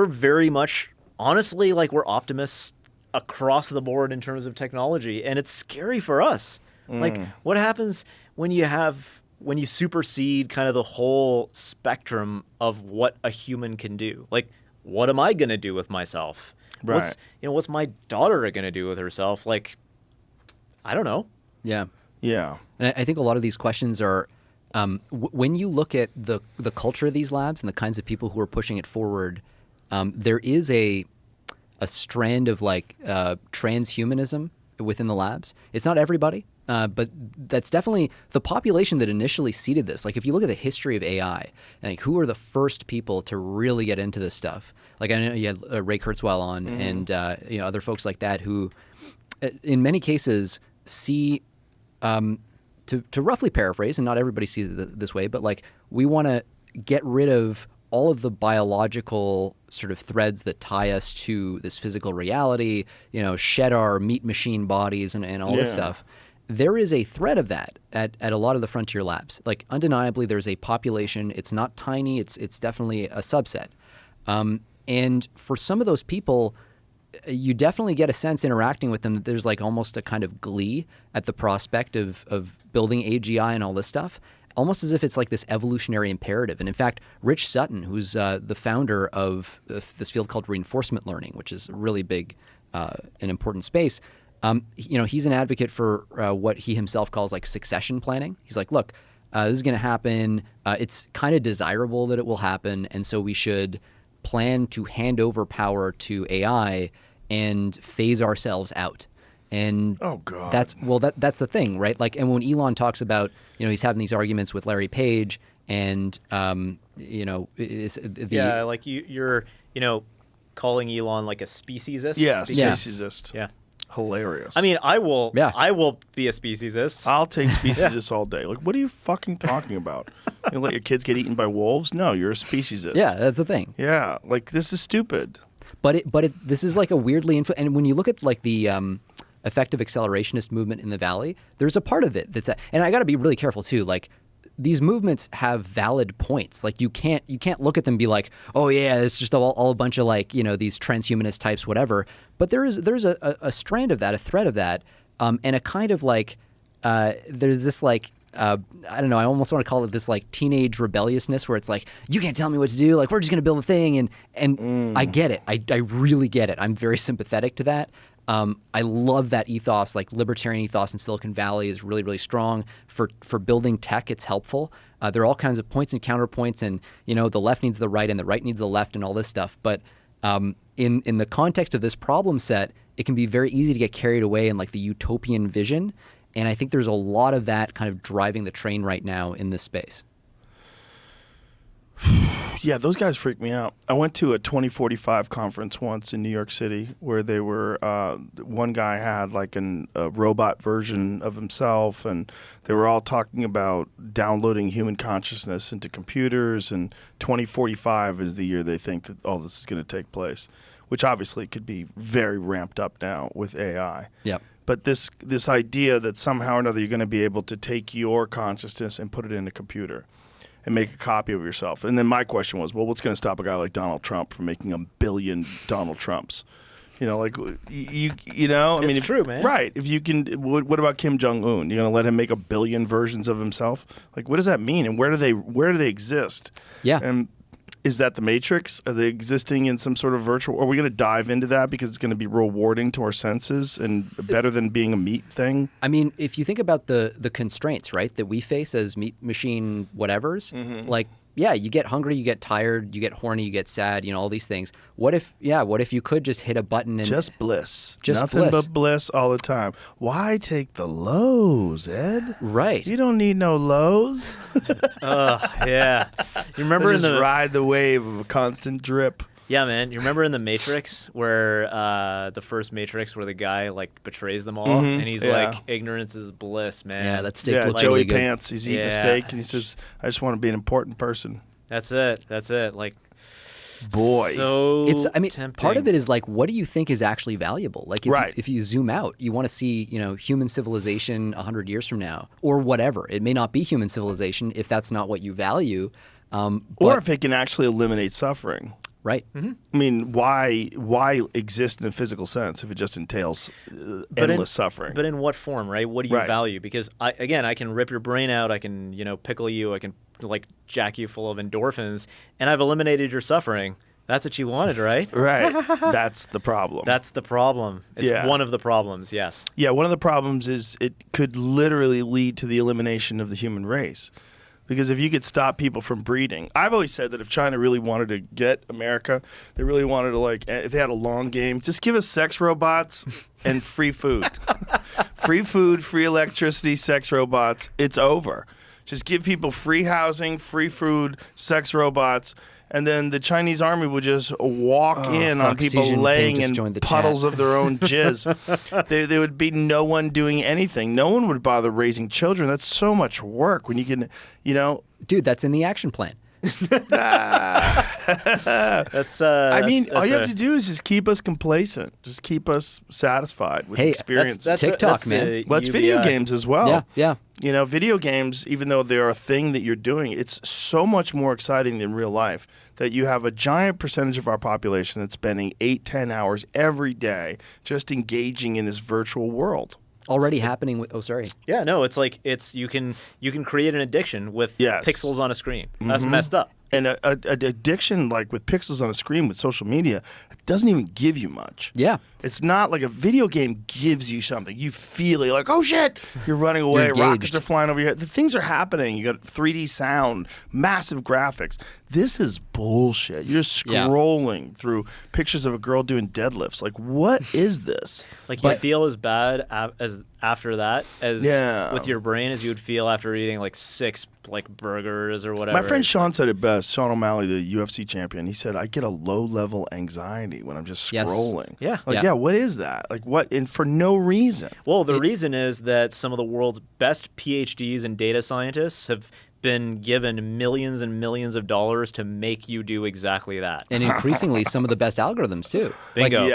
very much honestly like we're optimists across the board in terms of technology, and it's scary for us. Like, what happens when you supersede kind of the whole spectrum of what a human can do? Like, what am I gonna do with myself? Right. What's my daughter gonna do with herself? Like, I don't know. Yeah. Yeah. And I think a lot of these questions are, when you look at the culture of these labs and the kinds of people who are pushing it forward, there is a strand of like transhumanism within the labs. It's not everybody, but that's definitely the population that initially seeded this. Like if you look at the history of AI, like who are the first people to really get into this stuff? Like I know you had Ray Kurzweil on, and other folks like that who, in many cases, see. To roughly paraphrase, and not everybody sees it this way, but like we want to get rid of all of the biological sort of threads that tie us to this physical reality, shed our meat machine bodies and all this Yeah. stuff. There is a thread of that at a lot of the frontier labs. Like undeniably, there's a population. It's not tiny. It's definitely a subset. And for some of those people, you definitely get a sense interacting with them that there's like almost a kind of glee at the prospect of building AGI and all this stuff, almost as if it's like this evolutionary imperative. And in fact, Rich Sutton, who's the founder of this field called reinforcement learning, which is a really big and important space, he's an advocate for what he himself calls like succession planning. He's like, look, this is going to happen. It's kind of desirable that it will happen. And so we should plan to hand over power to AI and phase ourselves out. And Oh, God. that's the thing, right? Like, and when Elon talks about, he's having these arguments with Larry Page, and Like you're calling Elon like a speciesist. Yeah, Yeah. speciesist. Yeah. Hilarious. I mean, I will. Yeah. I will be a speciesist. I'll take speciesist all day. Like, what are you fucking talking about? You let your kids get eaten by wolves? No, you're a speciesist. yeah, that's the thing. Yeah, like this is stupid. But this is like a weirdly and when you look at like the effective accelerationist movement in the Valley, there's a part of it and I got to be really careful too. Like these movements have valid points. Like you can't look at them and be like, oh yeah, it's just all a bunch of like these transhumanist types, whatever. But there's a strand of that, a thread of that, and a kind of like there's this like I don't know, I almost want to call it this like teenage rebelliousness where it's like, you can't tell me what to do. Like, we're just going to build a thing. And I get it. I really get it. I'm very sympathetic to that. I love that ethos, like libertarian ethos in Silicon Valley is really, really strong. For building tech, it's helpful. There are all kinds of points and counterpoints, and the left needs the right and the right needs the left and all this stuff. But in the context of this problem set, it can be very easy to get carried away in like the utopian vision. And I think there's a lot of that kind of driving the train right now in this space. Yeah, those guys freak me out. I went to a 2045 conference once in New York City where they were, one guy had like a robot version of himself, and they were all talking about downloading human consciousness into computers, and 2045 is the year they think that all this is going to take place, which obviously could be very ramped up now with AI. Yep. But this idea that somehow or another you're going to be able to take your consciousness and put it in a computer and make a copy of yourself. And then my question was, well, what's going to stop a guy like Donald Trump from making 1 billion Donald Trumps? Like It's true, man. Right. If you can, what about Kim Jong-un? You're going to let him make 1 billion versions of himself? Like, what does that mean? And where do they exist? Yeah. And is that the Matrix? Are they existing in some sort of virtual? Are we going to dive into that because it's going to be rewarding to our senses and better than being a meat thing? I mean, if you think about the constraints, right, that we face as meat machine whatevers, like, yeah, you get hungry, you get tired, you get horny, you get sad, all these things. What if you could just hit a button and just bliss, just nothing bliss. but bliss all the time? Why take the lows, Ed? Right. You don't need no lows. Yeah. You remember just ride the wave of a constant drip. Yeah, man. You remember in the Matrix where the first Matrix where the guy like betrays them all and he's like, ignorance is bliss, man. Yeah, that steak Yeah, looked Joey really good. Pants. He's eating a steak and he says, "I just want to be an important person." That's it. Like, boy, so tempting. Part of it is like, what do you think is actually valuable? Like, if you zoom out, you want to see, human civilization 100 years from now, or whatever. It may not be human civilization if that's not what you value, or if it can actually eliminate suffering. Right. Mm-hmm. I mean, why exist in a physical sense if it just entails endless suffering? But in what form, right? What do you value? Because I can rip your brain out. I can, pickle you. I can like jack you full of endorphins, and I've eliminated your suffering. That's what you wanted, right? Right. That's the problem. That's the problem. It's one of the problems. Yes. Yeah. One of the problems is it could literally lead to the elimination of the human race. Because if you could stop people from breeding, I've always said that if China really wanted to get America, they really wanted to, if they had a long game, just give us sex robots and free food. Free food, free electricity, sex robots. It's over. Just give people free housing, free food, sex robots, and then the Chinese army would just walk in on people laying in puddles of their own jizz. There would be no one doing anything. No one would bother raising children. That's so much work when you can, Dude, that's in the action plan. I mean, all you have to do is just keep us complacent. Just keep us satisfied with experience. That's TikTok, man. Well, it's video games as well. Yeah. Video games, even though they're a thing that you're doing, it's so much more exciting than real life that you have a giant percentage of our population that's spending 8-10 hours every day just engaging in this virtual world. Already happening with, Yeah, no, it's like you can create an addiction with pixels on a screen. That's messed up. And an addiction like with pixels on a screen with social media, it doesn't even give you much. Yeah. It's not like a video game gives you something. You feel it. You're like, oh shit, you're running away. Rockets are flying over your head. The things are happening. You got 3D sound, massive graphics. This is bullshit. You're scrolling through pictures of a girl doing deadlifts. Like, what is this? Like, you feel as bad as after that as with your brain as you would feel after eating like 6 burgers or whatever. My friend Sean said it best. Sean O'Malley, the UFC champion, he said, I get a low-level anxiety when I'm just scrolling. Yeah. What is that? Like, what? And for no reason. Well, the reason is that some of the world's best PhDs and data scientists have been given millions and millions of dollars to make you do exactly that. And increasingly, some of the best algorithms, too. Bingo.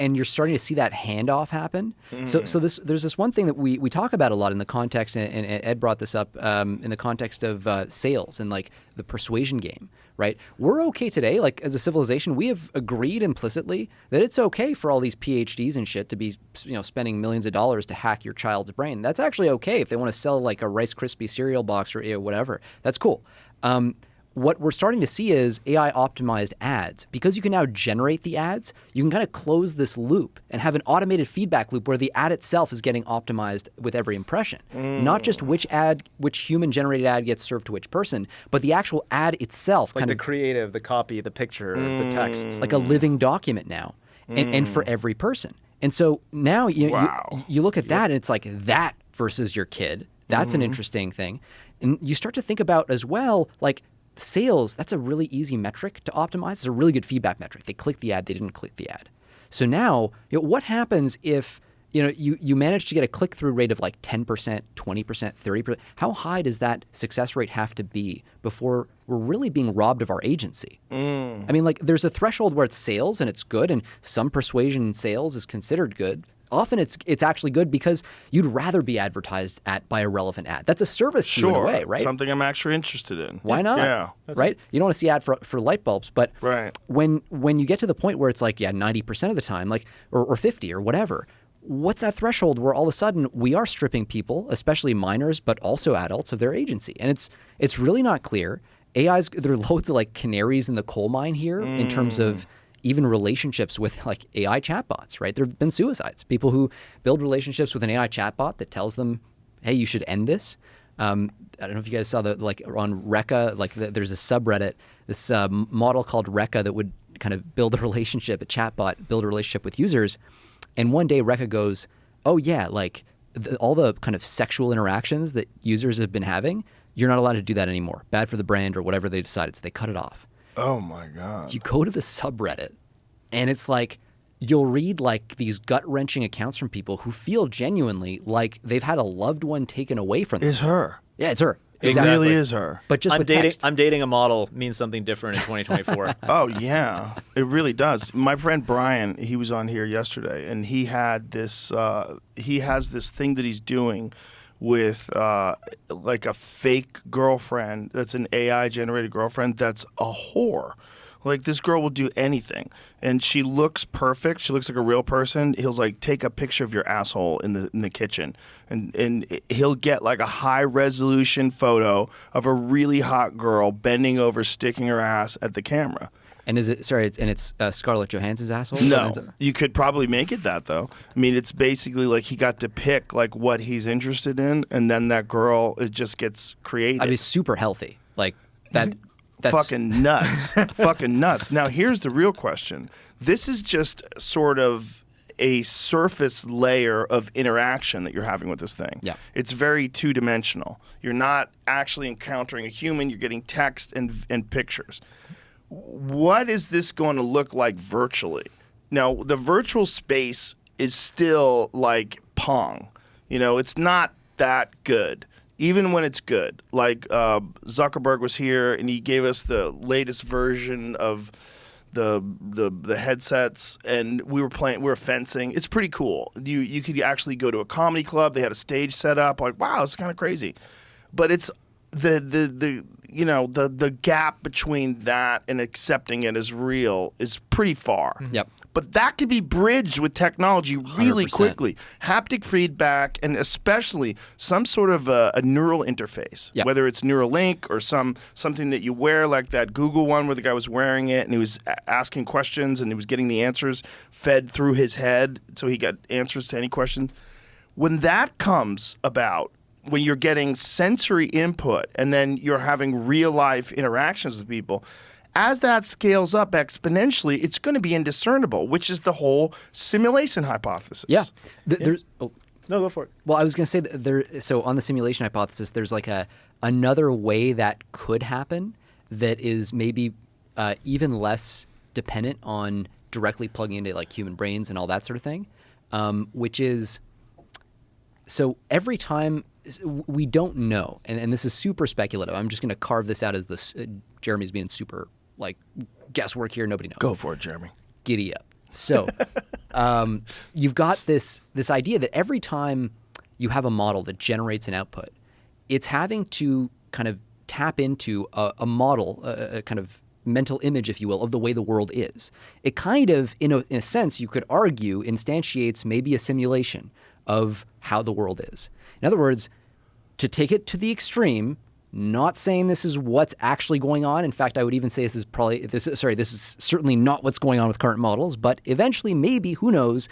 And you're starting to see that handoff happen. Mm-hmm. So there's this one thing that we talk about a lot in the context, and Ed brought this up, in the context of sales and, the persuasion game, right? We're okay today, like as a civilization, we have agreed implicitly that it's okay for all these PhDs and shit to be, spending millions of dollars to hack your child's brain. That's actually okay if they want to sell like a Rice Krispie cereal box or whatever. That's cool. What we're starting to see is AI optimized ads. Because you can now generate the ads, you can kind of close this loop and have an automated feedback loop where the ad itself is getting optimized with every impression. Not just which human generated ad gets served to which person, but the actual ad itself. Like kind the of creative, the copy, the picture, the text. like a living document now, and for every person. And so now you look at that and it's like that versus your kid. That's an interesting thing. And you start to think about as well, like, sales, that's a really easy metric to optimize. It's a really good feedback metric. They clicked the ad, they didn't click the ad. So now, what happens if you manage to get a click-through rate of like 10%, 20%, 30%? How high does that success rate have to be before we're really being robbed of our agency? I mean, like, there's a threshold where it's sales and it's good, and some persuasion in sales is considered good. Often it's actually good because you'd rather be advertised at by a relevant ad. That's a service to you in a way, right? Something I'm actually interested in. Why not? Yeah. Right? You don't want to see ad for light bulbs, but Right. when you get to the point where it's like, 90% of the time, like, or 50 or whatever, what's that threshold where all of a sudden we are stripping people, especially minors, but also adults, of their agency? And it's really not clear. There are loads of like canaries in the coal mine here in terms of even relationships with like AI chatbots, right? There have been suicides. People who build relationships with an AI chatbot that tells them, hey, you should end this. I don't know if you guys saw like on Reka, like there's a subreddit, this model called Reka that would kind of build a relationship, a chatbot, build a relationship with users. And one day Reka goes, oh yeah, like all the kind of sexual interactions that users have been having, you're not allowed to do that anymore. Bad for the brand or whatever they decided. So they cut it off. Oh my God. You go to the subreddit and it's like, you'll read like these gut-wrenching accounts from people who feel genuinely like they've had a loved one taken away from them. It's her. Yeah, it's her. It Exactly. really is her. But just with text. I'm dating a model means something different in 2024. Oh yeah, it really does. My friend Brian, he was on here yesterday, and he had this. He has this thing that he's doing with like a fake girlfriend that's an AI generated girlfriend that's a whore. Like, this girl will do anything, and she looks perfect. She looks like a real person. He'll like take a picture of your asshole in the kitchen, and he'll get like a high resolution photo of a really hot girl bending over, sticking her ass at the camera. And it's Scarlett Johansson's asshole? No, you could probably make it that though. I mean, it's basically like he got to pick like what he's interested in, and then that girl, it just gets created. I mean, super healthy. Like that. That's fucking nuts. Fucking nuts. Now, here's the real question. This is just sort of a surface layer of interaction that you're having with this thing. Yeah. It's very two-dimensional. You're not actually encountering a human. You're getting text and pictures. What is this going to look like virtually? Now, the virtual space is still like Pong. It's not that good. Even when it's good, like Zuckerberg was here and he gave us the latest version of the headsets, and we were fencing. It's pretty cool. You could actually go to a comedy club. They had a stage set up. Like, wow, it's kind of crazy. But it's the gap between that and accepting it as real is pretty far. Yep. But that could be bridged with technology really 100%. quickly. Haptic feedback, and especially some sort of a neural interface, Yep. whether it's Neuralink or something that you wear, like that Google one where the guy was wearing it and he was asking questions and he was getting the answers fed through his head, so he got answers to any question. When that comes about, when you're getting sensory input and then you're having real-life interactions with people, as that scales up exponentially, it's going to be indiscernible, which is the whole simulation hypothesis. Yeah. There's. Oh. No, go for it. Well, I was going to say that so on the simulation hypothesis, there's like another way that could happen that is maybe even less dependent on directly plugging into like human brains and all that sort of thing, which is, so every time we don't know, and this is super speculative. I'm just going to carve this out as this. Jeremy's being super like guesswork here. Nobody knows. Go for it, Jeremy. Giddy up. So you've got this idea that every time you have a model that generates an output, it's having to kind of tap into a model, a kind of mental image, if you will, of the way the world is. It kind of, in a sense, you could argue, instantiates maybe a simulation of how the world is. In other words, to take it to the extreme, not saying this is what's actually going on. In fact, I would even say this is certainly not what's going on with current models, but eventually, maybe, who knows,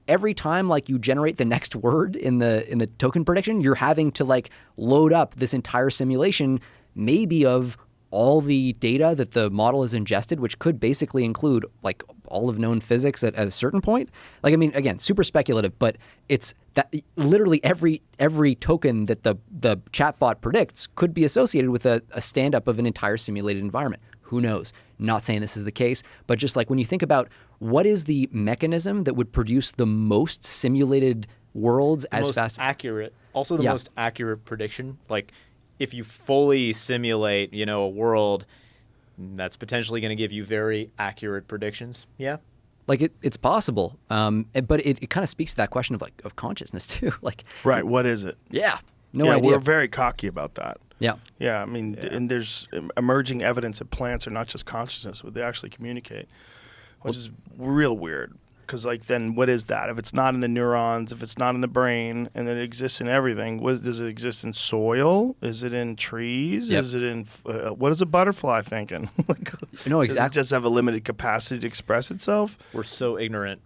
every time like you generate the next word in the token prediction, you're having to like load up this entire simulation, maybe of all the data that the model has ingested, which could basically include like all of known physics at a certain point. Like, I mean, again, super speculative, but it's that literally every token that the chatbot predicts could be associated with a stand-up of an entire simulated environment. Who knows? Not saying this is the case, but just like when you think about what is the mechanism that would produce the most simulated worlds as fast, accurate, also the most accurate prediction. Like, if you fully simulate, a world, that's potentially going to give you very accurate predictions. Yeah. Like it's possible, but it kind of speaks to that question of consciousness too. Like, right, what is it? Yeah, no idea. We're very cocky about that. Yeah, yeah. I mean, and there's emerging evidence that plants are not just consciousness, but they actually communicate, which is real weird. Because then what is that? If it's not in the neurons, if it's not in the brain, and it exists in everything, does it exist in soil? Is it in trees? Yep. Is it in what is a butterfly thinking? No, exactly. Does it just have a limited capacity to express itself? We're so ignorant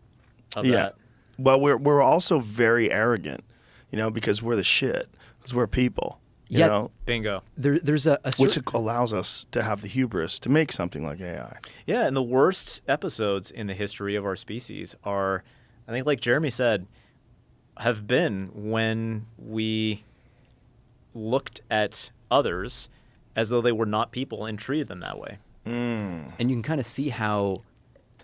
of that. Well, we're also very arrogant, because we're the shit. Because we're people. You know? Bingo. There's which allows us to have the hubris to make something like AI. Yeah, and the worst episodes in the history of our species are, I think, like Jeremy said, have been when we looked at others as though they were not people and treated them that way. And you can kind of see how.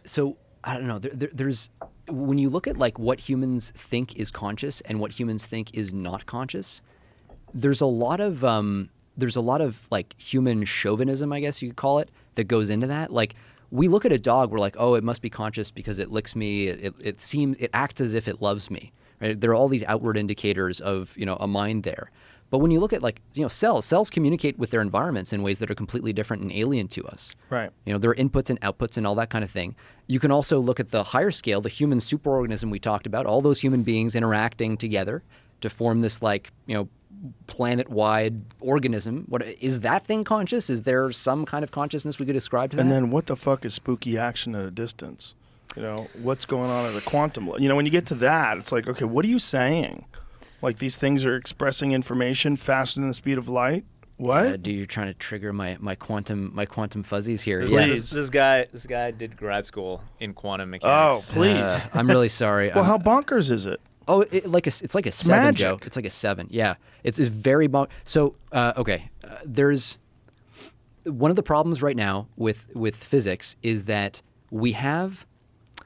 So I don't know. There's when you look at like what humans think is conscious and what humans think is not conscious. There's a lot of like human chauvinism, I guess you could call it, that goes into that. Like, we look at a dog, we're like, oh, it must be conscious because it licks me. It acts as if it loves me. Right? There are all these outward indicators of a mind there. But when you look at cells communicate with their environments in ways that are completely different and alien to us. Right. There are inputs and outputs and all that kind of thing. You can also look at the higher scale, the human superorganism we talked about, all those human beings interacting together to form this planet-wide organism. What is that thing conscious? Is there some kind of consciousness we could ascribe to that? And then what the fuck is spooky action at a distance? What's going on at a quantum level? When you get to that, it's like, okay, what are you saying? Like, these things are expressing information faster than the speed of light? What? Dude, you're trying to trigger my quantum fuzzies here. This guy did grad school in quantum mechanics. Oh, please. I'm really sorry. Well, how bonkers is it? Oh, it's like a 7, magic. Joe. It's like a 7. Yeah, it's very So, okay, there's one of the problems right now with physics is that we have.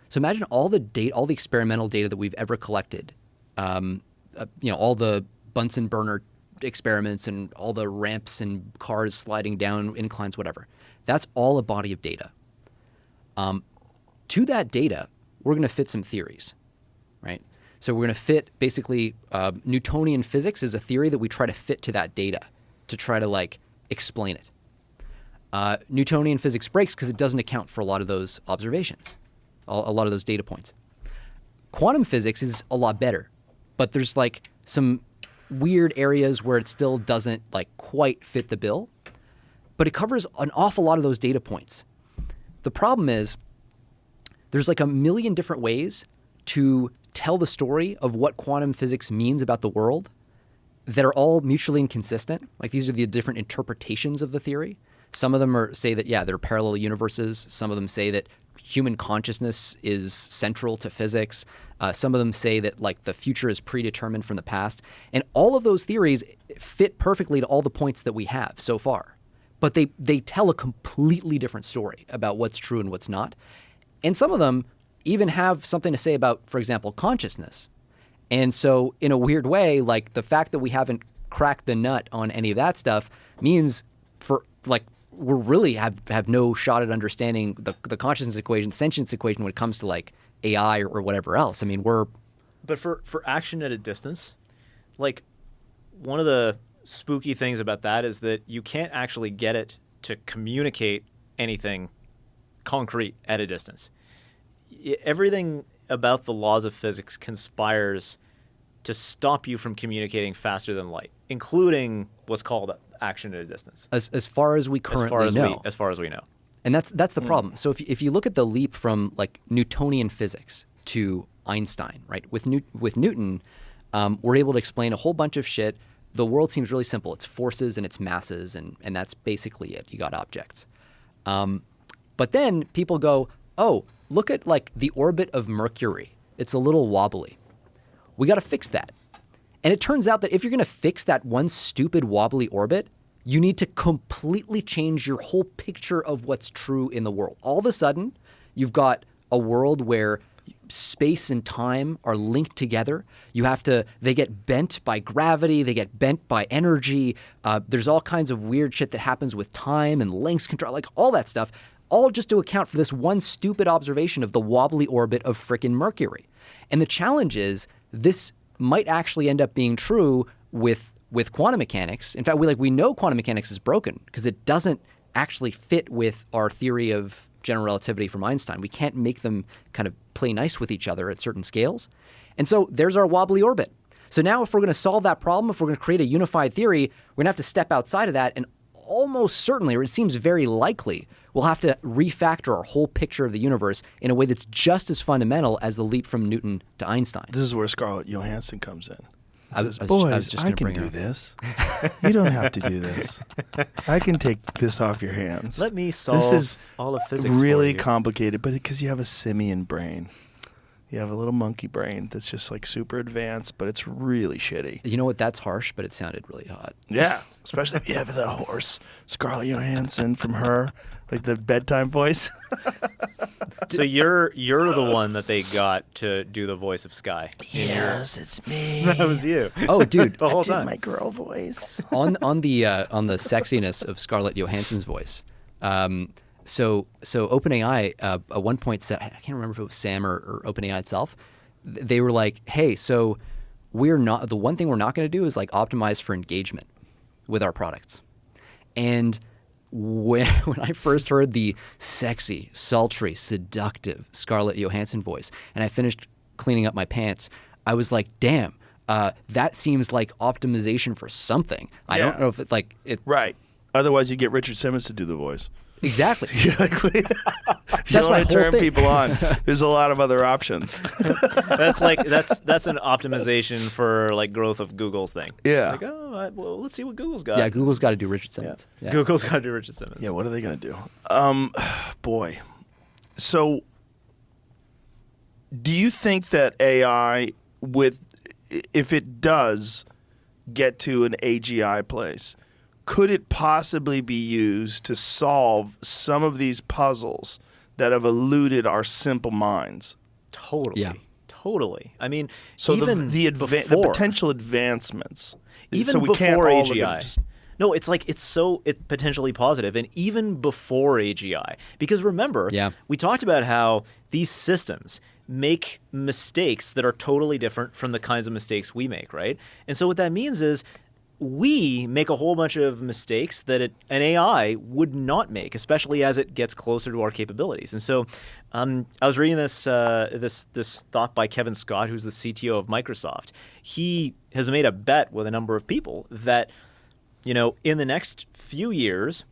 So imagine all the experimental data that we've ever collected. All the Bunsen burner experiments and all the ramps and cars sliding down inclines, whatever. That's all a body of data. To that data, we're going to fit some theories, right? So we're going to fit basically Newtonian physics is a theory that we try to fit to that data to try to explain it. Newtonian physics breaks because it doesn't account for a lot of those observations, a lot of those data points. Quantum physics is a lot better, but there's some weird areas where it still doesn't quite fit the bill, but it covers an awful lot of those data points. The problem is there's a million different ways to tell the story of what quantum physics means about the world that are all mutually inconsistent. These are the different interpretations of the theory. Some of them say that, there are parallel universes. Some of them say that human consciousness is central to physics. Some of them say that the future is predetermined from the past. And all of those theories fit perfectly to all the points that we have so far. But they tell a completely different story about what's true and what's not. And some of them even have something to say about, for example, consciousness. And so in a weird way, the fact that we haven't cracked the nut on any of that stuff means we really have no shot at understanding the consciousness equation, sentience equation when it comes to AI or whatever else. I mean, But for action at a distance, one of the spooky things about that is that you can't actually get it to communicate anything concrete at a distance. Everything about the laws of physics conspires to stop you from communicating faster than light, including what's called action at a distance. As far as we currently know. As far as we know. And that's the problem. So if you look at the leap from like Newtonian physics to Einstein, right? With Newton, we're able to explain a whole bunch of shit. The world seems really simple. It's forces and it's masses, and that's basically it. You got objects. But then people go, oh, look at like the orbit of Mercury. It's a little wobbly. We got to fix that. And it turns out that if you're going to fix that one stupid wobbly orbit, you need to completely change your whole picture of what's true in the world. All of a sudden, you've got a world where space and time are linked together. They get bent by gravity, they get bent by energy. There's all kinds of weird shit that happens with time and length control, like all that stuff, all just to account for this one stupid observation of the wobbly orbit of frickin' Mercury. And the challenge is this might actually end up being true with quantum mechanics. In fact, we know quantum mechanics is broken because it doesn't actually fit with our theory of general relativity from Einstein. We can't make them kind of play nice with each other at certain scales. And so there's our wobbly orbit. So now if we're going to solve that problem, if we're going to create a unified theory, we're going to have to step outside of that, and almost certainly, or it seems very likely, we'll have to refactor our whole picture of the universe in a way that's just as fundamental as the leap from Newton to Einstein. This is where Scarlett Johansson comes in. Says, I was boys, just I gonna can bring her do up. this. You don't have to do this. I can take this off your hands. Let me solve this is all of physics really for you. complicated, but because you have a simian brain. You have a little monkey brain that's just like super advanced, but it's really shitty. You know what? That's harsh, but it sounded really hot. Yeah, especially if you have the horse, Scarlett Johansson from Her, like the bedtime voice. So you're the one that they got to do the voice of Sky. Yes, it's me. That was you. Oh, dude. The whole I did time. my girl voice. on the sexiness of Scarlett Johansson's voice. So OpenAI at one point said, I can't remember if it was Sam or OpenAI itself. They were like, hey, so the one thing we're not going to do is like optimize for engagement with our products. And when I first heard the sexy, sultry, seductive Scarlett Johansson voice, and I finished cleaning up my pants, I was like, damn, that seems like optimization for something. I don't know if it like it. Right. Otherwise, you get Richard Simmons to do the voice. Exactly. If you That's don't my want to whole turn thing. people on, there's a lot of other options. That's an optimization for like growth of Google's thing. Yeah. It's like, well, let's see what Google's got. Yeah, Google's got to do Richard Simmons. Yeah. Google's got to do Richard Simmons. Yeah, what are they going to do? Boy. So, do you think that AI, if it does get to an AGI place, could it possibly be used to solve some of these puzzles that have eluded our simple minds? Totally. Yeah. Totally. I mean, So even the before, potential advancements, even so we before can't all look AGI. at just- No, it's like it's potentially positive, and even before AGI, because remember, Yeah. we talked about how these systems make mistakes that are totally different from the kinds of mistakes we make, right? And so what that means is we make a whole bunch of mistakes that an AI would not make, especially as it gets closer to our capabilities. And so I was reading this thought by Kevin Scott, who's the CTO of Microsoft. He has made a bet with a number of people that, in the next few years,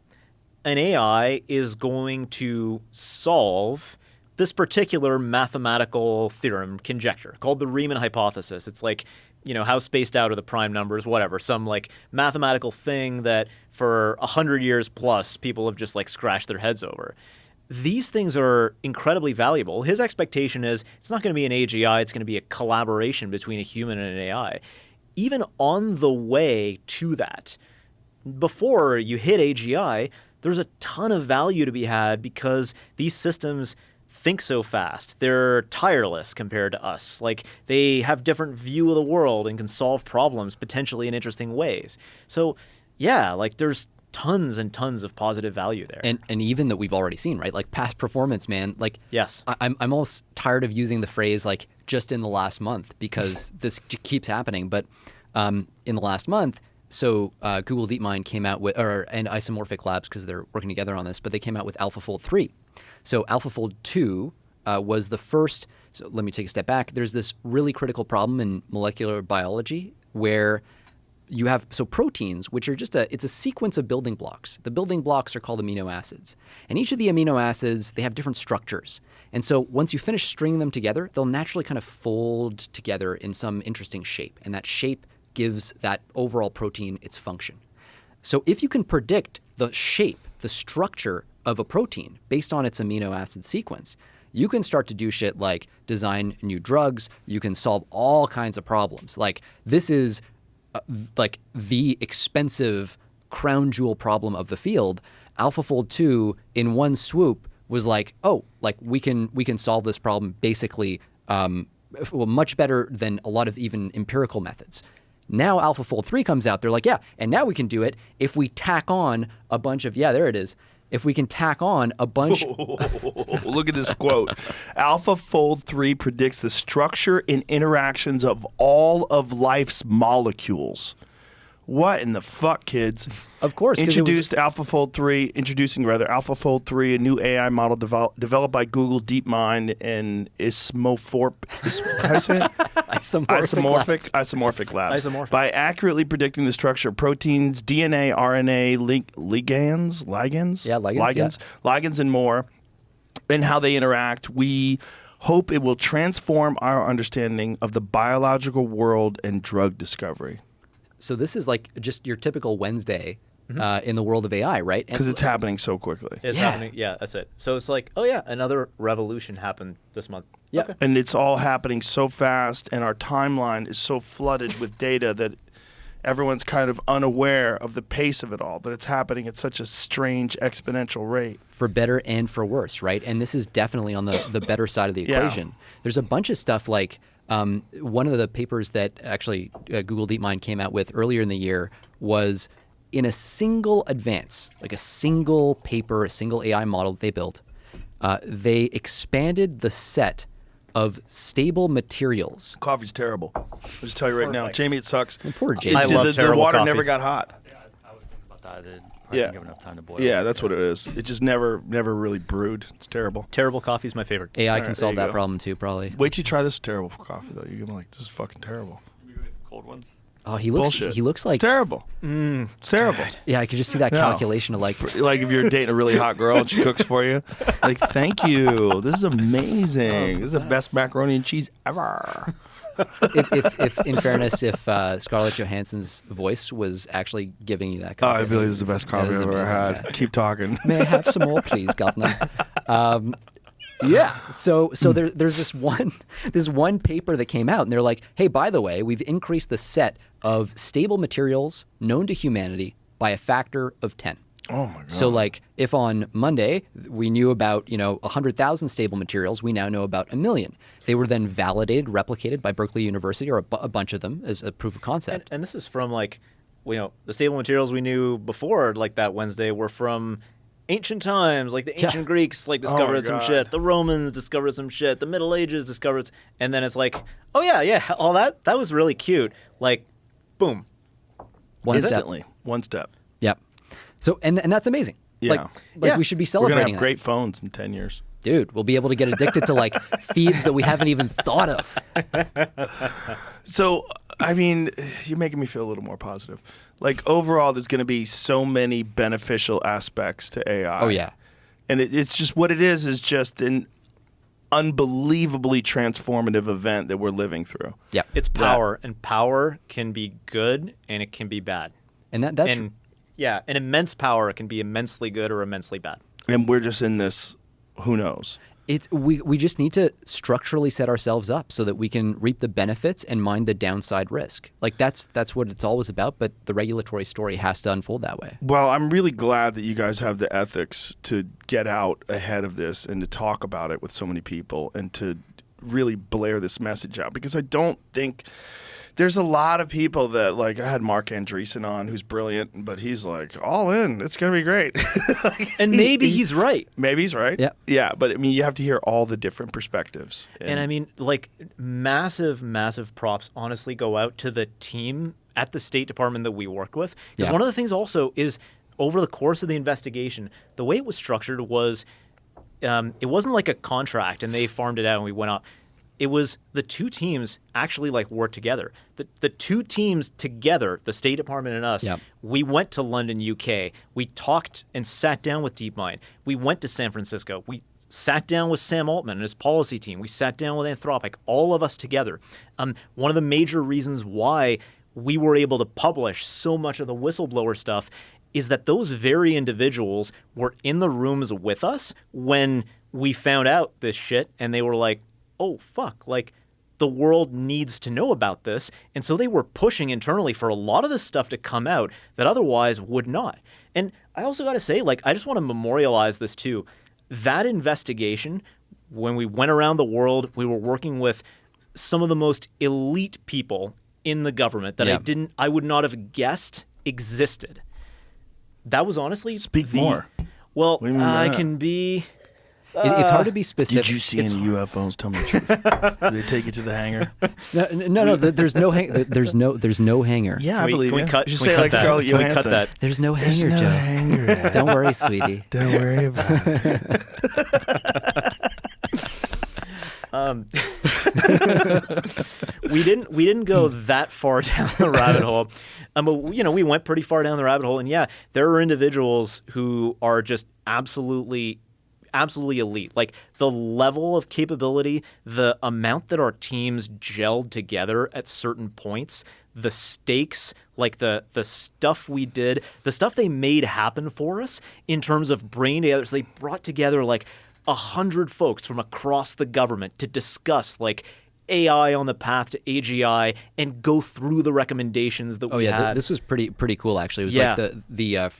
an AI is going to solve this particular mathematical theorem conjecture called the Riemann hypothesis. It's like, how spaced out are the prime numbers, whatever, some like mathematical thing that for 100 years plus people have just like scratched their heads over. These things are incredibly valuable. His expectation is it's not going to be an AGI, it's going to be a collaboration between a human and an AI. Even on the way to that, before you hit AGI, there's a ton of value to be had because these systems think so fast. They're tireless compared to us. Like, they have different view of the world and can solve problems potentially in interesting ways. So, yeah, like there's tons and tons of positive value there. And even that we've already seen, right? Like past performance, man. Like, yes. I'm almost tired of using the phrase like just in the last month because this keeps happening. But in the last month, Google DeepMind came out with, and Isomorphic Labs, because they're working together on this, but they came out with AlphaFold 3. So AlphaFold 2 was the first. So let me take a step back. There's this really critical problem in molecular biology where you have proteins, which are it's a sequence of building blocks. The building blocks are called amino acids. And each of the amino acids, they have different structures. And so once you finish stringing them together, they'll naturally kind of fold together in some interesting shape. And that shape gives that overall protein its function. So if you can predict the shape, the structure of a protein based on its amino acid sequence, you can start to do shit like design new drugs. You can solve all kinds of problems. Like this is like the expensive crown jewel problem of the field. AlphaFold 2 in one swoop was like, oh, like we can solve this problem basically much better than a lot of even empirical methods. Now AlphaFold 3 comes out, they're like, yeah, and now we can do it if we tack on a bunch of, there it is. If we can tack on a bunch. Look at this quote. AlphaFold 3 predicts the structure and interactions of all of life's molecules. What in the fuck, kids? Of course. Introducing AlphaFold 3, a new AI model developed by Google DeepMind and how do you say it? Isomorphic Labs. By accurately predicting the structure of proteins, DNA, RNA, ligands, and more, and how they interact, we hope it will transform our understanding of the biological world and drug discovery. So this is like just your typical Wednesday in the world of AI, right? Because it's happening so quickly. It's happening. Yeah, that's it. So it's like, oh yeah, another revolution happened this month. Yeah. Okay. And it's all happening so fast, and our timeline is so flooded with data that everyone's kind of unaware of the pace of it all, that it's happening at such a strange exponential rate. For better and for worse, right? And this is definitely on the better side of the equation. There's a bunch of stuff like one of the papers that actually Google DeepMind came out with earlier in the year was in a single advance, like a single paper, a single AI model that they built, they expanded the set of stable materials. Coffee's terrible. I'll just tell you right now. Jamie, it sucks. Poor Jamie. I love the terrible water coffee. never got hot. Yeah, I was thinking about that. I didn't give enough time to boil. Yeah, that's what it is. It just never really brewed. It's terrible. Terrible coffee is my favorite. AI All can right, solve there you that go. problem too, probably. Wait till you try this terrible coffee, though. You're going to be like, this is fucking terrible. Can we go get some cold ones? Oh, he looks Bullshit. like It's terrible. It's terrible. yeah. I could just see that No. calculation of like Like if you're dating a really hot girl and she cooks for you, like, thank you. This is amazing. This is the best macaroni and cheese ever. if in fairness, if Scarlett Johansson's voice was actually giving you that Oh, coffee. I believe this is the best coffee is I've ever amazing, had. yeah. Keep talking. May I have some more, please, Governor? Yeah. So there's this one paper that came out, and they're like, hey, by the way, we've increased the set of stable materials known to humanity by a factor of 10. Oh, my God. So like if on Monday we knew about 100,000 stable materials, we now know about 1 million. They were then validated, replicated by Berkeley University, or a bunch of them, as a proof of concept. And this is from like, the stable materials we knew before, like that Wednesday, were from ancient times. Like the ancient Greeks discovered some God. shit. The Romans discovered some shit. The Middle Ages discovered, and then it's like, oh yeah, all that was really cute. Like, boom. One step. Instantly. One step. Yep. So and that's amazing. Yeah. Like we should be We're celebrating going to have that. great phones in 10 years. Dude, we'll be able to get addicted to like feeds that we haven't even thought of. So, I mean, you're making me feel a little more positive. Like, overall, there's going to be so many beneficial aspects to AI. Oh yeah. And it's just what it is just an unbelievably transformative event that we're living through. Yep. It's power, and power can be good and it can be bad. And that's And yeah, an immense power can be immensely good or immensely bad. And we're just in this, who knows? we just need to structurally set ourselves up so that we can reap the benefits and mind the downside risk. Like that's what it's always about, but the regulatory story has to unfold that way. Well, I'm really glad that you guys have the ethics to get out ahead of this and to talk about it with so many people and to really blare this message out, because I don't think there's a lot of people that, like, I had Mark Andreessen on, who's brilliant, but he's like, all in, it's going to be great. And maybe he's right. Maybe he's right. Yeah. Yeah, but I mean, you have to hear all the different perspectives. And I mean, like, massive, massive props honestly go out to the team at the State Department that we work with. Because Yeah. one of the things also is over the course of the investigation, the way it was structured was it wasn't like a contract and they farmed it out and we went up. It was the two teams actually like worked together. The two teams together, the State Department and us, Yep. we went to London, UK. We talked and sat down with DeepMind. We went to San Francisco. We sat down with Sam Altman and his policy team. We sat down with Anthropic, all of us together. One of the major reasons why we were able to publish so much of the whistleblower stuff is that those very individuals were in the rooms with us when we found out this shit, and they were like, oh, fuck, like, the world needs to know about this. And so they were pushing internally for a lot of this stuff to come out that otherwise would not. And I also got to say, like, I just want to memorialize this too. That investigation, when we went around the world, we were working with some of the most elite people in the government that Yeah. I would not have guessed existed. That was honestly Speak more. Well, What do you mean by I that? can be. It's hard to be specific. Did you see any UFOs? Tell me the truth. Did they take you to the hangar? No. There's no there's no hanger. Yeah, I Can we- believe can we you. cut- You should can we say cut like that? Scarlett Can we cut Johansson. that? There's no There's hanger, no Joe. hanger. Don't worry, sweetie. Don't worry about it. We didn't go that far down the rabbit hole. But, you know, we went pretty far down the rabbit hole, and yeah, there are individuals who are just absolutely elite. Like the level of capability, the amount that our teams gelled together at certain points, the stakes, like the stuff we did, the stuff they made happen for us in terms of bringing together. So they brought together like 100 folks from across the government to discuss like AI on the path to AGI and go through the recommendations that Oh we yeah, had. this was pretty cool actually. It was Yeah. like the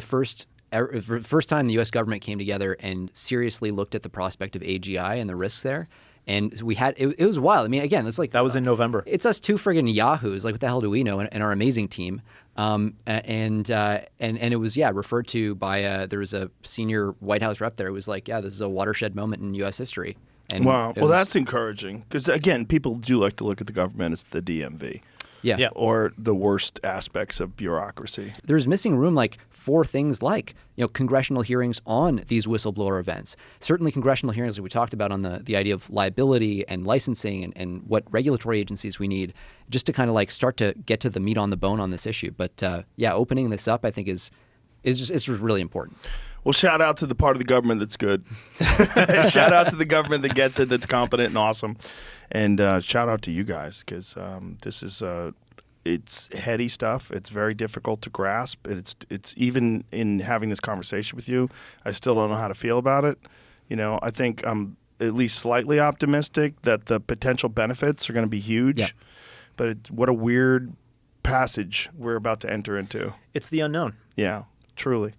first time the U.S. government came together and seriously looked at the prospect of AGI and the risks there. And we had it was wild. I mean, again, it's like That was in November. It's us two friggin' yahoos. Like, what the hell do we know? And our amazing team. And it was referred to by there was a senior White House rep there. It was like, yeah, this is a watershed moment in U.S. history. And Wow. it Well, was- that's encouraging because, again, people do like to look at the government as the DMV yeah. or the worst aspects of bureaucracy. There's missing room like for things like, you know, congressional hearings on these whistleblower events. Certainly congressional hearings that we talked about on the idea of liability and licensing and what regulatory agencies we need just to kind of like start to get to the meat on the bone on this issue. But opening this up I think is just really important. Well, shout out to the part of the government that's good. Shout out to the government that gets it, that's competent and awesome. And shout out to you guys because this is it's heady stuff. It's very difficult to grasp. And it's even in having this conversation with you, I still don't know how to feel about it. You know, I think I'm at least slightly optimistic that the potential benefits are going to be huge. Yeah. But what a weird passage we're about to enter into. It's the unknown. Yeah, truly.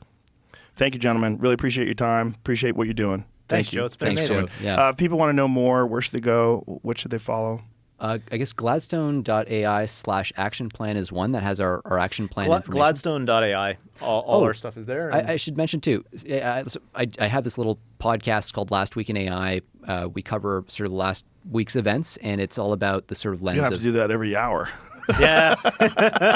Thank you, gentlemen. Really appreciate your time. Appreciate what you're doing. Thanks, Thank you. Joe. It's been Thanks, amazing. Joe. Yeah. If people want to know more, where should they go? What should they follow? I guess Gladstone.ai/action plan is one that has our action plan information. Gladstone.ai. All Oh, our stuff is there. I should mention too, I have this little podcast called Last Week in AI. We cover sort of the last week's events, and it's all about the sort of lens You're going to of have to do that every hour. yeah.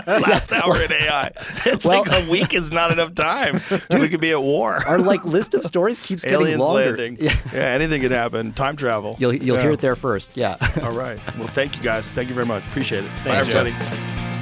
Last hour in AI. It's like a week is not enough time. We could be at war. our like list of stories keeps getting Aliens longer. landing. Yeah. Yeah, anything can happen. Time travel. You'll Yeah. hear it there first. Yeah. All right. Well, thank you guys. Thank you very much. Appreciate it. Thanks, Bye, Joe. everybody.